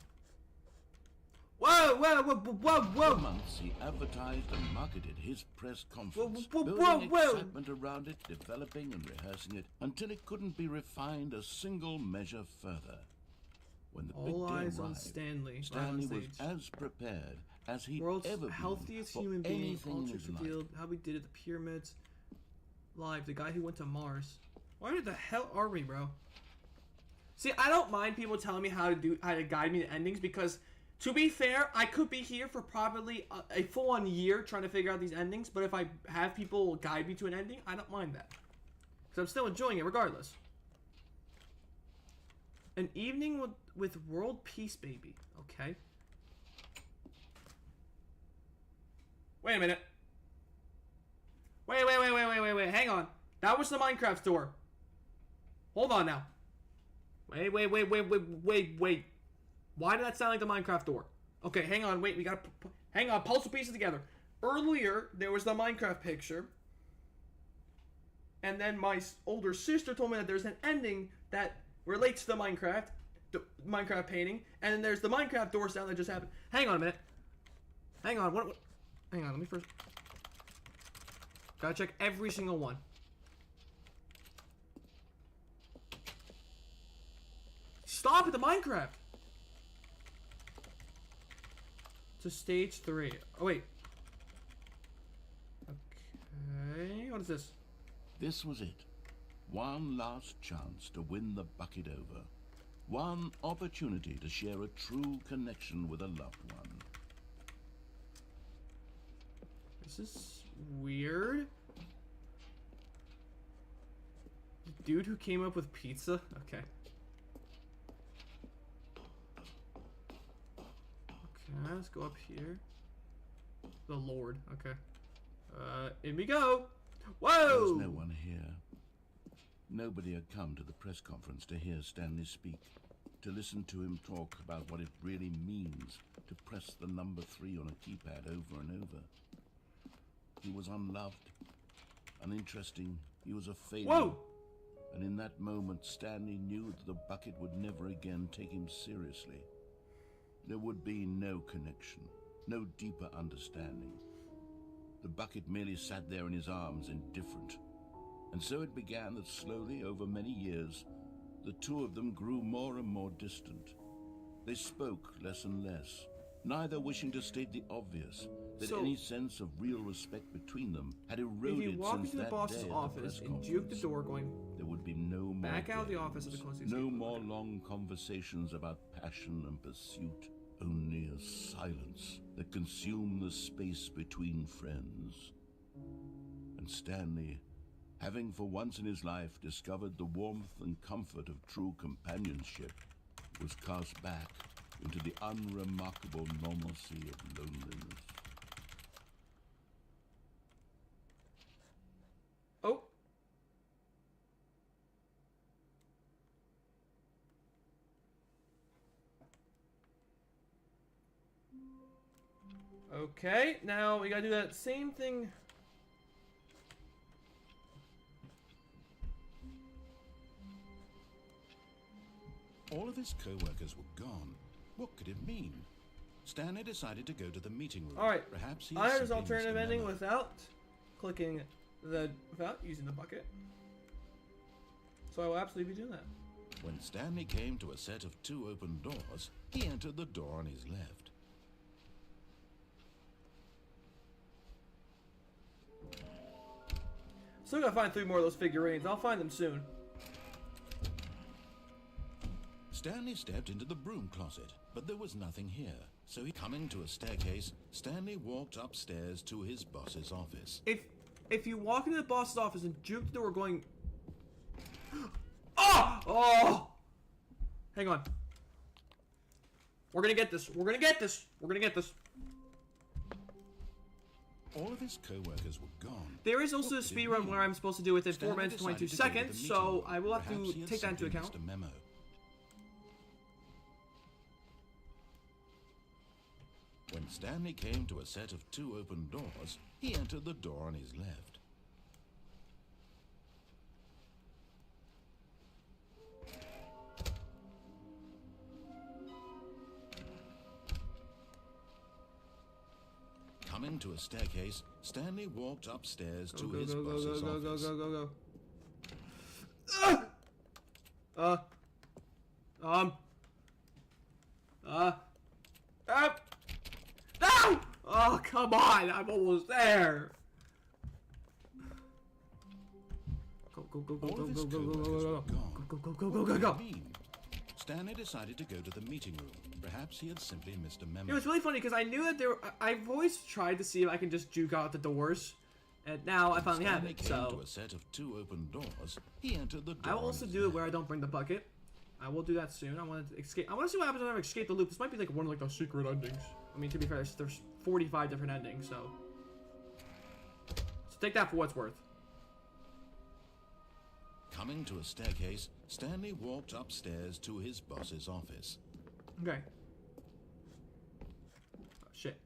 Whoa, whoa, whoa, whoa, whoa! For months, he advertised and marketed his press conference, Whoa, building whoa. excitement around it, developing and rehearsing it, until it couldn't be refined a single measure further. When the big All day eyes on arrived, Stanley. Stanley right on was stage. as prepared as he'd World's ever been healthiest for human being. anything All in tricks his life. revealed. How we did it. The pyramids. Live. The guy who went to Mars. Why the hell are we, bro? See, I don't mind people telling me how to guide me to endings because, to be fair, I could be here for probably a full-on year trying to figure out these endings. But if I have people guide me to an ending, I don't mind that because I'm still enjoying it regardless. An evening with world peace, baby. Okay. Wait a minute. Wait. Hang on. That was the Minecraft store. Hold on now. Wait. Why did that sound like the Minecraft door? Okay, hang on. Wait, we gotta... Hang on. Pull some pieces together. Earlier, there was the Minecraft picture. And then my older sister told me that there's an ending that relates to the Minecraft painting. And then there's the Minecraft door sound that just happened. Hang on a minute. Hang on. What? Hang on. Let me first... Gotta check every single one. Stop at the Minecraft! To stage 3. Oh, wait. Okay. What is this? This was it. One last chance to win the bucket over. One opportunity to share a true connection with a loved one. This is weird. The dude who came up with pizza? Okay. Okay, let's go up here. The Lord. Okay. In we go. Whoa! There was no one here. Nobody had come to the press conference to hear Stanley speak, to listen to him talk about what it really means to press the number 3 on a keypad over and over. He was unloved, uninteresting, he was a failure. Whoa! And in that moment, Stanley knew that the bucket would never again take him seriously. There would be no connection, no deeper understanding. The bucket merely sat there in his arms, indifferent. And so it began that slowly, over many years, the two of them grew more and more distant. They spoke less and less, neither wishing to state the obvious, that So, any sense of real respect between them had If eroded you walk since into the that boss's day at office the and press juke the conference. door going There would be no more back out of the games, office at the closest no escape more room. long conversations about passion and pursuit, only a silence that consumed the space between friends. And Stanley, having for once in his life discovered the warmth and comfort of true companionship, was cast back into the unremarkable normalcy of loneliness. Oh. Okay, now we gotta do that same thing. All of his co-workers were gone. What could it mean? Stanley decided to go to the meeting room. Alright, Perhaps he I have simply this alternative missed the ending memo. without using the bucket. So I will absolutely be doing that. When Stanley came to a set of 2 open doors, he entered the door on his left. Still gotta find 3 more of those figurines. I'll find them soon. Stanley stepped into the broom closet, but there was nothing here. So coming to a staircase, Stanley walked upstairs to his boss's office. If you walk into the boss's office and juke the door going... Oh! Oh! Hang on. We're gonna get this. We're gonna get this. We're gonna get this. All of his co-workers were gone. There is also a What did speed it run mean? where I'm supposed to do it in 4 Stanley minutes 22 decided to go to the seconds, meeting so room. I will have Perhaps to he had take that into simply account. missed a memo. When Stanley came to a set of 2 open doors, he entered the door on his left. Coming to a staircase, Stanley walked upstairs to his boss's office. Go. No! Oh, come on! I'm almost there. Go. All of his co-workers were gone. Go. What did it mean? Stanley decided to go to the meeting room. Perhaps he had simply missed a memo. You know, it's really funny because I knew that I've always tried to see if I can just juke out the doors, and now I finally have Stanley it. came So to a set of 2 open doors. He entered the door. I will on also his do it left. where I don't bring the bucket. I will do that soon. I want to escape. I want to see what happens when I escape the loop. This might be like one of like those secret endings. I mean, to be fair, there's 45 different endings, so take that for what's worth. Coming to a staircase, Stanley walked upstairs to his boss's office. Okay. Oh, shit.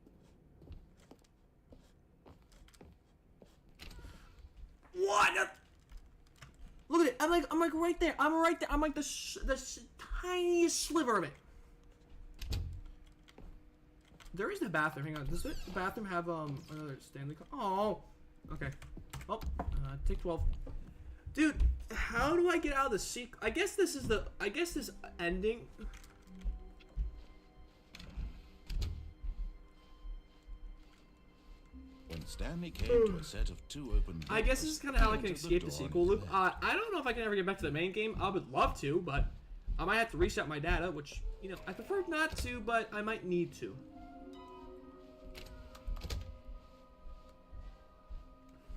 What? Look at it. I'm like right there. I'm right there. I'm like the tiniest sliver of it. There is the bathroom. Hang on. Does the bathroom have another Stanley? Oh. Okay. Oh. Take 12. Dude, how do I get out of the secret? I guess this ending. When Stanley came to a set of 2 open doors, I guess this is kind of how I can he entered escape the door on sequel his loop. left. I don't know if I can ever get back to the main game. I would love to, but I might have to reset my data, which, you know, I prefer not to, but I might need to.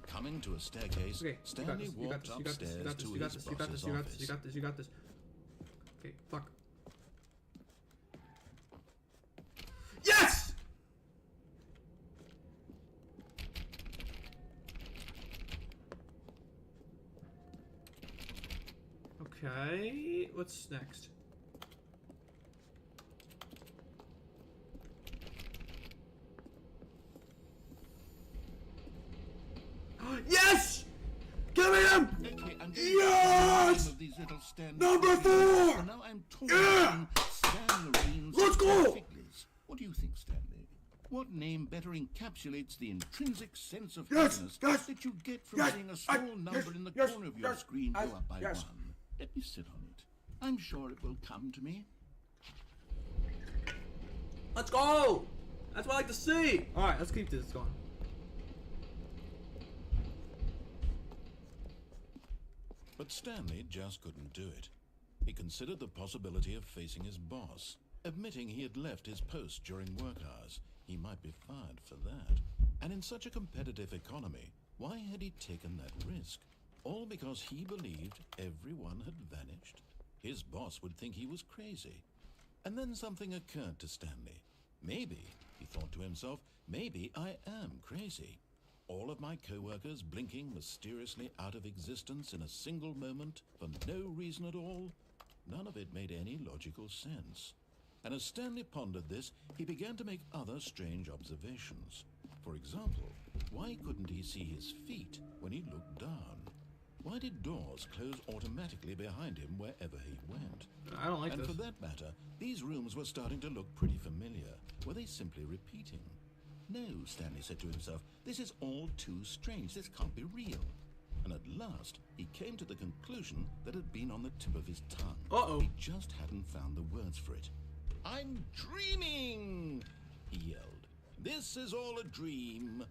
Coming to a staircase, Okay, Stanley walked upstairs to his boss's office. You got this. Okay, fuck. Yes! Okay, what's next? Yes! Give me him! Okay, I'm Yes! of these little Stanley Number figures. 4! And now I'm Yeah! talking Stanley's Let's go! Figlets. What do you think, Stanley? What name better encapsulates the intrinsic sense of Yes, happiness yes, that you get from yes, seeing a small number in the yes, corner of your yes, screen go yes, up by yes. 1? Let me sit on it. I'm sure it will come to me. Let's go! That's what I like to see! Alright, let's keep this going. But Stanley just couldn't do it. He considered the possibility of facing his boss, admitting he had left his post during work hours. He might be fired for that. And in such a competitive economy, why had he taken that risk? All because he believed everyone had vanished? His boss would think he was crazy. And then something occurred to Stanley. Maybe, he thought to himself, maybe I am crazy. All of my co-workers blinking mysteriously out of existence in a single moment for no reason at all? None of it made any logical sense. And as Stanley pondered this, he began to make other strange observations. For example, why couldn't he see his feet when he looked down? Why did doors close automatically behind him wherever he went? I don't like And this. for that matter, these rooms were starting to look pretty familiar. Were they simply repeating? No, Stanley said to himself, this is all too strange. This can't be real. And at last, he came to the conclusion that had been on the tip of his tongue. Uh-oh. He just hadn't found the words for it. I'm dreaming, he yelled. This is all a dream.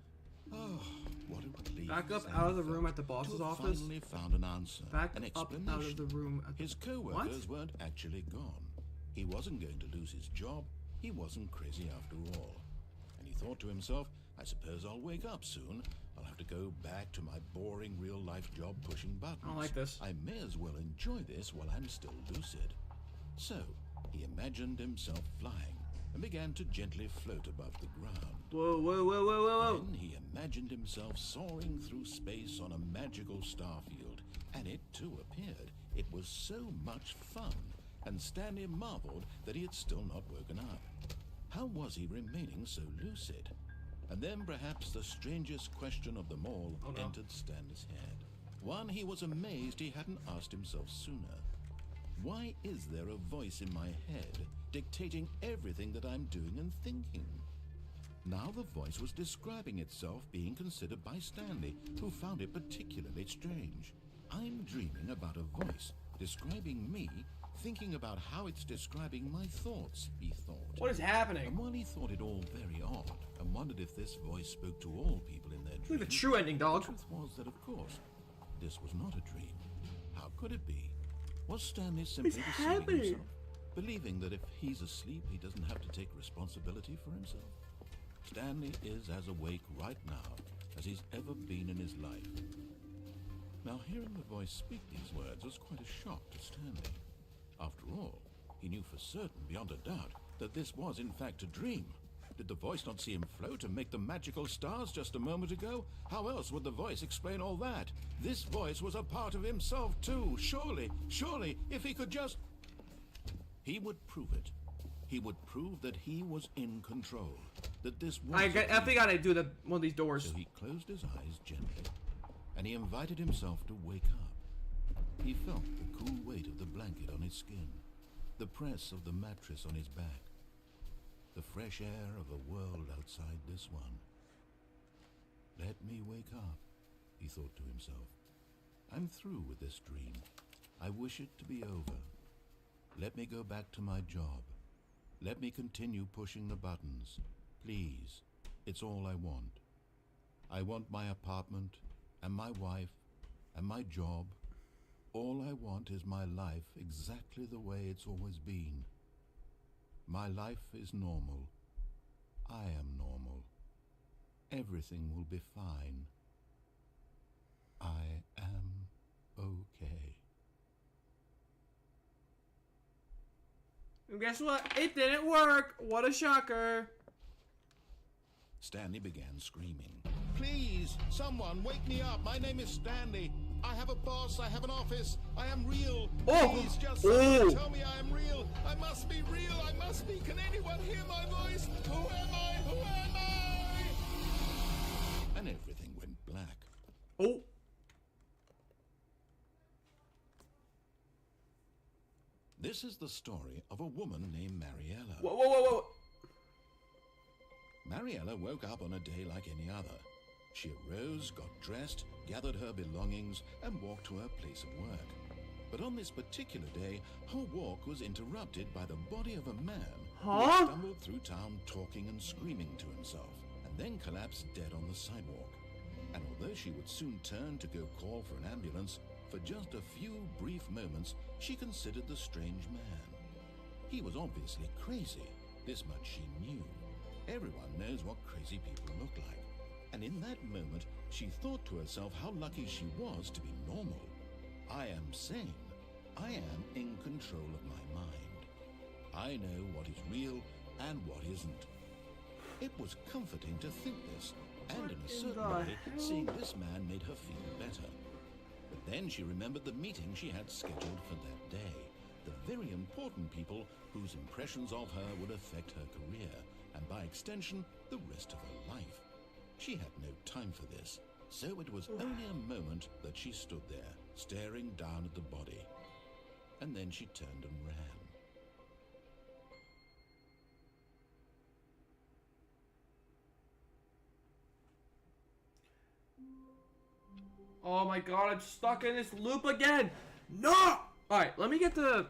Oh, what a relief. Back up Stanley out of the felt room at the to boss's have office. finally found an answer, Back an up explanation. out of the room at the... His co-workers weren't actually gone. He wasn't going to lose his job. He wasn't crazy after all. And he thought to himself, I suppose I'll wake up soon. I'll have to go back to my boring real-life job pushing buttons. I don't like this. I may as well enjoy this while I'm still lucid. So, he imagined himself flying and began to gently float above the ground. Whoa, whoa, whoa, whoa, whoa, whoa. Then he imagined himself soaring through space on a magical starfield, and it too appeared. It was so much fun, and Stanley marveled that he had still not woken up. How was he remaining so lucid? And then perhaps the strangest question of them all entered Stanley's head. One he was amazed he hadn't asked himself sooner. Why is there a voice in my head dictating everything that I'm doing and thinking? Now the voice was describing itself being considered by Stanley, who found it particularly strange. I'm dreaming about a voice describing me, thinking about how it's describing my thoughts, he thought. What is happening? And while he thought it all very odd, and wondered if this voice spoke to all people in their Look dreams, at the true ending, dog. the truth was that, of course, this was not a dream. How could it be? Was Stanley simply deceiving happening? himself, believing that if he's asleep, he doesn't have to take responsibility for himself? Stanley is as awake right now as he's ever been in his life. Now, hearing the voice speak these words was quite a shock to Stanley. After all, he knew for certain, beyond a doubt, that this was in fact a dream. Did the voice not see him float and make the magical stars just a moment ago? How else would the voice explain all that? This voice was a part of himself too. Surely, if he could just... He would prove it. He would prove that he was in control. That this was... I think I gotta do one of these doors. So he closed his eyes gently, and he invited himself to wake up. He felt the cool weight of the blanket on his skin, the press of the mattress on his back, the fresh air of a world outside this one. Let me wake up, he thought to himself. I'm through with this dream. I wish it to be over. Let me go back to my job. Let me continue pushing the buttons. Please, it's all I want. I want my apartment, and my wife, and my job. All I want is my life exactly the way it's always been. My life is normal. I am normal. Everything will be fine. I am okay. And guess what? It didn't work. What a shocker. Stanley began screaming. Please, someone, wake me up. My name is Stanley. I have a boss. I have an office. I am real. Oh! Please, just Oh! tell me I am real. I must be real. I must be. Can anyone hear my voice? Who am I? Who am I? And everything went black. Oh. This is the story of a woman named Mariella. Whoa, whoa, whoa, whoa. Mariella woke up on a day like any other. She arose, got dressed, gathered her belongings, and walked to her place of work. But on this particular day, her walk was interrupted by the body of a man who had stumbled through town talking and screaming to himself, and then collapsed dead on the sidewalk. And although she would soon turn to go call for an ambulance, for just a few brief moments, she considered the strange man. He was obviously crazy. This much she knew. Everyone knows what crazy people look like. And in that moment, she thought to herself how lucky she was to be normal. I am sane. I am in control of my mind. I know what is real and what isn't. It was comforting to think this, and in a certain way, seeing this man made her feel better. But then she remembered the meeting she had scheduled for that day. The very important people whose impressions of her would affect her career, and by extension, the rest of her life. She had no time for this, so it was only a moment that she stood there, staring down at the body. And then she turned and ran. Oh my god, I'm stuck in this loop again. No! Alright, let me get the...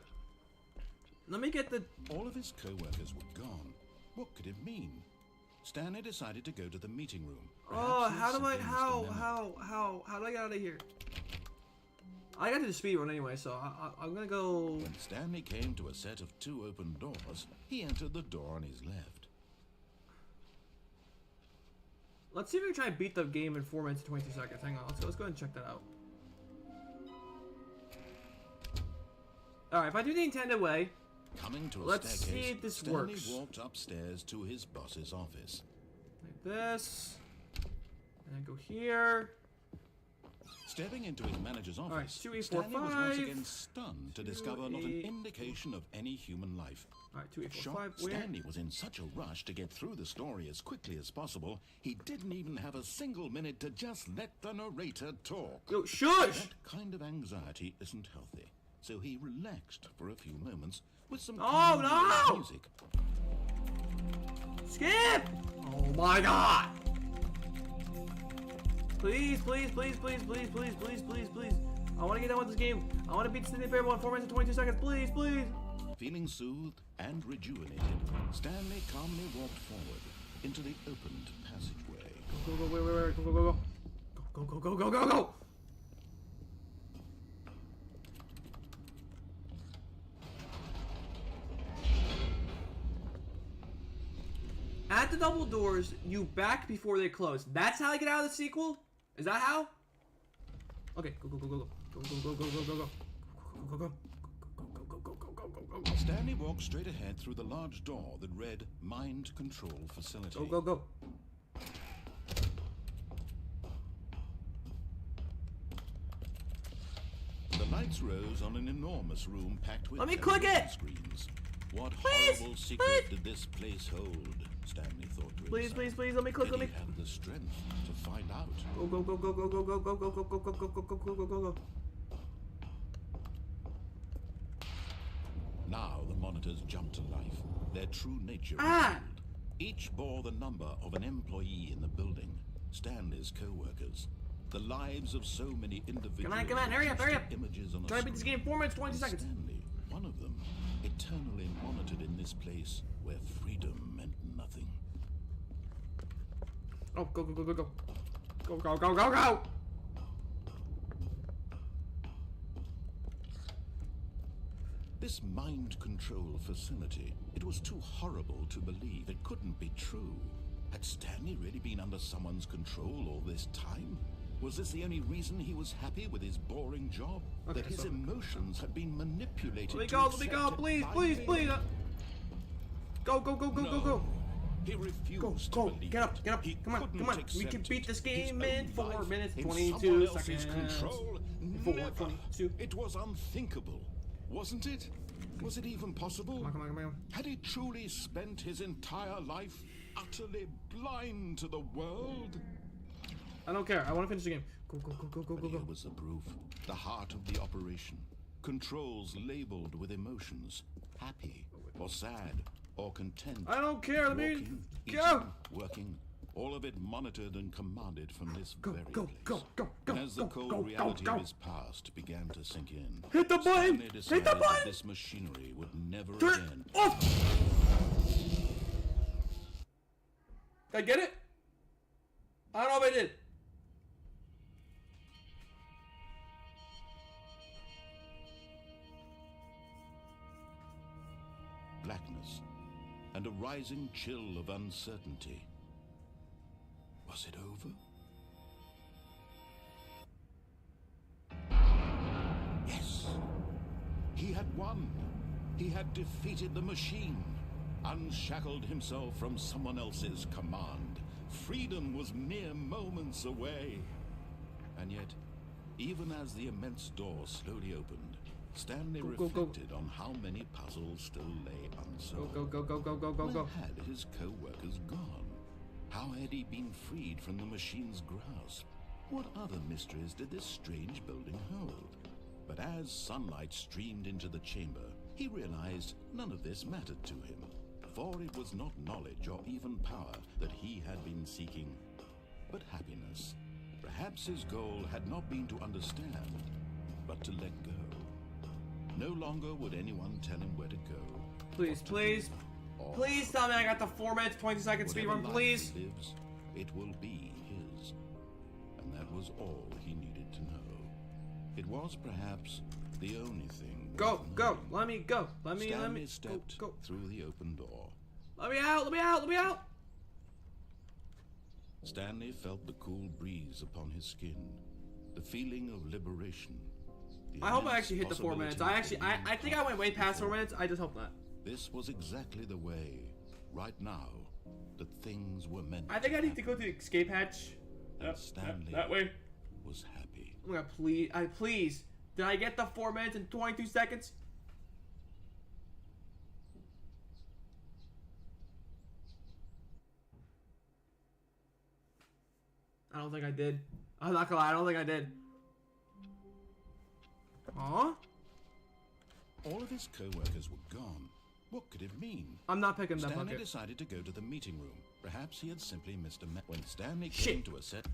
All of his co-workers were gone. What could it mean? Stanley decided to go to the meeting room. Oh, Perhaps how do I... something missed a memo. How do I get out of here? I got to the speed run anyway, so I'm gonna go... When Stanley came to a set of 2 open doors, he entered the door on his left. Let's see if we can try and beat the game in 4 minutes and 22 seconds. Hang on, let's go ahead and check that out. Alright, if I do the intended way, Coming to a Let's staircase, see if this Stanley works. walked upstairs to his boss's office. Like this. And then go here. Stepping into his manager's office, Alright, 2, 8, 4, Stanley was once 5. again stunned to 2, discover not an 8. indication of any human life. Alright, 2, 8, 4, Shocked, 5. Where? Stanley was in such a rush to get through the story as quickly as possible, he didn't even have a single minute to just let the narrator talk. Yo, shush! That kind of anxiety isn't healthy, so he relaxed for a few moments with some Oh, no! music. Skip! Oh my god! Please, please, please, please, please, please, please, please, please. I want to get done with this game. I want to beat Stanley Parable in 4 minutes and 22 seconds. Please, please. Feeling soothed and rejuvenated, Stanley calmly walked forward into the opened passageway. Go, go, go, wait, go, go, go, go. Go, go, go, go, go, go. At the double doors, you back before they close. That's how I get out of the sequel? Is that how? Okay, go, go, go, go, go. Go, go, go, go, go, go, go. Go, go, go. Stanley walked straight ahead through the large door that read Mind Control Facility. Go, go, go. The lights rose on an enormous room packed with Let me click television it! screens. What Please, horrible secret please. did this place hold? Stanley thought to Please, himself. please, please, let me click, Did let me... he have the strength to find out? Go, go, go, go, go, go, go, go, go, go, go, go, go, go, go, go, go, go, go. Now the monitors jumped to life. Their true nature Ah! revealed. Each bore the number of an employee in the building, Stanley's co-workers. The lives of so many individuals. Come on, hurry up, hurry up. Images on a Try to beat this screen. game 4 minutes, 20 And seconds. Stanley, one of them, eternally monitored in this place where freedom meant nothing. Oh, go, go, go, go, go. Go, go, go, go, go. This mind control facility, it was too horrible to believe. It couldn't be true. Had Stanley really been under someone's control all this time? Was this the only reason he was happy with his boring job? Okay, That his so- emotions had been manipulated Let me to go, let me go, accept it please, by please, me? please. Go, go, go, go, go, go. He refused Go, to believe get up, it. get up. He Come on, couldn't come on. We accept can beat it. this His game own in 4 life minutes, in 22 someone else's seconds. control? 4, Never. 22. It was unthinkable, wasn't it? Was it even possible? Come on, come on, come on. Had he truly spent his entire life utterly blind to the world? I don't care. I want to finish the game. Go, go, go, go, go, go, But here go. was the proof. The heart of the operation. Controls labeled with emotions. Happy, or sad, or content. I don't care. Let me Walking, go. eating, working. All of it monitored and commanded from this Go, very go, place. go, go, go, And as the go, cold go, reality go, of go. his past began to sink in, Hit the button! Stanley Hit the decided button! that this machinery would never Turn again. it off! Did I get it? I don't know if I did. Blackness and a rising chill of uncertainty. Was it over? Yes. He had won. He had defeated the machine, unshackled himself from someone else's command. Freedom was mere moments away. And yet, even as the immense door slowly opened, Stanley Go, go, go. reflected on how many puzzles still lay unsolved. Go, go, go, go, go, go, Where go. had his co-workers gone? How had he been freed from the machine's grasp? What other mysteries did this strange building hold? But as sunlight streamed into the chamber, he realized none of this mattered to him, for it was not knowledge or even power that he had been seeking, but happiness. Perhaps his goal had not been to understand, but to let go. No longer would anyone tell him where to go. Please, please. or Please tell me I got the 4 minutes, 20 seconds speed whatever run, life please. he lives, it will be his. And that was all he needed to know. It was perhaps the only thing. Go, worth go. knowing. Let me go. Let me, Stanley go, stepped go. through the open door. Let me out, let me out, let me out. Stanley felt the cool breeze upon his skin, the feeling of liberation. The I hope I immense actually hit the 4 minutes. I possibility actually, of I think I went way past 4 minutes. I just hope not. This was exactly the way, right now, that things were meant I think to I need to go to happen. the escape hatch. And Stanley that way. was happy. Oh my god, please. Did I get the 4 minutes and 22 seconds? I don't think I did. I'm not gonna lie, I don't think I did. Huh? All of his co-workers were gone. What could it mean? I'm not picking that Stanley bucket. decided to go to the meeting room. Perhaps he had simply missed a when Stanley Shit. came to a set.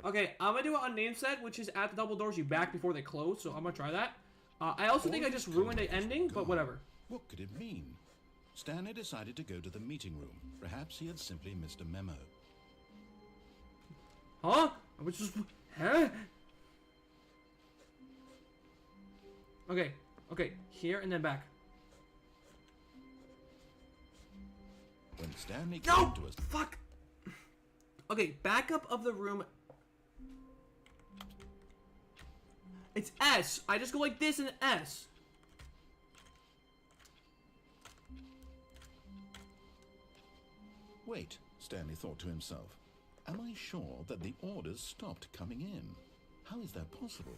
Okay, I'm gonna do it on name set, which is at the double doors you back before they close, so I'm gonna try that. I also think I just ruined the ending, but whatever. What could it mean? Stanley decided to go to the meeting room. Perhaps he had simply missed a memo. Huh? I was just... Huh? Okay, here and then back. When Stanley came No! to a... Fuck! Okay, backup of the room. It's S. I just go like this and S. Wait, Stanley thought to himself. Am I sure that the orders stopped coming in? How is that possible?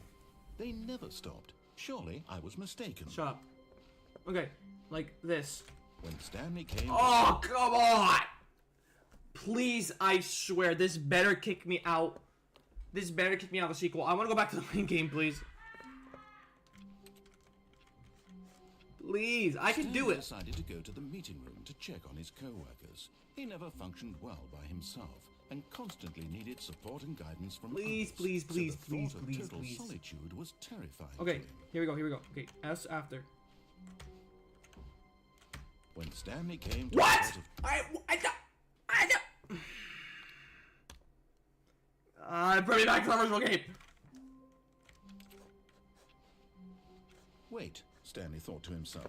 They never stopped. Surely I was mistaken. Shut up. Okay, like this. When Stanley came... Oh, come on! Please, I swear, this better kick me out. This better kick me out of the sequel. I want to go back to the main game, please. Please, I can do Stanley it. decided to go to the meeting room to check on his co-workers. He never functioned well by himself and constantly needed support and guidance from Please, others. please, So please, the please, thought of please, total please. solitude was terrifying to Okay, him. here we go. Okay, S after. When Stanley came to What? a sort of... Bring me back to the original game. Wait, Stanley thought to himself.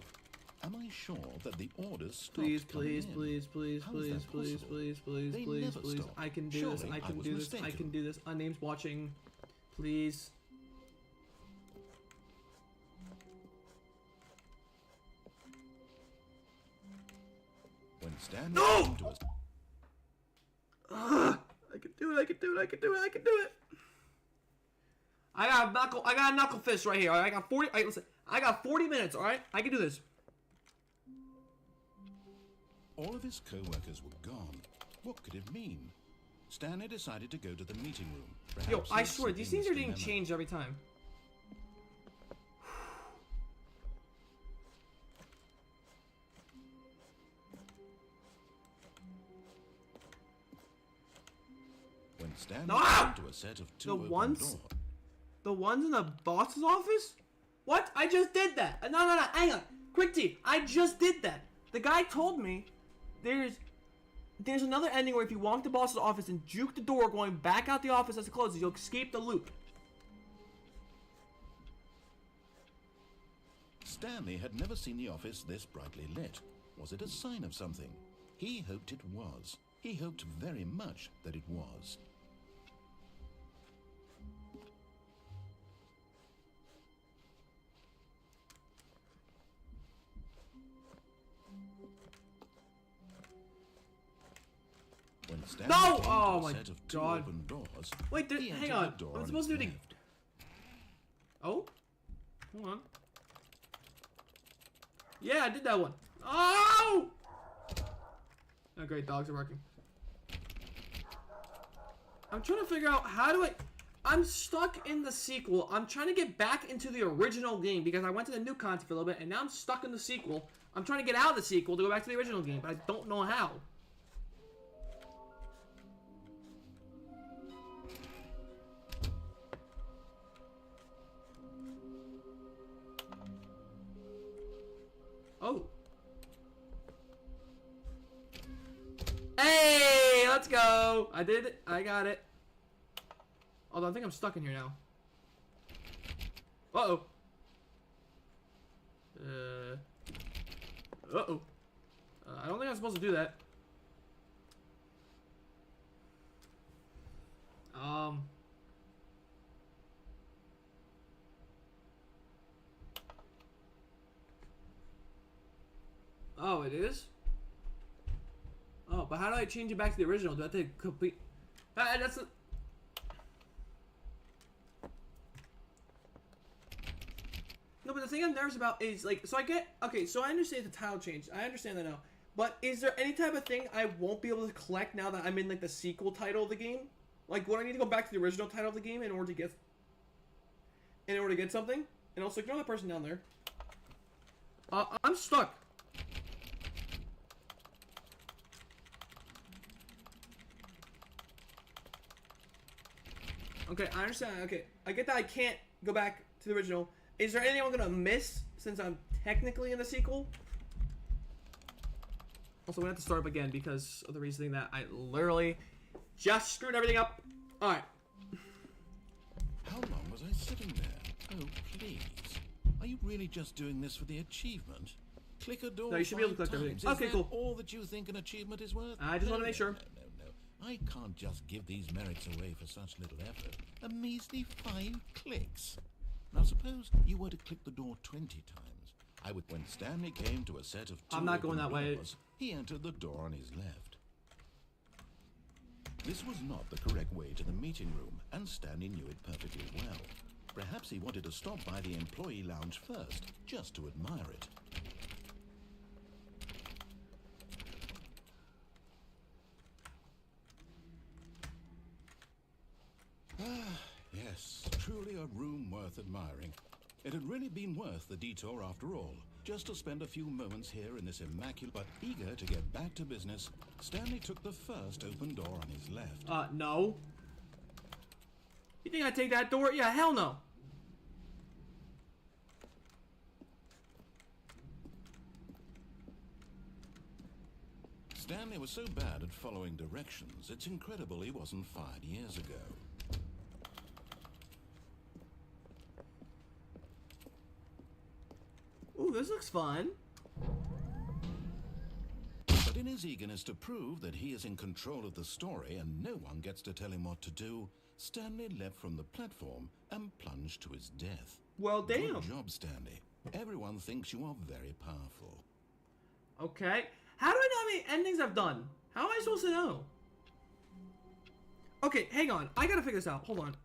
Am I sure that the orders stopped Please, coming please, in? please, please, How is please, that please, possible? please, please, They please, never please. stop. I can do this. Surely I can was do this. I mistaken. can do this. Unname's watching. Please. When Stanley No! came to a... I can do it. I can do it. I can do it. I can do it. I got a knuckle fist right here. All right? I got 40. All right, listen. I got 40 minutes. All right, I can do this. All of his co-workers were gone. What could it mean? Stanley decided to go to the meeting room. Perhaps Yo, he I had swear simply these things are missed a getting memo. changed every time. When Stanley No! came to a set of two The open ones- doors... The ones in the boss's office? What? I just did that. No, hang on. Quick T, I just did that. The guy told me there's another ending where if you walk to the boss's office and juke the door going back out the office as it closes, you'll escape the loop. Stanley had never seen the office this brightly lit. Was it a sign of something? He hoped it was. He hoped very much that it was. When Stanley No! came Oh to a my set of two God. open doors, Wait, he hang entered on. the door I'm on supposed to his do the... left. Oh? Hold on. Yeah, I did that one. Oh! Oh, great, dogs are barking. I'm trying to figure out how do I... I'm stuck in the sequel. I'm trying to get back into the original game because I went to the new content for a little bit and now I'm stuck in the sequel. I'm trying to get out of the sequel to go back to the original game, but I don't know how. Oh. Hey, let's go. I did it. I got it. Although I think I'm stuck in here now. Uh-oh. Uh-oh. I don't think I'm supposed to do that. Oh, it is? Oh, but how do I change it back to the original? Do I have to complete... that's... No, but the thing I'm nervous about is, like, so I get... Okay, so I understand the title change. I understand that now. But is there any type of thing I won't be able to collect now that I'm in, like, the sequel title of the game? Like, would I need to go back to the original title of the game in order to get... something? And also, ignore that person down there. I'm stuck. Okay, I understand. Okay, I get that I can't go back to the original. Is there anything I'm gonna miss since I'm technically in the sequel? Also, we have to start up again because of the reasoning that I literally just screwed everything up. Alright. How long was I sitting there? Oh, please. Are you really just doing this for the achievement? Click a door. No, you should be able to collect everything. Is Okay, that cool. all that you think an achievement is worth? I just want to make sure. No. I can't just give these merits away for such little effort. A measly 5 clicks. Now suppose you were to click the door 20 times. When Stanley came to a set of 2 I'm not going open that way. doors, he entered the door on his left. This was not the correct way to the meeting room, and Stanley knew it perfectly well. Perhaps he wanted to stop by the employee lounge first, just to admire it. Yes, truly a room worth admiring. It had really been worth the detour after all. Just to spend a few moments here in this immaculate, but eager to get back to business, Stanley took the first open door on his left. No. You think I'd take that door? Yeah, hell no. Stanley was so bad at following directions, it's incredible he wasn't fired years ago. Ooh, this looks fun. But in his eagerness to prove that he is in control of the story and no one gets to tell him what to do, Stanley leapt from the platform and plunged to his death. Well, damn. Good job, Stanley. Everyone thinks you are very powerful. Okay. How do I know how many endings I've done? How am I supposed to know? Okay, hang on. I gotta figure this out. Hold on.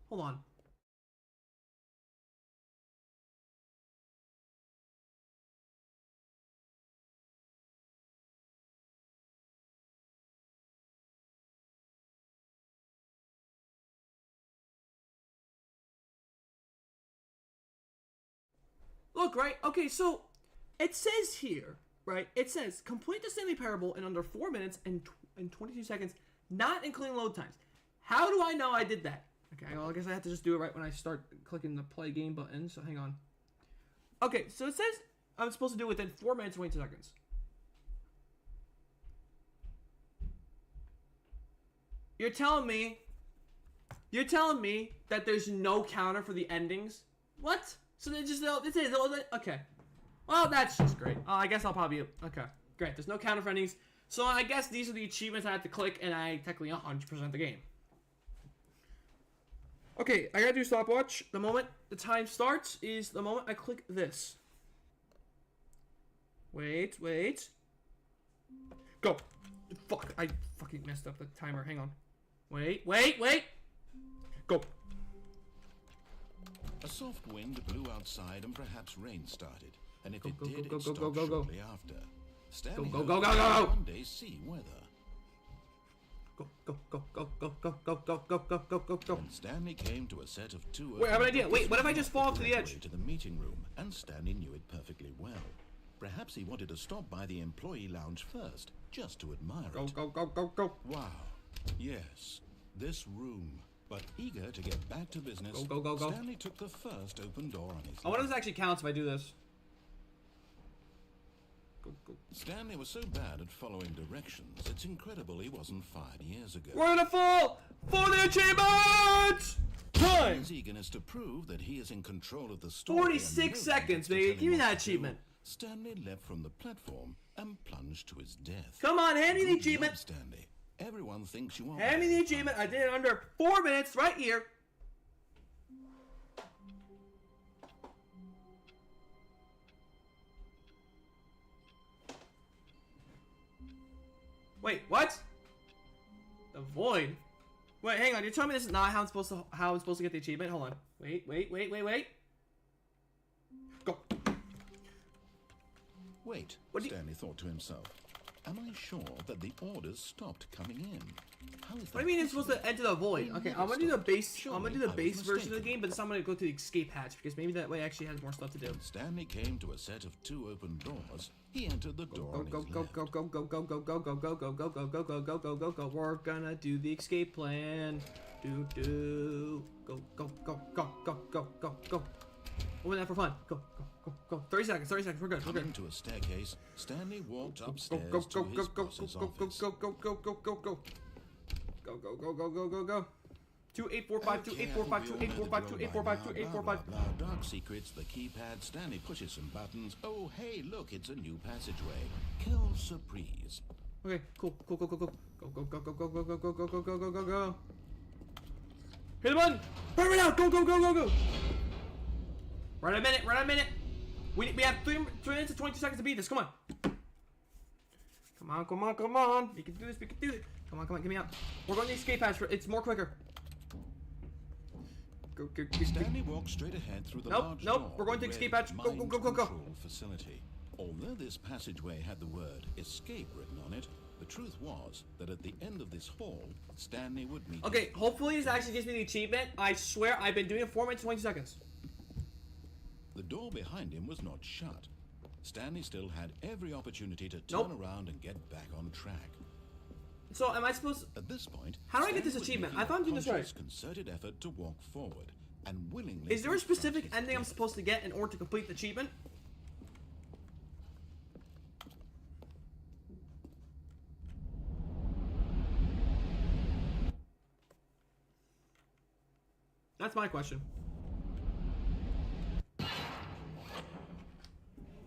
Hold on. Look, right? Okay, so it says here, right? It says complete the Stanley Parable in under 4 minutes and 22 seconds, not including load times. How do I know I did that? Okay, well, I guess I have to just do it right when I start clicking the play game button, so hang on. Okay, so it says I'm supposed to do it within 4 minutes and 22 seconds. You're telling me that there's no counter for the endings? What? So they just, it says, okay. Well, that's just great. I guess I'll probably, okay. Great, there's no counter for endings. So I guess these are the achievements I have to click, and I technically 100% the game. Okay, I gotta do stopwatch. The moment the time starts is the moment I click this. Wait. Go. Fuck, I fucking messed up the timer. Hang on. Wait. Go. A soft wind blew outside and perhaps rain started. And if it did, go, it stopped go. shortly after. Stanley Go. one day see weather. Go. When Stanley came to a set of 2 Wait, I have an idea. Wait, what if I just fall off to the edge? To the meeting room, and Stanley knew it perfectly well. Perhaps he wanted to stop by the employee lounge first, just to admire it. Go. Wow. Yes, this room. But eager to get back to business, Go. Stanley took the first open door on his I wonder if left. this actually counts if I do this. Go. Stanley was so bad at following directions, it's incredible he wasn't fired years ago. We're gonna fall for the achievement! Time! His eagerness to prove that he is in control of the story. 46 seconds, baby. Give me that achievement. Stanley leapt from the platform and plunged to his death. Come on, hand me the Good achievement. job, Stanley. Everyone thinks you are. Hand me the achievement. I did it under 4 minutes right here. Wait, what? The void? Wait, hang on. You're telling me this is not how I'm supposed to get the achievement? Hold on. Wait. Go. Wait, What do you- Stanley thought to himself. Am I sure that the orders stopped coming in? How is that What do you mean it's supposed to possible? enter the void? They Okay, never I'm gonna do the stopped. base. I'm Surely gonna do the I was base version of the mistaken. game, but this time I'm gonna go to the escape hatch because maybe that way actually has more stuff to do. When Stanley came to a set of 2 open doors, he entered the door on his left. Go. We're gonna do the escape plan. Do. Go. Open that for fun. Go. 30 seconds. We're good. Coming to a staircase, Stanley walked upstairs Go. to his boss's office. Go. 2845, 2845. Dark secrets, the keypad, Stanley pushes some buttons. Oh, hey, look, it's a new passageway. Kill surprise. Okay, cool. Go. Hit the button! Hurry now! Go! Run a minute! We have 3 minutes and 22 seconds to beat this. Come on! Come on! We can do this. Come on, get me out. We're going to the escape hatch. It's more quicker. Go. Stanley walked straight ahead through the large Nope. door We're going to that escape read hatch. Go. Mind Control Facility. Although this passageway had the word escape written on it, the truth was that at the end of this hall, Stanley would meet. Okay, hopefully this actually gives me the achievement. I swear I've been doing it 4 minutes and 20 seconds. The door behind him was not shut. Stanley still had every opportunity to turn around and get back on track. So am I supposed? At this point, How do I get this Stanley was achievement? making I thought I'm doing this a right. conscious, concerted effort to walk forward and willingly. Is there a confront specific his ending I'm death. supposed to get in order to complete the achievement? That's my question.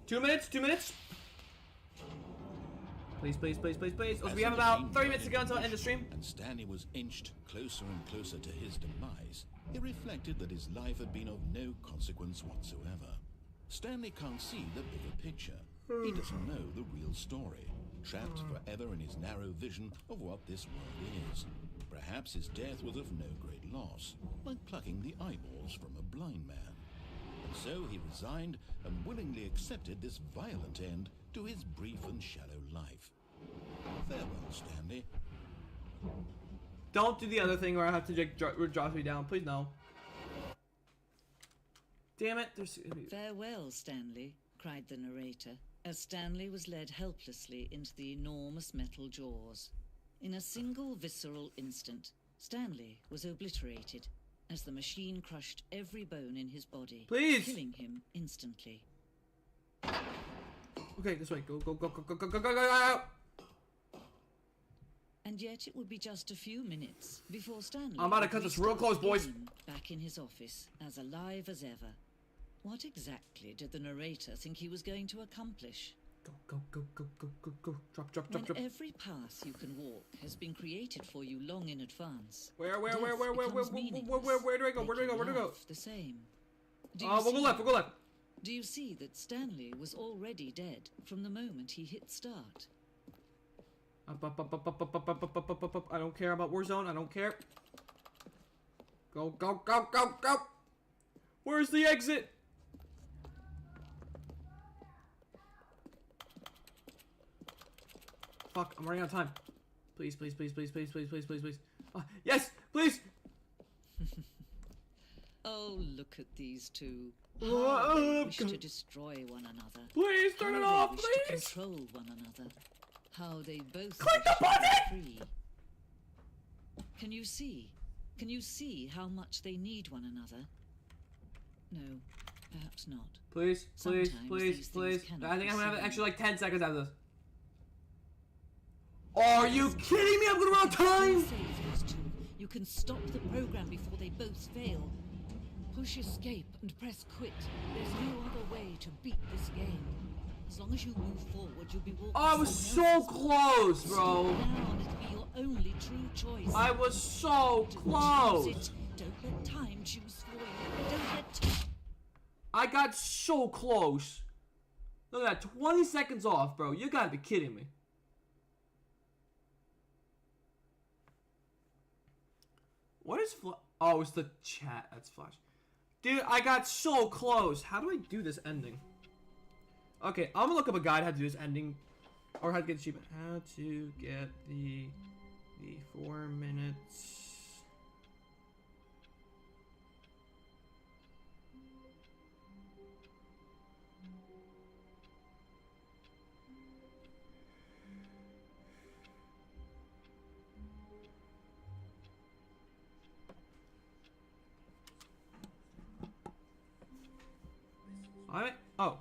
2 minutes? Please. Oh, so we have about 30 minutes to go until I end the stream. And Stanley was inched closer and closer to his demise. He reflected that his life had been of no consequence whatsoever. Stanley can't see the bigger picture. He doesn't know the real story, trapped forever in his narrow vision of what this world is. Perhaps his death was of no great loss, like plucking the eyeballs from a blind man. And so he resigned and willingly accepted this violent end to his brief and shallow life. Farewell, Stanley. Don't do the other thing where I have to drop me down. Please, no. Damn it. There's... Farewell, Stanley, cried the narrator, as Stanley was led helplessly into the enormous metal jaws. In a single visceral instant, Stanley was obliterated as the machine crushed every bone in his body, Please. killing him instantly. Okay, this way. Go. And yet it would be just a few minutes before Stanley... I'm about to cut this real close, boys. Back in his office, as alive as ever. What exactly did the narrator think he was going to accomplish? Go. Drop. When every path you can walk has been created for you long in advance. Where death becomes meaningless, do I go? Where do I making go? life the same. Do We'll go left. Do you see that Stanley was already dead from the moment he hit start? Up. I don't care about Warzone. I don't care. Go. Where's the exit? Fuck, I'm running out of time. Please. Yes, please. Oh, look at these two. Oh, How they wish to destroy one another. Please turn it How off, they wish please. to control one another. How they both Click the wish to button! be free. Can you see? Can you see how much they need one another? No, perhaps not. Please. Sometimes these things cannot I think I'm gonna have be an extra like 10 seconds out of this. Are you kidding me? I'm gonna run out of time. Save these two. You can stop the program before they both fail. Push escape and press quit. There's no other way to beat this game. As long as you move forward, you'll be walking. I was someone so else's close, path. bro. Sit down, it'll be your only true choice. I was so Don't close. choose it. Don't let time choose for you. Don't let I got so close. Look at that, 20 seconds off, bro. You gotta be kidding me. What is oh, it's the chat. That's Flash. Dude, I got so close. How do I do this ending? Okay, I'm gonna look up a guide how to do this ending. Or how to get the achievement. How to get the 4 minutes. Oh.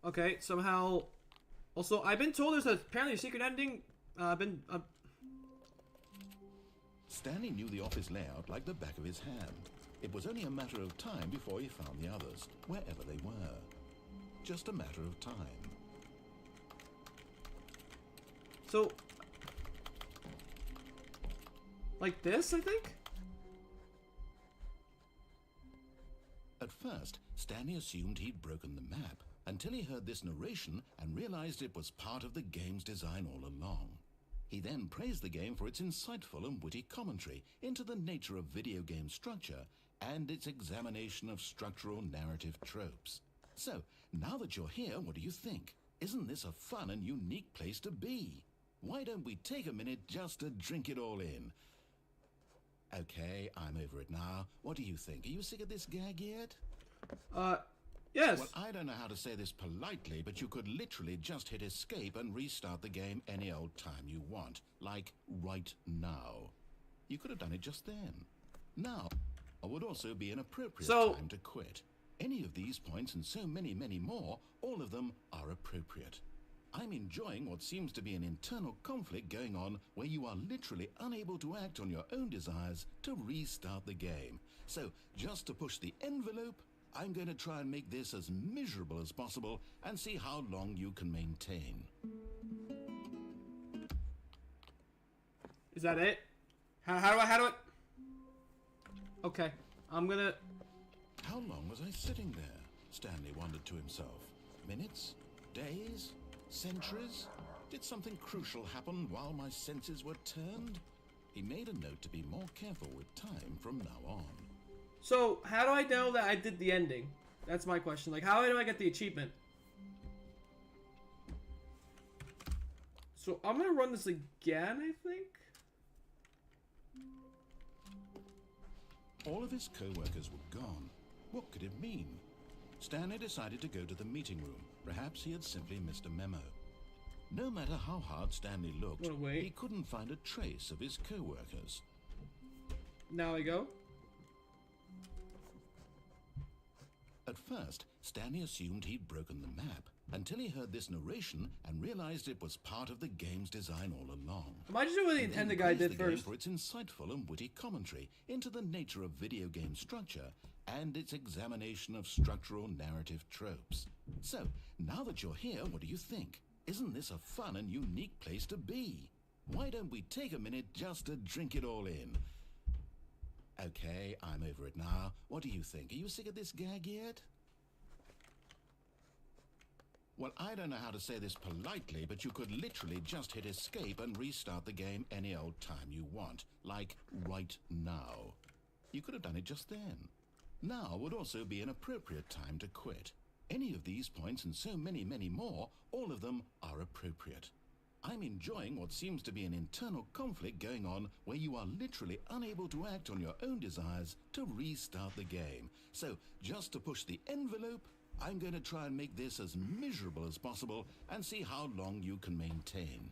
Okay, somehow. Also, I've been told there's apparently a secret ending. Stanley knew the office layout like the back of his hand. It was only a matter of time before he found the others, wherever they were. Just a matter of time. So, like this, I think? At first, Stanley assumed he'd broken the map, until he heard this narration and realized it was part of the game's design all along. He then praised the game for its insightful and witty commentary into the nature of video game structure and its examination of structural narrative tropes. So, now that you're here, what do you think? Isn't this a fun and unique place to be? Why don't we take a minute just to drink it all in? Okay, I'm over it now. What do you think? Are you sick of this gag yet? Yes. Well, I don't know how to say this politely, but you could literally just hit escape and restart the game any old time you want. Like, right now. You could have done it just then. Now would also be an appropriate time to quit. Any of these points and so many, many more, all of them are appropriate. I'm enjoying what seems to be an internal conflict going on where you are literally unable to act on your own desires to restart the game. So, just to push the envelope, I'm going to try and make this as miserable as possible and see how long you can maintain. Is that it? How do I? Okay, I'm gonna. How long was I sitting there? Stanley wondered to himself. Minutes? Days? Centuries? Did something crucial happen while my senses were turned? He made a note to be more careful with time from now on. So, how do I know that I did the ending? That's my question. Like, how do I get the achievement? So, I'm gonna run this again, I think? All of his co-workers were gone. What could it mean? Stanley decided to go to the meeting room. Perhaps he had simply missed a memo. No matter how hard Stanley looked, he couldn't find a trace of his co-workers. Now I go. At first, Stanley assumed he'd broken the map, until he heard this narration and realized it was part of the game's design all along. I might just do what the intended guy did first. For its insightful and witty commentary into the nature of video game structure and its examination of structural narrative tropes. So, now that you're here, what do you think? Isn't this a fun and unique place to be? Why don't we take a minute just to drink it all in? Okay, I'm over it now. What do you think? Are you sick of this gag yet? Well, I don't know how to say this politely, but you could literally just hit escape and restart the game any old time you want. Like, right now. You could have done it just then. Now would also be an appropriate time to quit. Any of these points and so many, many more, all of them are appropriate. I'm enjoying what seems to be an internal conflict going on where you are literally unable to act on your own desires to restart the game. So, just to push the envelope, I'm going to try and make this as miserable as possible and see how long you can maintain.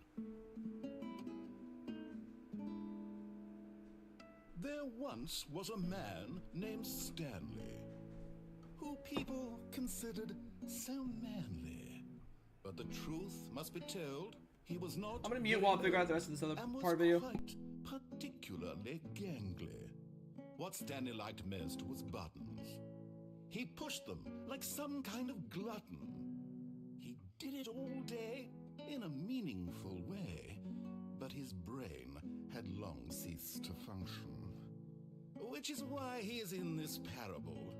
There once was a man named Stanley, who people considered so manly. But the truth must be told, he was not. I'm gonna mute while I figure out the rest of this other part of the video. Quite particularly gangly. What Stanley liked most was buttons. He pushed them like some kind of glutton. He did it all day in a meaningful way, but his brain had long ceased to function. Which is why he is in this parable,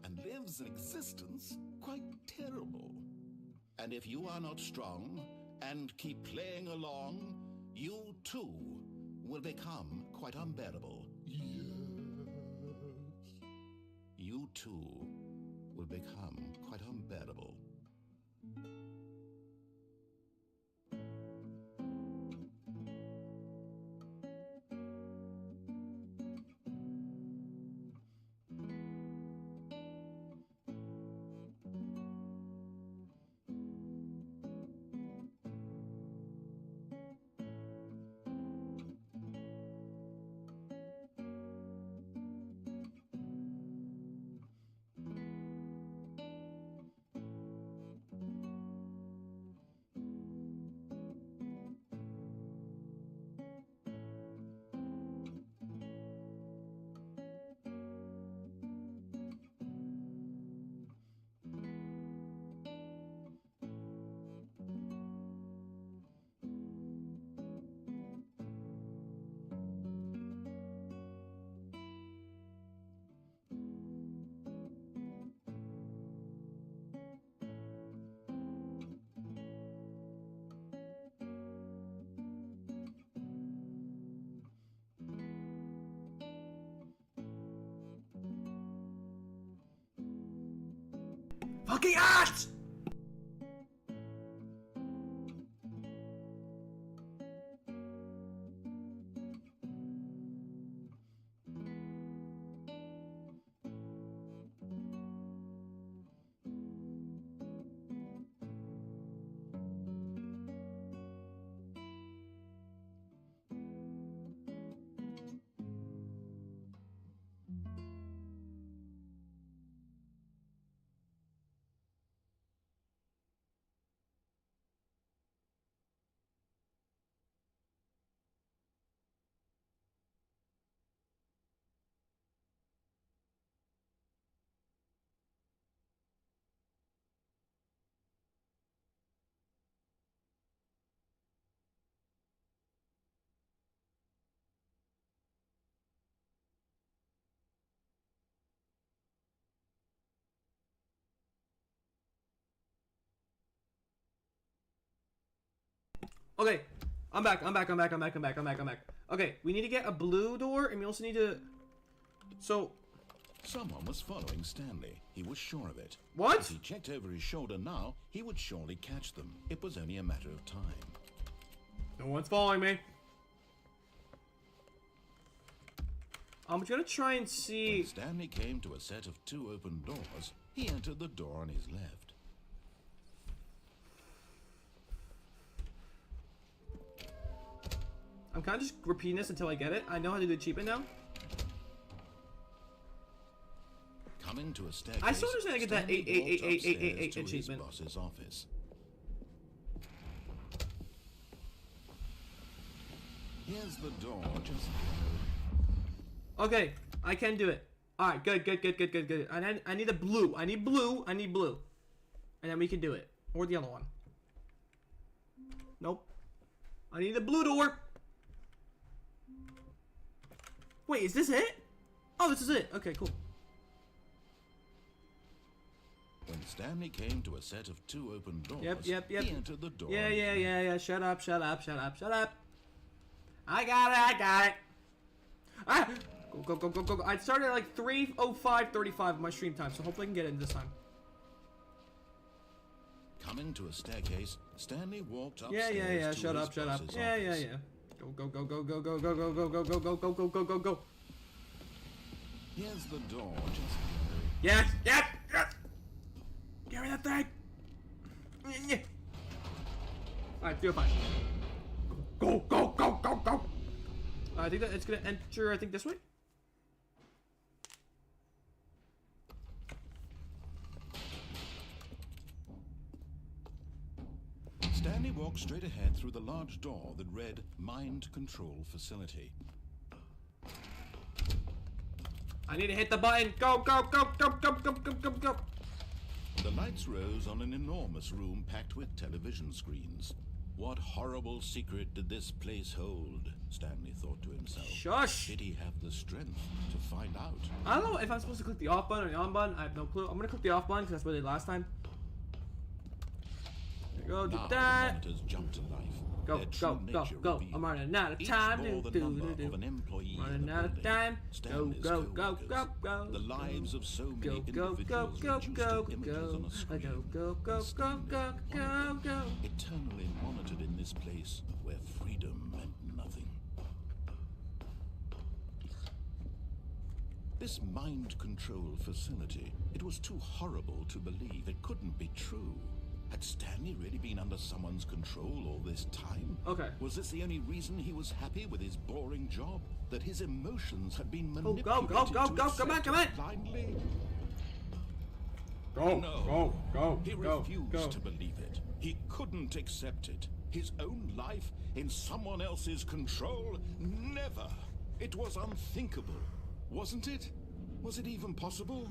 and lives an existence quite terrible. And if you are not strong, and keep playing along, you too will become quite unbearable. Yes. You too will become quite unbearable. Fucking ass! Okay, I'm back. Okay, we need to get a blue door, and we also need to... So... Someone was following Stanley. He was sure of it. What? If he checked over his shoulder now, he would surely catch them. It was only a matter of time. No one's following me. I'm gonna try and see... When Stanley came to a set of 2 open doors, he entered the door on his left. I'm kind of just repeating this until I get it. I know how to do the achievement now. Coming to a staircase, I still understand I get that Stanley walked upstairs to his achievement. boss's office. Here's the door, just... Okay, I can do it. Alright, good. I need a blue. I need blue. And then we can do it. Or the other one. Nope. I need a blue door. Wait, is this it? Oh, this is it. Okay, cool. When Stanley came to a set of 2 open doors, Yep. he entered the door. Yeah. Shut up. I got it. Ah! Go. I started at like 3:05:35 my stream time, so hopefully I can get it in this time. Coming to a staircase, Stanley walked upstairs Yeah. to Shut his up. boss's Yeah. office. Go. Here's the door, just... Yes. Give me that thing. Alright, 3:05. Go. I think that it's gonna enter, I think, this way. Stanley walked straight ahead through the large door that read Mind Control Facility. I need to hit the button. Go. The lights rose on an enormous room packed with television screens. What horrible secret did this place hold? Stanley thought to himself. Shush! Did he have the strength to find out? I don't know if I'm supposed to click the off button or the on button. I have no clue. I'm gonna click the off button because that's what I did last time. There you go, do Now that. the monitors jumped to life. Go. Their true nature revealed. I'm running out of Each time. bore the number of an employee in Running the out of building. time. Stanley's Go. co-workers. The lives of so many individuals reduced to images on a screen. And Stanley, Go. eternally monitored in this place where freedom meant nothing. This mind control facility, it was too horrible to believe. It couldn't be true. Had Stanley really been under someone's control all this time? Okay. Was this the only reason he was happy with his boring job? That his emotions had been manipulated Go. to Come on. accept blindly? Go. No. He refused to believe it. He couldn't accept it. His own life in someone else's control? Never. It was unthinkable. Wasn't it? Was it even possible?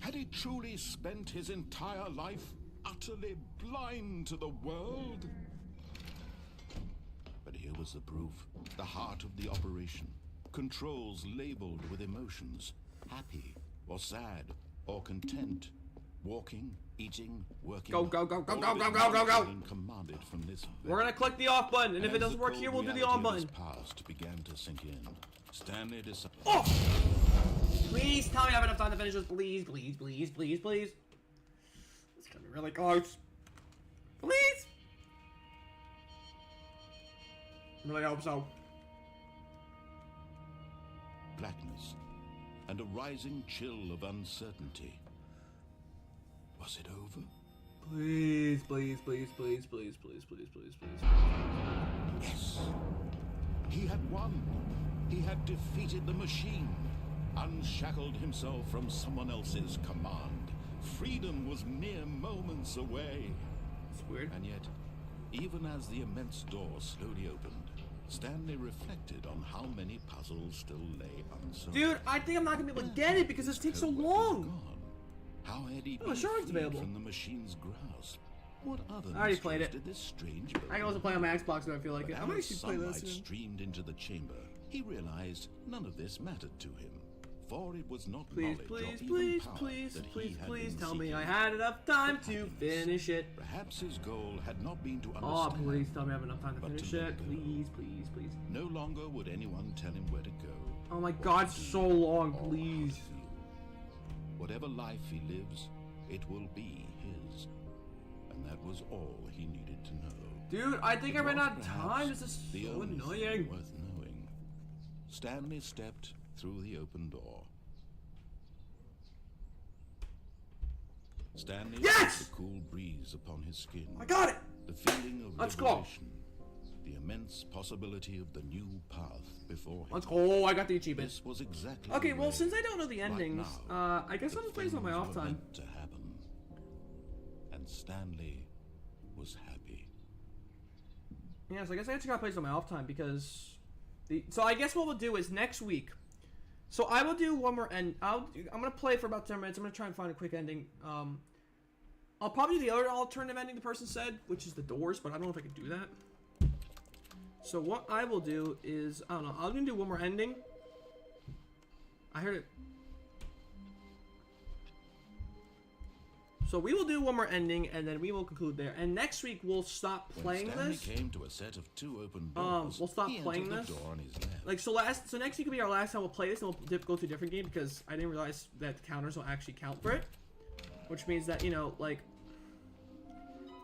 Had he truly spent his entire life utterly blind to the world? But here was the proof. The heart of the operation. Controls labeled with emotions. Happy, or sad, or content. Walking, eating, working. Go. And commanded from this. We're gonna click the off button, and if it doesn't work here, we'll do the on button. Past began to sink in. Stanley decided. Oh! Please tell me I have enough time to finish this. Please. It's gonna be really close. Please. I really hope so. Blackness and a rising chill of uncertainty. Was it over? Please. Yes. He had won. He had defeated the machine, unshackled himself from someone else's command. Freedom was mere moments away. It's weird. And yet, even as the immense door slowly opened, Stanley reflected on how many puzzles still lay unsolved. Dude, I think I'm not gonna be able to get it because this takes so What was long. gone? How had he Oh, been sure it's freed available. from the machine's grasp? What other I already played mysteries it. did this strange I can also play on my Xbox if I feel like it. I'm But gonna as actually play sunlight this. streamed into the chamber, he realized none of this mattered to him. For it was not Please, knowledge please, or even please, power please, that he please, had please been tell me seeking. I had enough time to Happiness. finish it. Perhaps his goal had not been to Oh, understand. please tell me I have enough time to but finish to let it. go. Please, please, please. No longer would anyone tell him where to go. Oh my what god, to do, so long, or how to please. feel. Whatever life he lives, it will be his. And that was all he needed to know. Dude, I think It I ran was out of perhaps time. This is the so only annoying. thing worth knowing. Stanley stepped through the open door. Stanley Yes! felt the cool breeze upon his skin. I got it! The feeling of Let's go. liberation. The immense possibility of the new path before him. Let's go. I got the achievement. This was exactly Okay, the well, way since I don't know the right endings, now, I guess I'll just play this on my things off were time. meant to happen. And Stanley was happy. Yeah, so I guess I just gotta play this on my off time because so I guess what we'll do is next week. So I will do one more end. I'm gonna play for about 10 minutes. I'm gonna try and find a quick ending. I'll probably do the other alternative ending the person said, which is the doors, but I don't know if I can do that. So what I will do is, I don't know, I'm gonna do one more ending. I heard it. So we will do one more ending, and then we will conclude there. And next week we'll stop playing when Stanley this. came to a set of two open doors, We'll stop he playing entered this. the door on his left. Like, so next week will be our last time we'll play this, and we'll go to a different game, because I didn't realize that counters will actually count for it. Which means that, you know, like,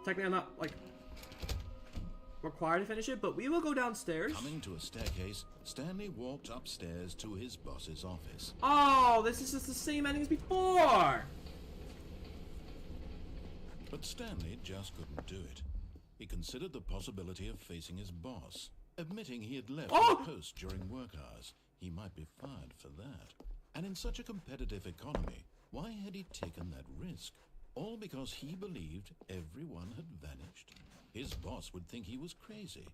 technically I'm not, like, required to finish it, but we will go downstairs. Coming to a staircase, Stanley walked upstairs to his boss's office. Oh, this is just the same ending as before! But Stanley just couldn't do it. He considered the possibility of facing his boss, admitting he had left Oh! his post during work hours. He might be fired for that. And in such a competitive economy, why had he taken that risk? All because he believed everyone had vanished. His boss would think he was crazy.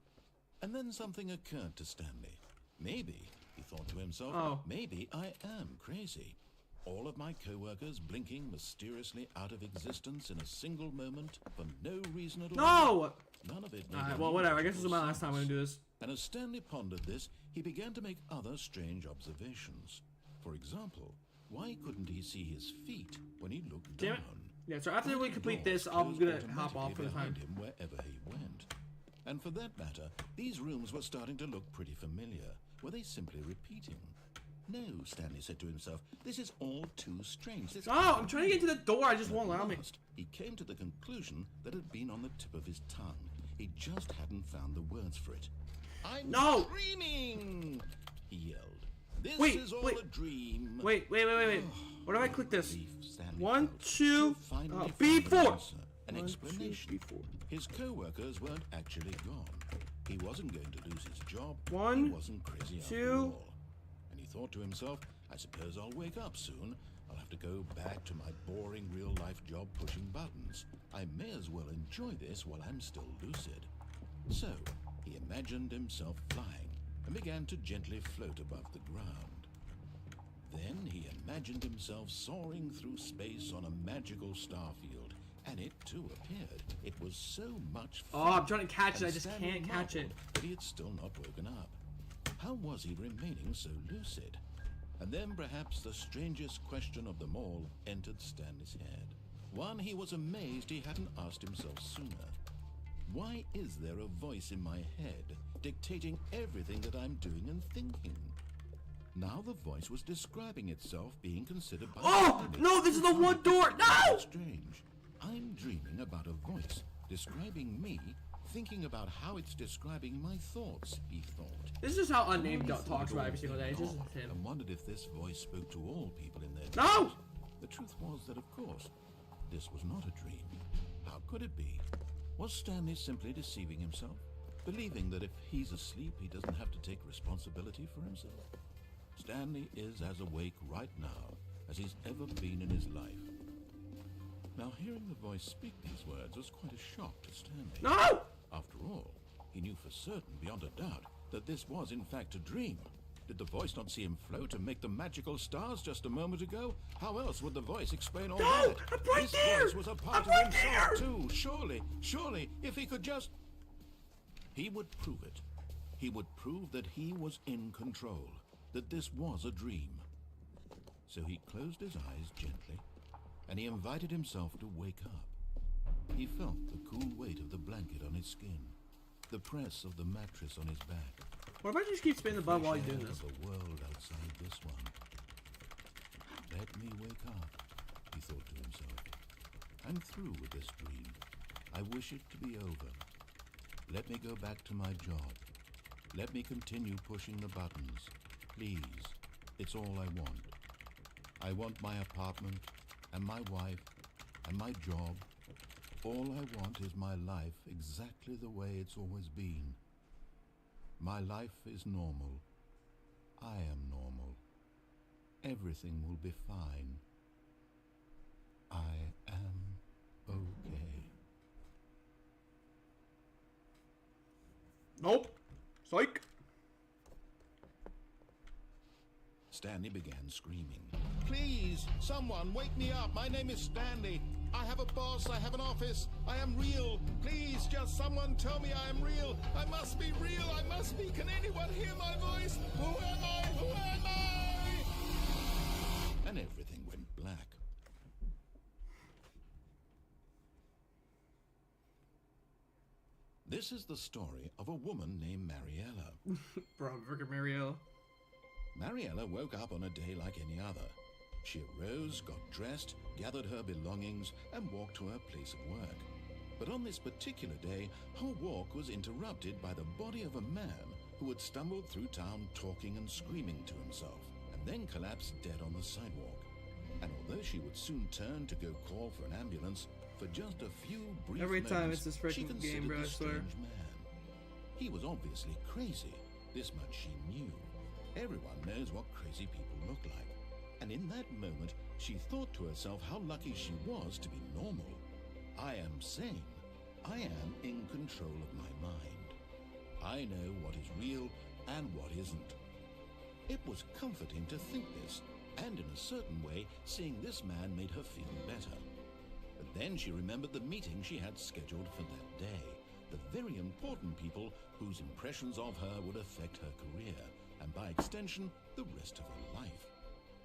And then something occurred to Stanley. Maybe, he thought to himself, maybe I am crazy. All of my co-workers blinking mysteriously out of existence in a single moment for no reason at all. No! None of it made Alright, any well, whatever. I guess this is my logical last time I'm gonna do this. And as Stanley pondered this, he began to make other strange observations. For example, why couldn't he see his feet when he looked Damn down? it. Yeah, so after Why we did complete doors this, I'm close gonna hop automatically off for the time. behind him wherever he went? And for that matter, these rooms were starting to look pretty familiar. Were they simply repeating? No, Stanley said to himself, this is all too strange. This Oh, I'm trying to get to the door, I just won't allow me. last, he came to the conclusion that had been on the tip of his tongue. He just hadn't found the words for it. I'm No! dreaming! He yelled. This Wait, is all wait. a dream. Wait. What if I click this? Relief Stanley 1, felt. 2, He finally found an B4! answer, an 1, 2, explanation. B4. His co-workers weren't actually gone. He wasn't going to lose his job. 1, he wasn't crazy after 2. all. And he thought to himself, I suppose I'll wake up soon. I'll have to go back to my boring real-life job pushing buttons. I may as well enjoy this while I'm still lucid. So, he imagined himself flying and began to gently float above the ground. Then he imagined himself soaring through space on a magical starfield, and it too appeared. It was so much fun. Oh, I'm trying to catch it, I and just Stanley can't catch it. marveled that he had still not woken up. How was he remaining so lucid? And then perhaps the strangest question of them all entered Stanley's head. One he was amazed he hadn't asked himself sooner. Why is there a voice in my head dictating everything that I'm doing and thinking? Now the voice was describing itself being considered by Oh! Stanley. No, this is the one door! No! Strange. I'm dreaming about a voice describing me, thinking about how it's describing my thoughts, he thought. This is just how Unnamed He thought talks it about all every single day. It's going just on him. and wondered if this voice spoke to all people in their No! dreams. The truth was that, of course, this was not a dream. How could it be? Was Stanley simply deceiving himself, believing that if he's asleep, he doesn't have to take responsibility for himself? Stanley is as awake right now as he's ever been in his life. Now, hearing the voice speak these words was quite a shock to Stanley. No! After all, he knew for certain, beyond a doubt, that this was in fact a dream. Did the voice not see him float and make the magical stars just a moment ago? How else would the voice explain all No! that? I'm right this there! voice was a part I'm of right himself there! too. Surely, if he could just... He would prove it. He would prove that he was in control, that this was a dream. So he closed his eyes gently, and he invited himself to wake up. He felt the cool weight of the blanket on his skin, the press of the mattress on his back. What if I just keep spinning the button while he's doing Fresh air this? of the world outside this one. Let me wake up, he thought to himself. I'm through with this dream. I wish it to be over. Let me go back to my job. Let me continue pushing the buttons. Please, it's all I want. I want my apartment, and my wife, and my job. All I want is my life exactly the way it's always been. My life is normal. I am normal. Everything will be fine. I am okay. Nope. Psych. Stanley began screaming. Please, someone, wake me up. My name is Stanley. I have a boss. I have an office. I am real. Please, just someone tell me I am real. I must be real. I must be. Can anyone hear my voice? Who am I? Who am I? And everything went black. This is the story of a woman named Mariella. Bro, freaking Mario. Mariella woke up on a day like any other. She arose, got dressed, gathered her belongings, and walked to her place of work. But on this particular day, her walk was interrupted by the body of a man who had stumbled through town talking and screaming to himself, and then collapsed dead on the sidewalk. And although she would soon turn to go call for an ambulance, for just a few brief Every time moments, it's this she freaking considered game, bro, I this swear. strange man. He was obviously crazy. This much she knew. Everyone knows what crazy people look like. And in that moment, she thought to herself how lucky she was to be normal. I am sane. I am in control of my mind. I know what is real and what isn't. It was comforting to think this, and in a certain way, seeing this man made her feel better. But then she remembered the meeting she had scheduled for that day, the very important people whose impressions of her would affect her career, and by extension, the rest of her life.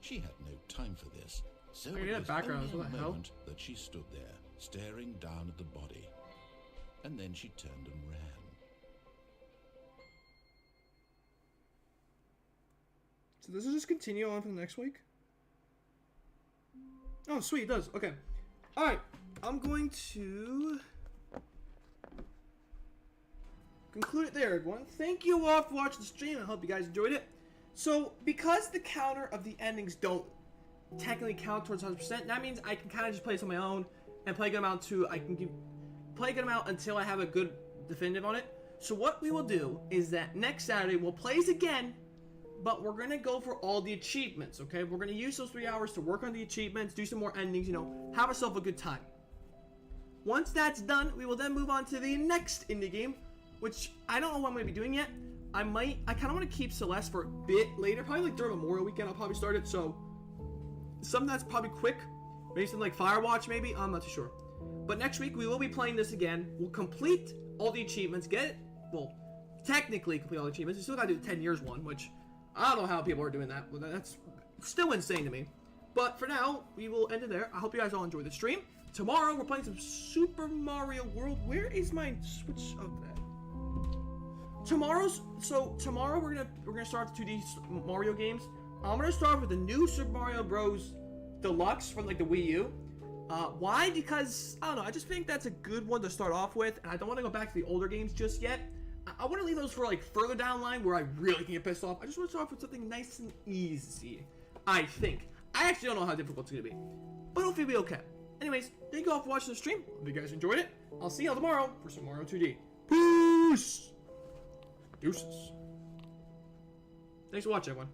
She had no time for this, so Hey, it that was background, only what a the hell? moment that she stood there, staring down at the body. And then she turned and ran. So does it just continue on for the next week? Oh, sweet, it does. Okay. Alright. I'm going to conclude it there, everyone. Thank you all for watching the stream. I hope you guys enjoyed it. So, because the counter of the endings don't technically count towards 100%, that means I can kind of just play this on my own and play a good amount too. I can play a good amount until I have a good definitive on it. So what we will do is that next Saturday we'll play this again, but we're going to go for all the achievements, okay? We're going to use those 3 hours to work on the achievements, do some more endings, you know, have ourselves a good time. Once that's done, we will then move on to the next indie game, which I don't know what I'm going to be doing yet. I kind of want to keep Celeste for a bit later, probably like during Memorial Weekend I'll probably start it, so something that's probably quick, maybe something like Firewatch maybe, I'm not too sure. But next week we will be playing this again. We'll complete all the achievements, technically complete all the achievements. We still gotta do the 10 years one, which I don't know how people are doing that. Well, that's still insane to me. But for now, we will end it there. I hope you guys all enjoy the stream. Tomorrow we're playing some Super Mario World. Where is my switch of that? Tomorrow we're gonna start the 2D Mario games. I'm gonna start with the new Super Mario Bros. Deluxe from like the Wii U. Why? Because I don't know. I just think that's a good one to start off with, and I don't want to go back to the older games just yet. I want to leave those for like further down the line where I really can get pissed off. I just want to start off with something nice and easy. I think. I actually don't know how difficult it's gonna be, but hopefully it'll be okay. Anyways, thank you all for watching the stream. Hope you guys enjoyed it. I'll see y'all tomorrow for some Mario 2D. Peace. Deuces. Thanks for watching, everyone.